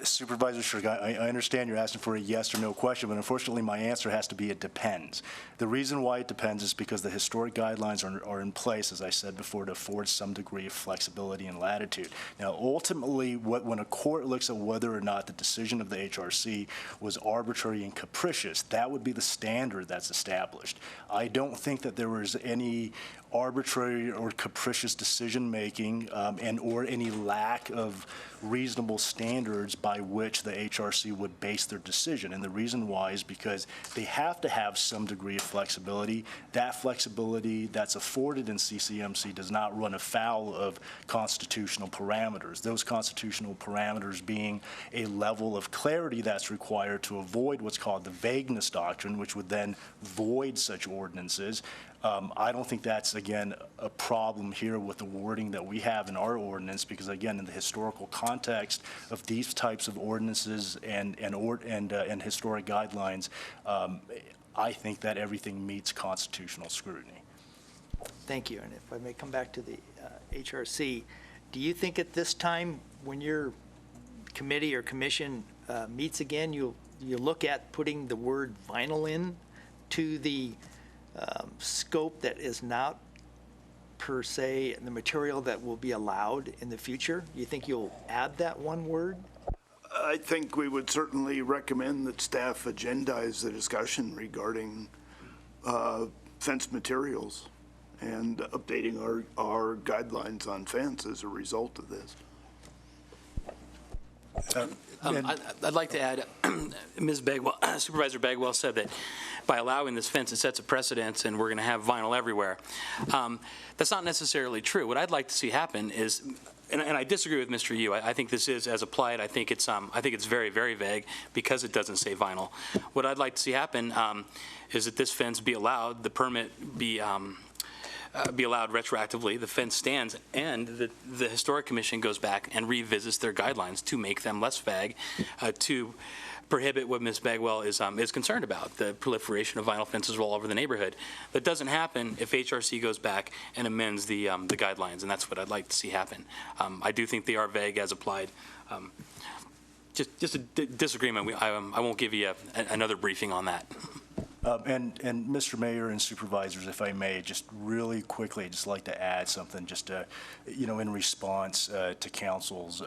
Supervisor Shirk, I understand you're asking for a yes or no question, but unfortunately my answer has to be it depends. The reason why it depends is because the historic guidelines are in place, as I said before, to afford some degree of flexibility and latitude. Now, ultimately, when a court looks at whether or not the decision of the HRC was arbitrary and capricious, that would be the standard that's established. I don't think that there was any arbitrary or capricious decision-making and or any lack of reasonable standards by which the HRC would base their decision. And the reason why is because they have to have some degree of flexibility. That flexibility that's afforded in CCMC does not run afoul of constitutional parameters. Those constitutional parameters being a level of clarity that's required to avoid what's called the vagueness doctrine, which would then void such ordinances. I don't think that's, again, a problem here with the wording that we have in our ordinance because, again, in the historical context of these types of ordinances and historic guidelines, I think that everything meets constitutional scrutiny. Thank you. And if I may come back to the HRC, do you think at this time when your committee or commission meets again, you look at putting the word vinyl in to the scope that is not per se the material that will be allowed in the future? You think you'll add that one word? I think we would certainly recommend that staff agendize the discussion regarding fence materials and updating our guidelines on fence as a result of this. I'd like to add, Ms. Bagwell, Supervisor Bagwell said that by allowing this fence, it sets a precedent and we're going to have vinyl everywhere. That's not necessarily true. What I'd like to see happen is, and I disagree with Mr. Yu. I think this is, as applied, I think it's very, very vague because it doesn't say vinyl. What I'd like to see happen is that this fence be allowed, the permit be allowed retroactively, the fence stands, and the Historic Commission goes back and revisits their guidelines to make them less vague, to prohibit what Ms. Bagwell is concerned about, the proliferation of vinyl fences all over the neighborhood. That doesn't happen if HRC goes back and amends the guidelines, and that's what I'd like to see happen. I do think they are vague as applied. Just a disagreement. I won't give you another briefing on that. And Mr. Mayor and Supervisors, if I may, just really quickly, I'd just like to add something just to, in response to Council's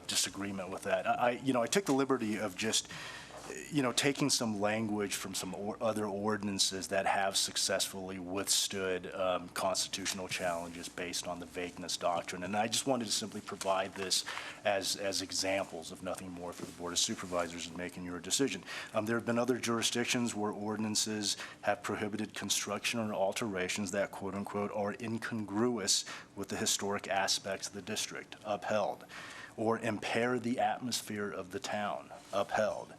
disagreement with that. I took the liberty of just taking some language from some other ordinances that have successfully withstood constitutional challenges based on the vagueness doctrine. And I just wanted to simply provide this as examples of nothing more for the Board of Supervisors in making your decision. There have been other jurisdictions where ordinances have prohibited construction or alterations that, quote unquote, are incongruous with the historic aspects of the district, upheld, or impair the atmosphere of the town, upheld.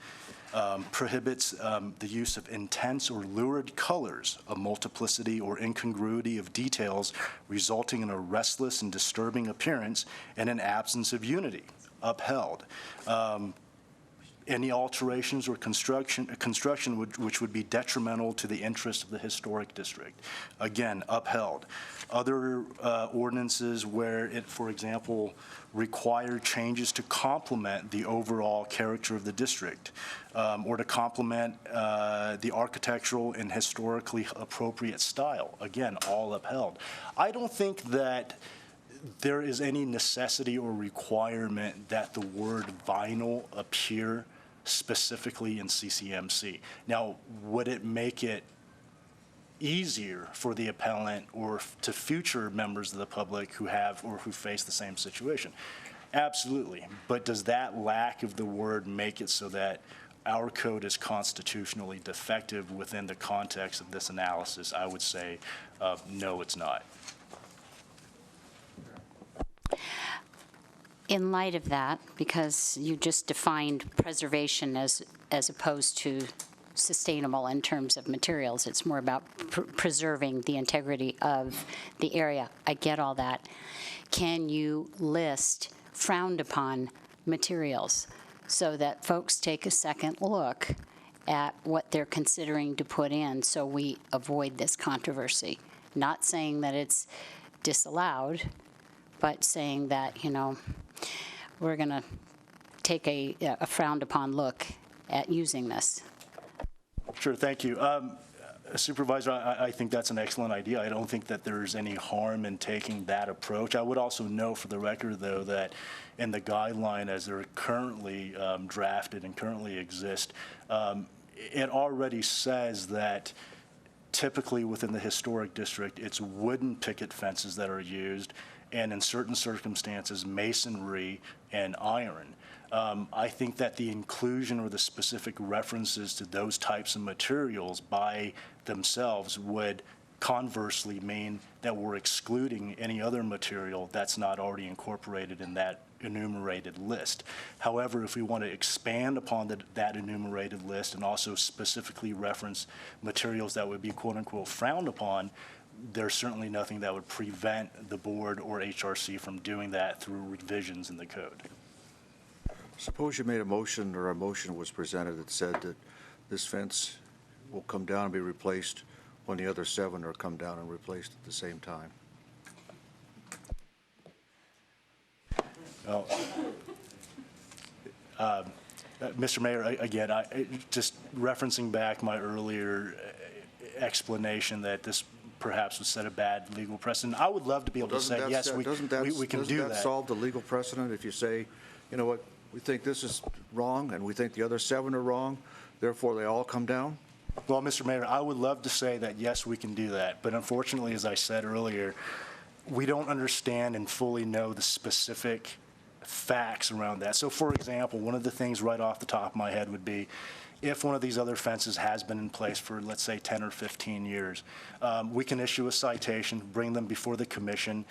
Prohibits the use of intense or lurid colors, a multiplicity or incongruity of details resulting in a restless and disturbing appearance and an absence of unity, upheld. Any alterations or construction which would be detrimental to the interest of the historic district, again, upheld. Other ordinances where it, for example, required changes to complement the overall character of the district or to complement the architectural and historically appropriate style, again, all upheld. I don't think that there is any necessity or requirement that the word vinyl appear specifically in CCMC. Now, would it make it easier for the appellant or to future members of the public who have or who face the same situation? Absolutely. But does that lack of the word make it so that our code is constitutionally defective within the context of this analysis? I would say no, it's not. In light of that, because you just defined preservation as opposed to sustainable in terms of materials, it's more about preserving the integrity of the area. I get all that. Can you list frowned upon materials so that folks take a second look at what they're considering to put in so we avoid this controversy? Not saying that it's disallowed, but saying that, we're going to take a frowned upon look at using this. Sure, thank you. Supervisor, I think that's an excellent idea. I don't think that there's any harm in taking that approach. I would also note for the record, though, that in the guideline as they're currently drafted and currently exist, it already says that typically within the historic district, it's wooden picket fences that are used, and in certain circumstances, masonry and iron. I think that the inclusion or the specific references to those types of materials by themselves would conversely mean that we're excluding any other material that's not already incorporated in that enumerated list. However, if we want to expand upon that enumerated list and also specifically reference materials that would be quote-unquote frowned upon, there's certainly nothing that would prevent the board or HRC from doing that through revisions in the code. Suppose you made a motion or a motion was presented that said that this fence will come down and be replaced when the other 7 are come down and replaced at the same time. Well, Mr. Mayor, again, just referencing back my earlier explanation that this perhaps would set a bad legal precedent, I would love to be able to say, yes, we can do that. Doesn't that solve the legal precedent if you say, you know what, we think this is wrong and we think the other 7 are wrong, therefore they all come down? Well, Mr. Mayor, I would love to say that, yes, we can do that. But unfortunately, as I said earlier, we don't understand and fully know the specific facts around that. So, for example, one of the things right off the top of my head would be if one of these other fences has been in place for, let's say, 10 or 15 years, we can issue a citation, bring them before the commission,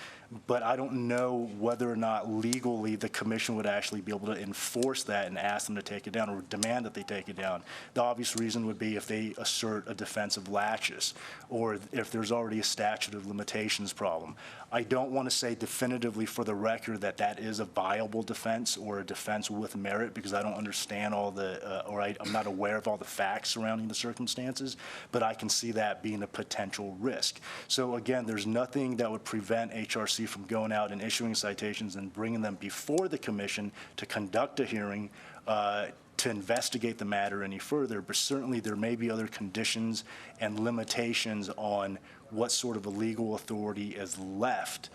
but I don't know whether or not legally the commission would actually be able to enforce that and ask them to take it down or demand that they take it down. The obvious reason would be if they assert a defense of laches or if there's already a statute of limitations problem. I don't want to say definitively for the record that that is a viable defense or a defense with merit because I don't understand all the, I'm not aware of all the facts surrounding the circumstances, but I can see that being a potential risk. So again, there's nothing that would prevent HRC from going out and issuing citations and bringing them before the commission to conduct a hearing to investigate the matter any further, but certainly there may be other conditions and limitations on what sort of a legal authority is left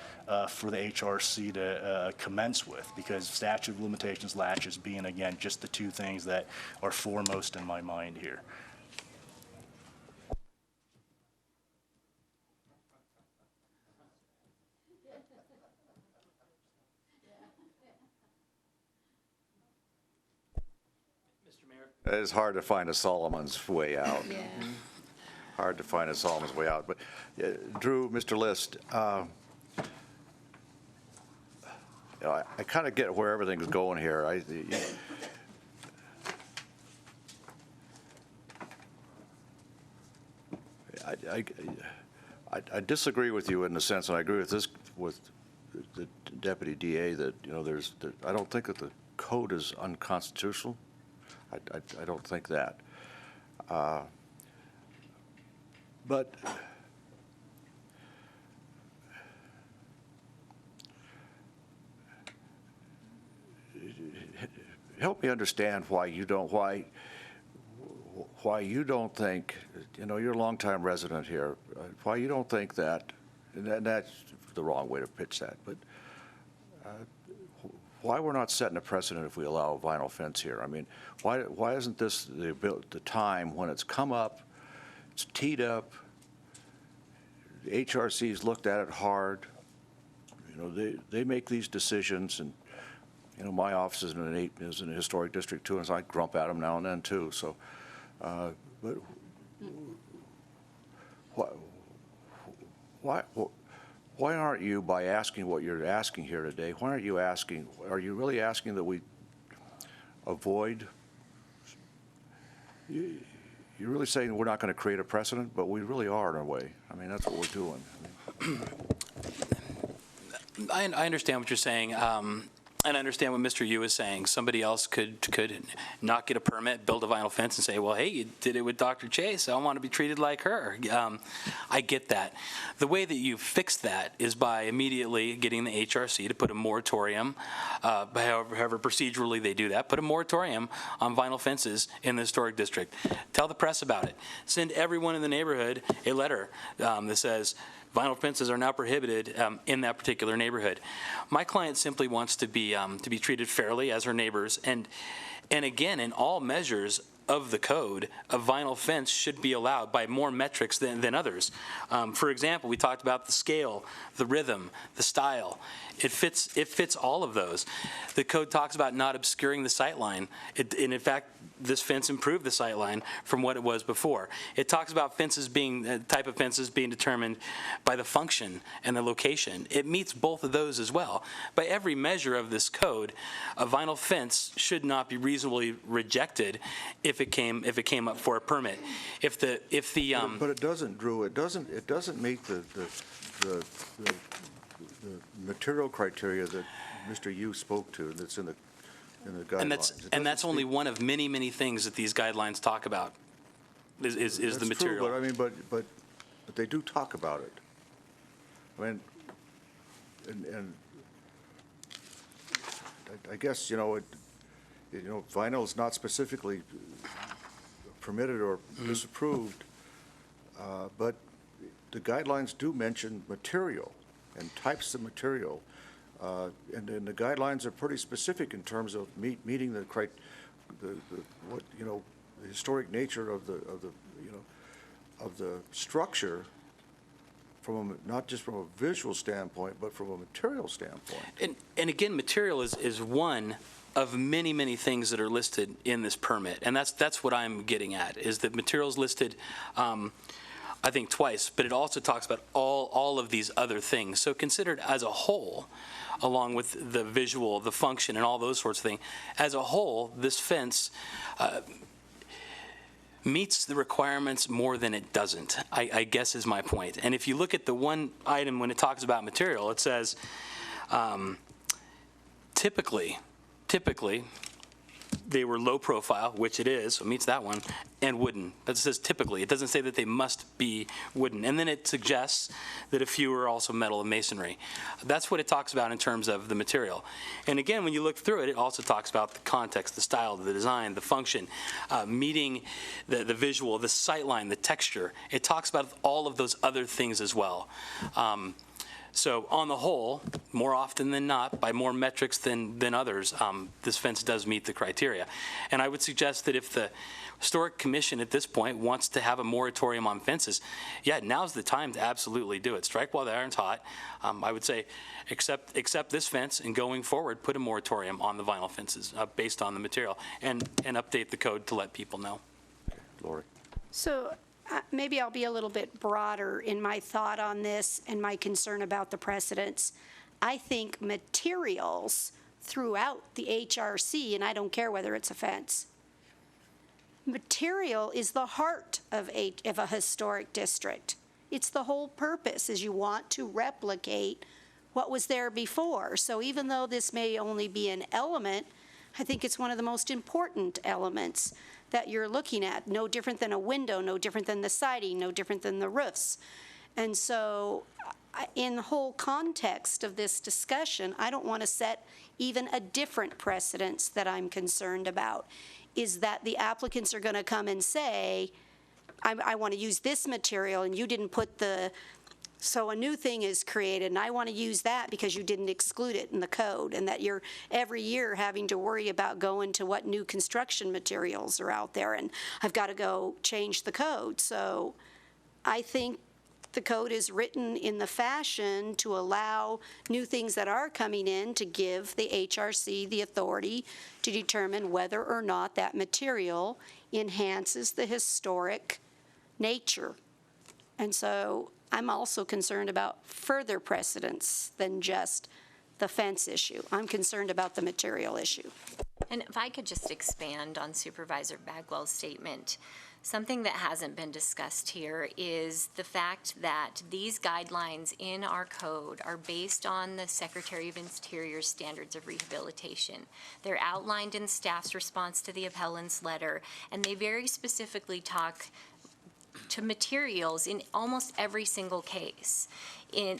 for the HRC to commence with, because statute of limitations, latches being, again, just the two things that are foremost in my mind here. It's hard to find a Solomon's way out. Yeah. Hard to find a Solomon's way out. But Drew, Mr. List, I kind of get where everything's going here. I disagree with you in the sense, and I agree with this with the Deputy DA, that I don't think that the code is unconstitutional. I don't think that. But help me understand why you don't think, you're a longtime resident here, why you don't think that, and that's the wrong way to pitch that, but why we're not setting a precedent if we allow a vinyl fence here? I mean, why isn't this the time when it's come up, it's teed up, the HRC's looked at it hard, they make these decisions, and my office is in a historic district too, and so I grump at them now and then too. So, but why aren't you, by asking what you're asking here today, why aren't you asking? Are you really asking that we avoid? You're really saying we're not going to create a precedent, but we really are in a way. I mean, that's what we're doing. I understand what you're saying. And I understand what Mr. Yu is saying. Somebody else could not get a permit, build a vinyl fence, and say, well, hey, you did it with Dr. Chase. I want to be treated like her. I get that. The way that you fix that is by immediately getting the HRC to put a moratorium, however procedurally they do that, put a moratorium on vinyl fences in the historic district. Tell the press about it. Send everyone in the neighborhood a letter that says, vinyl fences are now prohibited in that particular neighborhood. My client simply wants to be treated fairly as her neighbors, and again, in all measures of the code, a vinyl fence should be allowed by more metrics than others. For example, we talked about the scale, the rhythm, the style. It fits all of those. The code talks about not obscuring the sight line. And in fact, this fence improved the sight line from what it was before. It talks about fences being, type of fences being determined by the function and the location. It meets both of those as well. By every measure of this code, a vinyl fence should not be reasonably rejected if it came up for a permit. But it doesn't, Drew. It doesn't meet the material criteria that Mr. Yu spoke to. That's in the guidelines. And that's only one of many, many things that these guidelines talk about. Is the material. True, but I mean, but they do talk about it. I mean, and I guess vinyl is not specifically permitted or disapproved, but the guidelines do mention material and types of material, and the guidelines are pretty specific in terms of meeting the historic nature of the structure, not just from a visual standpoint, but from a material standpoint. And again, material is one of many, many things that are listed in this permit, and that's what I'm getting at, is that materials listed, I think twice, but it also talks about all of these other things. So considered as a whole, along with the visual, the function, and all those sorts of things, as a whole, this fence meets the requirements more than it doesn't, I guess is my point. And if you look at the one item when it talks about material, it says typically they were low profile, which it is, so it meets that one, and wooden. That says typically. It doesn't say that they must be wooden. And then it suggests that a few are also metal and masonry. That's what it talks about in terms of the material. And again, when you look through it, it also talks about the context, the style, the design, the function, meeting the visual, the sight line, the texture. It talks about all of those other things as well. So on the whole, more often than not, by more metrics than others, this fence does meet the criteria. And I would suggest that if the Historic Commission at this point wants to have a moratorium on fences, yeah, now's the time to absolutely do it. Strike while the iron's hot. I would say accept this fence, and going forward, put a moratorium on the vinyl fences based on the material, and update the code to let people know. Lori. So maybe I'll be a little bit broader in my thought on this and my concern about the precedents. I think materials throughout the HRC, and I don't care whether it's a fence, material is the heart of a historic district. It's the whole purpose, is you want to replicate what was there before. So even though this may only be an element, I think it's one of the most important elements that you're looking at. No different than a window, no different than the siding, no different than the roofs. And so in the whole context of this discussion, I don't want to set even a different precedence that I'm concerned about, is that the applicants are going to come and say, I want to use this material and you didn't put so a new thing is created and I want to use that because you didn't exclude it in the code, and that you're every year having to worry about going to what new construction materials are out there, and I've got to go change the code. So I think the code is written in the fashion to allow new things that are coming in to give the HRC the authority to determine whether or not that material enhances the historic nature. And so I'm also concerned about further precedents than just the fence issue. I'm concerned about the material issue. And if I could just expand on Supervisor Bagwell's statement, something that hasn't been discussed here is the fact that these guidelines in our code are based on the Secretary of Interior's standards of rehabilitation. They're outlined in staff's response to the appellant's letter, and they very specifically talk to materials in almost every single case. And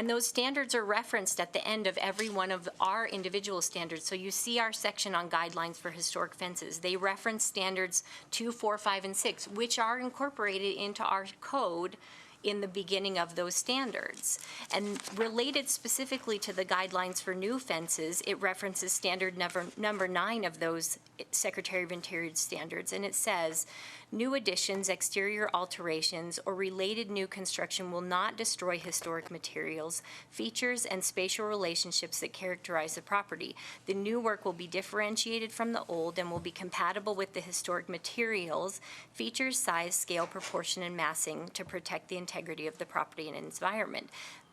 those standards are referenced at the end of every one of our individual standards. So you see our section on guidelines for historic fences. They reference standards 2, 4, 5, and 6, which are incorporated into our code in the beginning of those standards. And related specifically to the guidelines for new fences, it references standard number 9 of those Secretary of Interior standards, and it says, new additions, exterior alterations, or related new construction will not destroy historic materials, features, and spatial relationships that characterize the property. The new work will be differentiated from the old and will be compatible with the historic materials, features, size, scale, proportion, and massing to protect the integrity of the property and environment.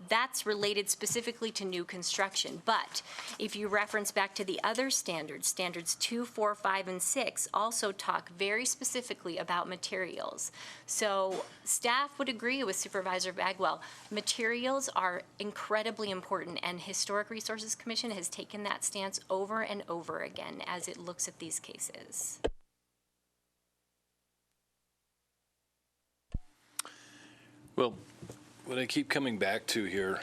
That's related specifically to new construction. But if you reference back to the other standards, standards 2, 4, 5, and 6 also talk very specifically about materials. So staff would agree with Supervisor Bagwell. Materials are incredibly important, and Historic Resources Commission has taken that stance over and over again as it looks at these cases. Well, what I keep coming back to here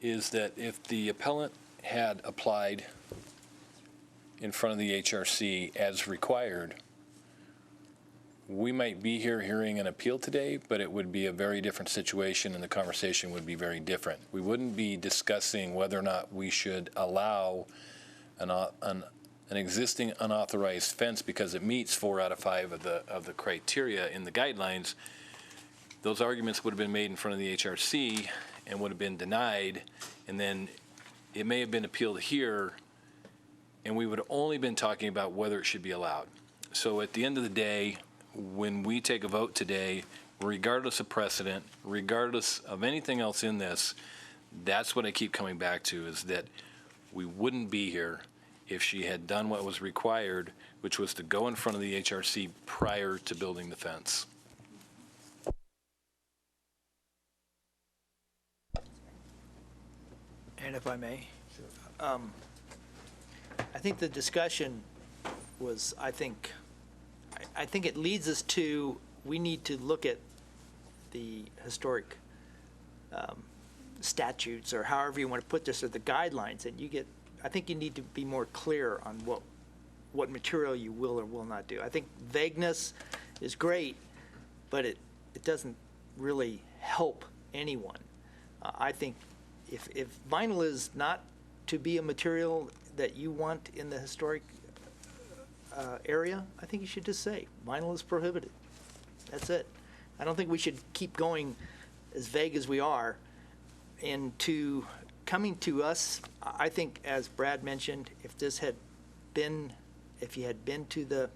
is that if the appellant had applied in front of the HRC as required, we might be here hearing an appeal today, but it would be a very different situation and the conversation would be very different. We wouldn't be discussing whether or not we should allow an existing unauthorized fence because it meets 4 out of 5 of the criteria in the guidelines. Those arguments would have been made in front of the HRC and would have been denied, and then it may have been appealed here, and we would have only been talking about whether it should be allowed. So at the end of the day, when we take a vote today, regardless of precedent, regardless of anything else in this, that's what I keep coming back to, is that we wouldn't be here if she had done what was required, which was to go in front of the HRC prior to building the fence. And if I may, I think the discussion was, I think it leads us to, we need to look at the historic statutes, or however you want to put this, or the guidelines, and I think you need to be more clear on what material you will or will not do. I think vagueness is great, but it doesn't really help anyone. I think if vinyl is not to be a material that you want in the historic area, I think you should just say vinyl is prohibited. That's it. I don't think we should keep going as vague as we are. And to coming to us, I think, as Brad mentioned, if you had been to the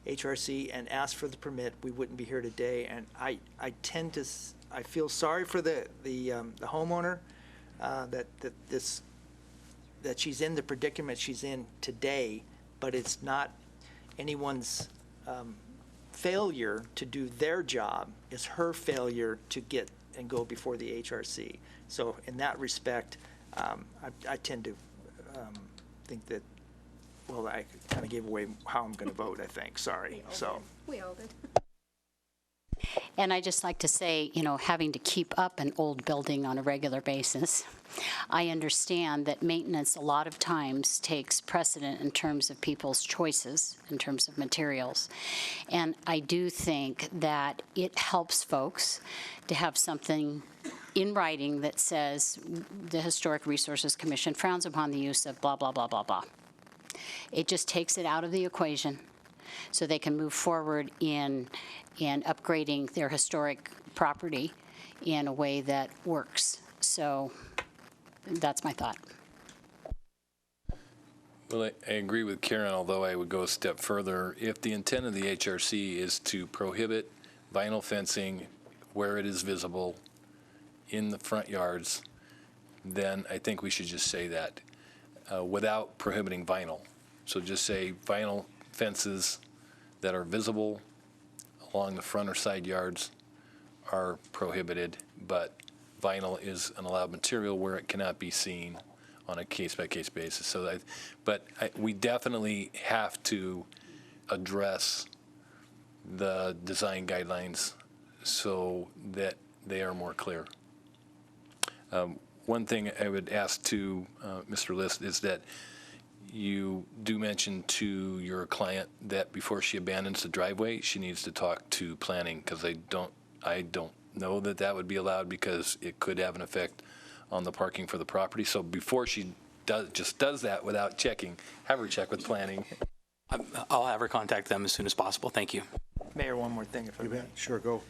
HRC and asked for the permit, we wouldn't be here today. And I feel sorry for the homeowner that she's in the predicament she's in today, but it's not anyone's failure to do their job. It's her failure to get and go before the HRC. So in that respect, I tend to think that, well, I kind of gave away how I'm going to vote, I think. Sorry. We all did. And I just like to say, having to keep up an old building on a regular basis, I understand that maintenance a lot of times takes precedent in terms of people's choices, in terms of materials. And I do think that it helps folks to have something in writing that says the Historic Resources Commission frowns upon the use of blah, blah, blah, blah, blah. It just takes it out of the equation so they can move forward in upgrading their historic property in a way that works. So that's my thought. Well, I agree with Karen, although I would go a step further. If the intent of the HRC is to prohibit vinyl fencing where it is visible in the front yards, then I think we should just say that without prohibiting vinyl. So just say vinyl fences that are visible along the front or side yards are prohibited, but vinyl is an allowed material where it cannot be seen on a case-by-case basis. So, we definitely have to address the design guidelines so that they are more clear. One thing I would ask to Mr. List is that you do mention to your client that before she abandons the driveway, she needs to talk to planning, because I don't know that that would be allowed, because it could have an effect on the parking for the property. So before she does that without checking, have her check with planning. I'll have her contact them as soon as possible. Thank you. Mayor, one more thing, if I may. Sure, go.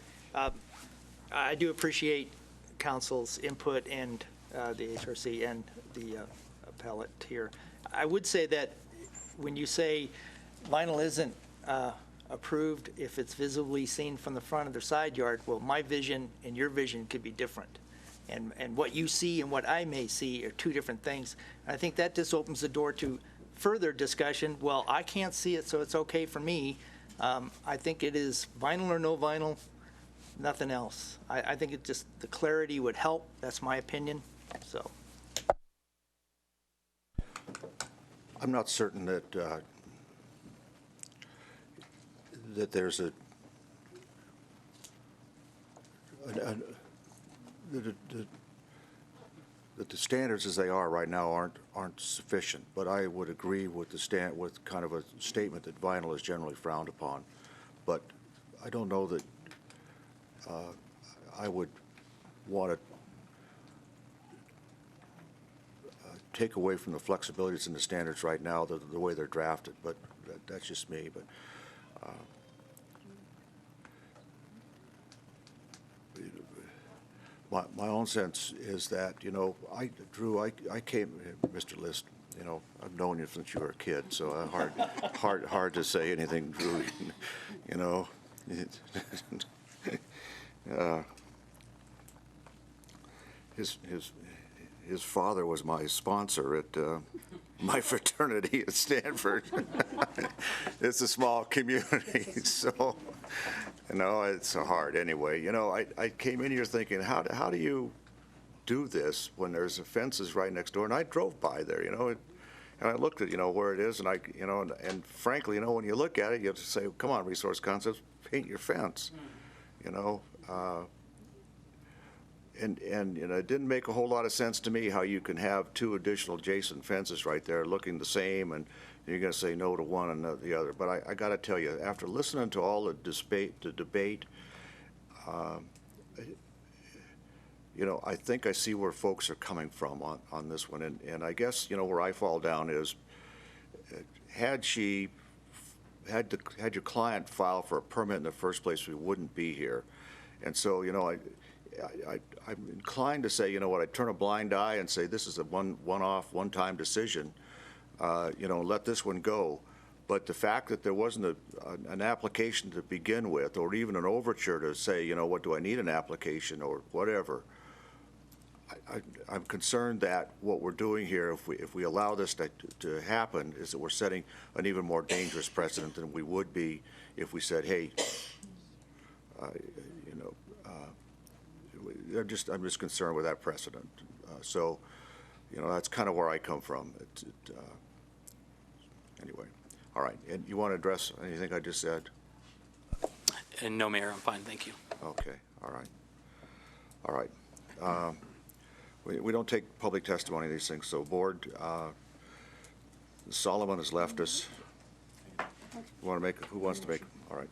I do appreciate council's input and the HRC and the appellate here. I would say that when you say vinyl isn't approved if it's visibly seen from the front of their side yard, well, my vision and your vision could be different. And what you see and what I may see are two different things. And I think that just opens the door to further discussion. Well, I can't see it, so it's okay for me. I think it is vinyl or no vinyl, nothing else. I think it just, the clarity would help. That's my opinion, so. I'm not certain that that there's that the standards as they are right now aren't sufficient. But I would agree with with kind of a statement that vinyl is generally frowned upon. But I don't know that I would want to take away from the flexibilities in the standards right now, the way they're drafted, but that's just me. But my own sense is that, Drew, I came, Mr. List, I've known you since you were a kid, so hard to say anything, Drew, his father was my sponsor at my fraternity at Stanford. It's a small community, so it's hard anyway. I came in here thinking, how do you do this when there's fences right next door? And I drove by there, and I looked at where it is, and and frankly, when you look at it, you have to say, come on, Resource Concepts, paint your fence, And it didn't make a whole lot of sense to me how you can have two additional adjacent fences right there looking the same, and you're going to say no to one and the other. But I got to tell you, after listening to all the debate, I think I see where folks are coming from on this one, and I guess, where I fall down is, had your client file for a permit in the first place, we wouldn't be here. And so, I'm inclined to say, I'd turn a blind eye and say this is a one-off, one-time decision, let this one go. But the fact that there wasn't an application to begin with, or even an overture to say, what, do I need an application or whatever, I'm concerned that what we're doing here, if we allow this to happen, is that we're setting an even more dangerous precedent than we would be if we said, hey, I'm just concerned with that precedent. So, that's kind of where I come from. Anyway, all right. And you want to address anything I just said? And no, Mayor, I'm fine, thank you. Okay, all right. All right. We don't take public testimony on these things, so Board, Solomon has left us. Who wants to make, all right.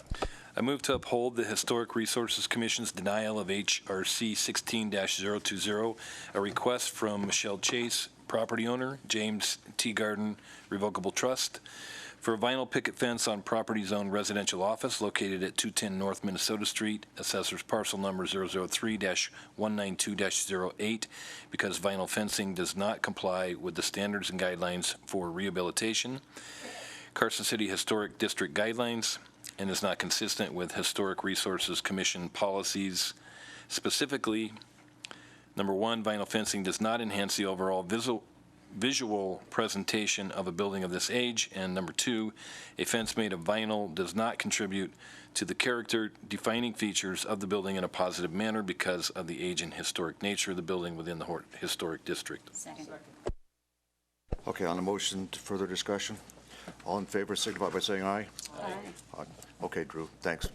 I move to uphold the Historic Resources Commission's denial of HRC 16-020, a request from Michelle Chase, property owner, James T. Garden Revocable Trust, for a vinyl picket fence on property zone residential office located at 210 North Minnesota Street, assessor's parcel number 003-192-08, because vinyl fencing does not comply with the standards and guidelines for rehabilitation, Carson City Historic District guidelines, and is not consistent with Historic Resources Commission policies. Specifically, number one, vinyl fencing does not enhance the overall visual presentation of a building of this age, and number two, a fence made of vinyl does not contribute to the character defining features of the building in a positive manner because of the age and historic nature of the building within the historic district. Second. Okay, on the motion, further discussion? All in favor signify by saying aye. Aye. Okay, Drew, thanks.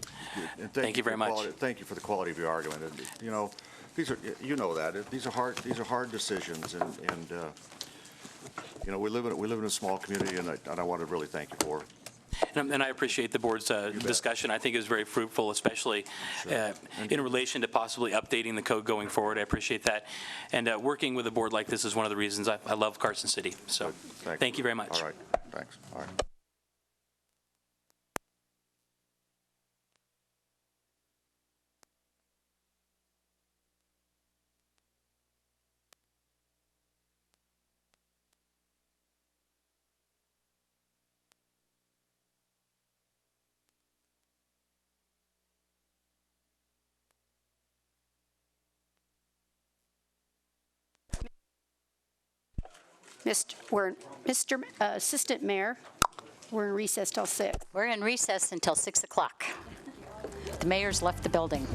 And Thank you very much. Thank you for the quality of your argument. And, these are, that these are hard decisions, and we live in a small community, and I want to really thank you for it. And I appreciate the board's discussion. I think it was very fruitful, especially in relation to possibly updating the code going forward. I appreciate that. And working with a board like this is one of the reasons I love Carson City. So thank you very much. All right, thanks. All right. Mr. Assistant Mayor, we're in recess till 6. We're in recess until 6 o'clock. The mayor's left the building.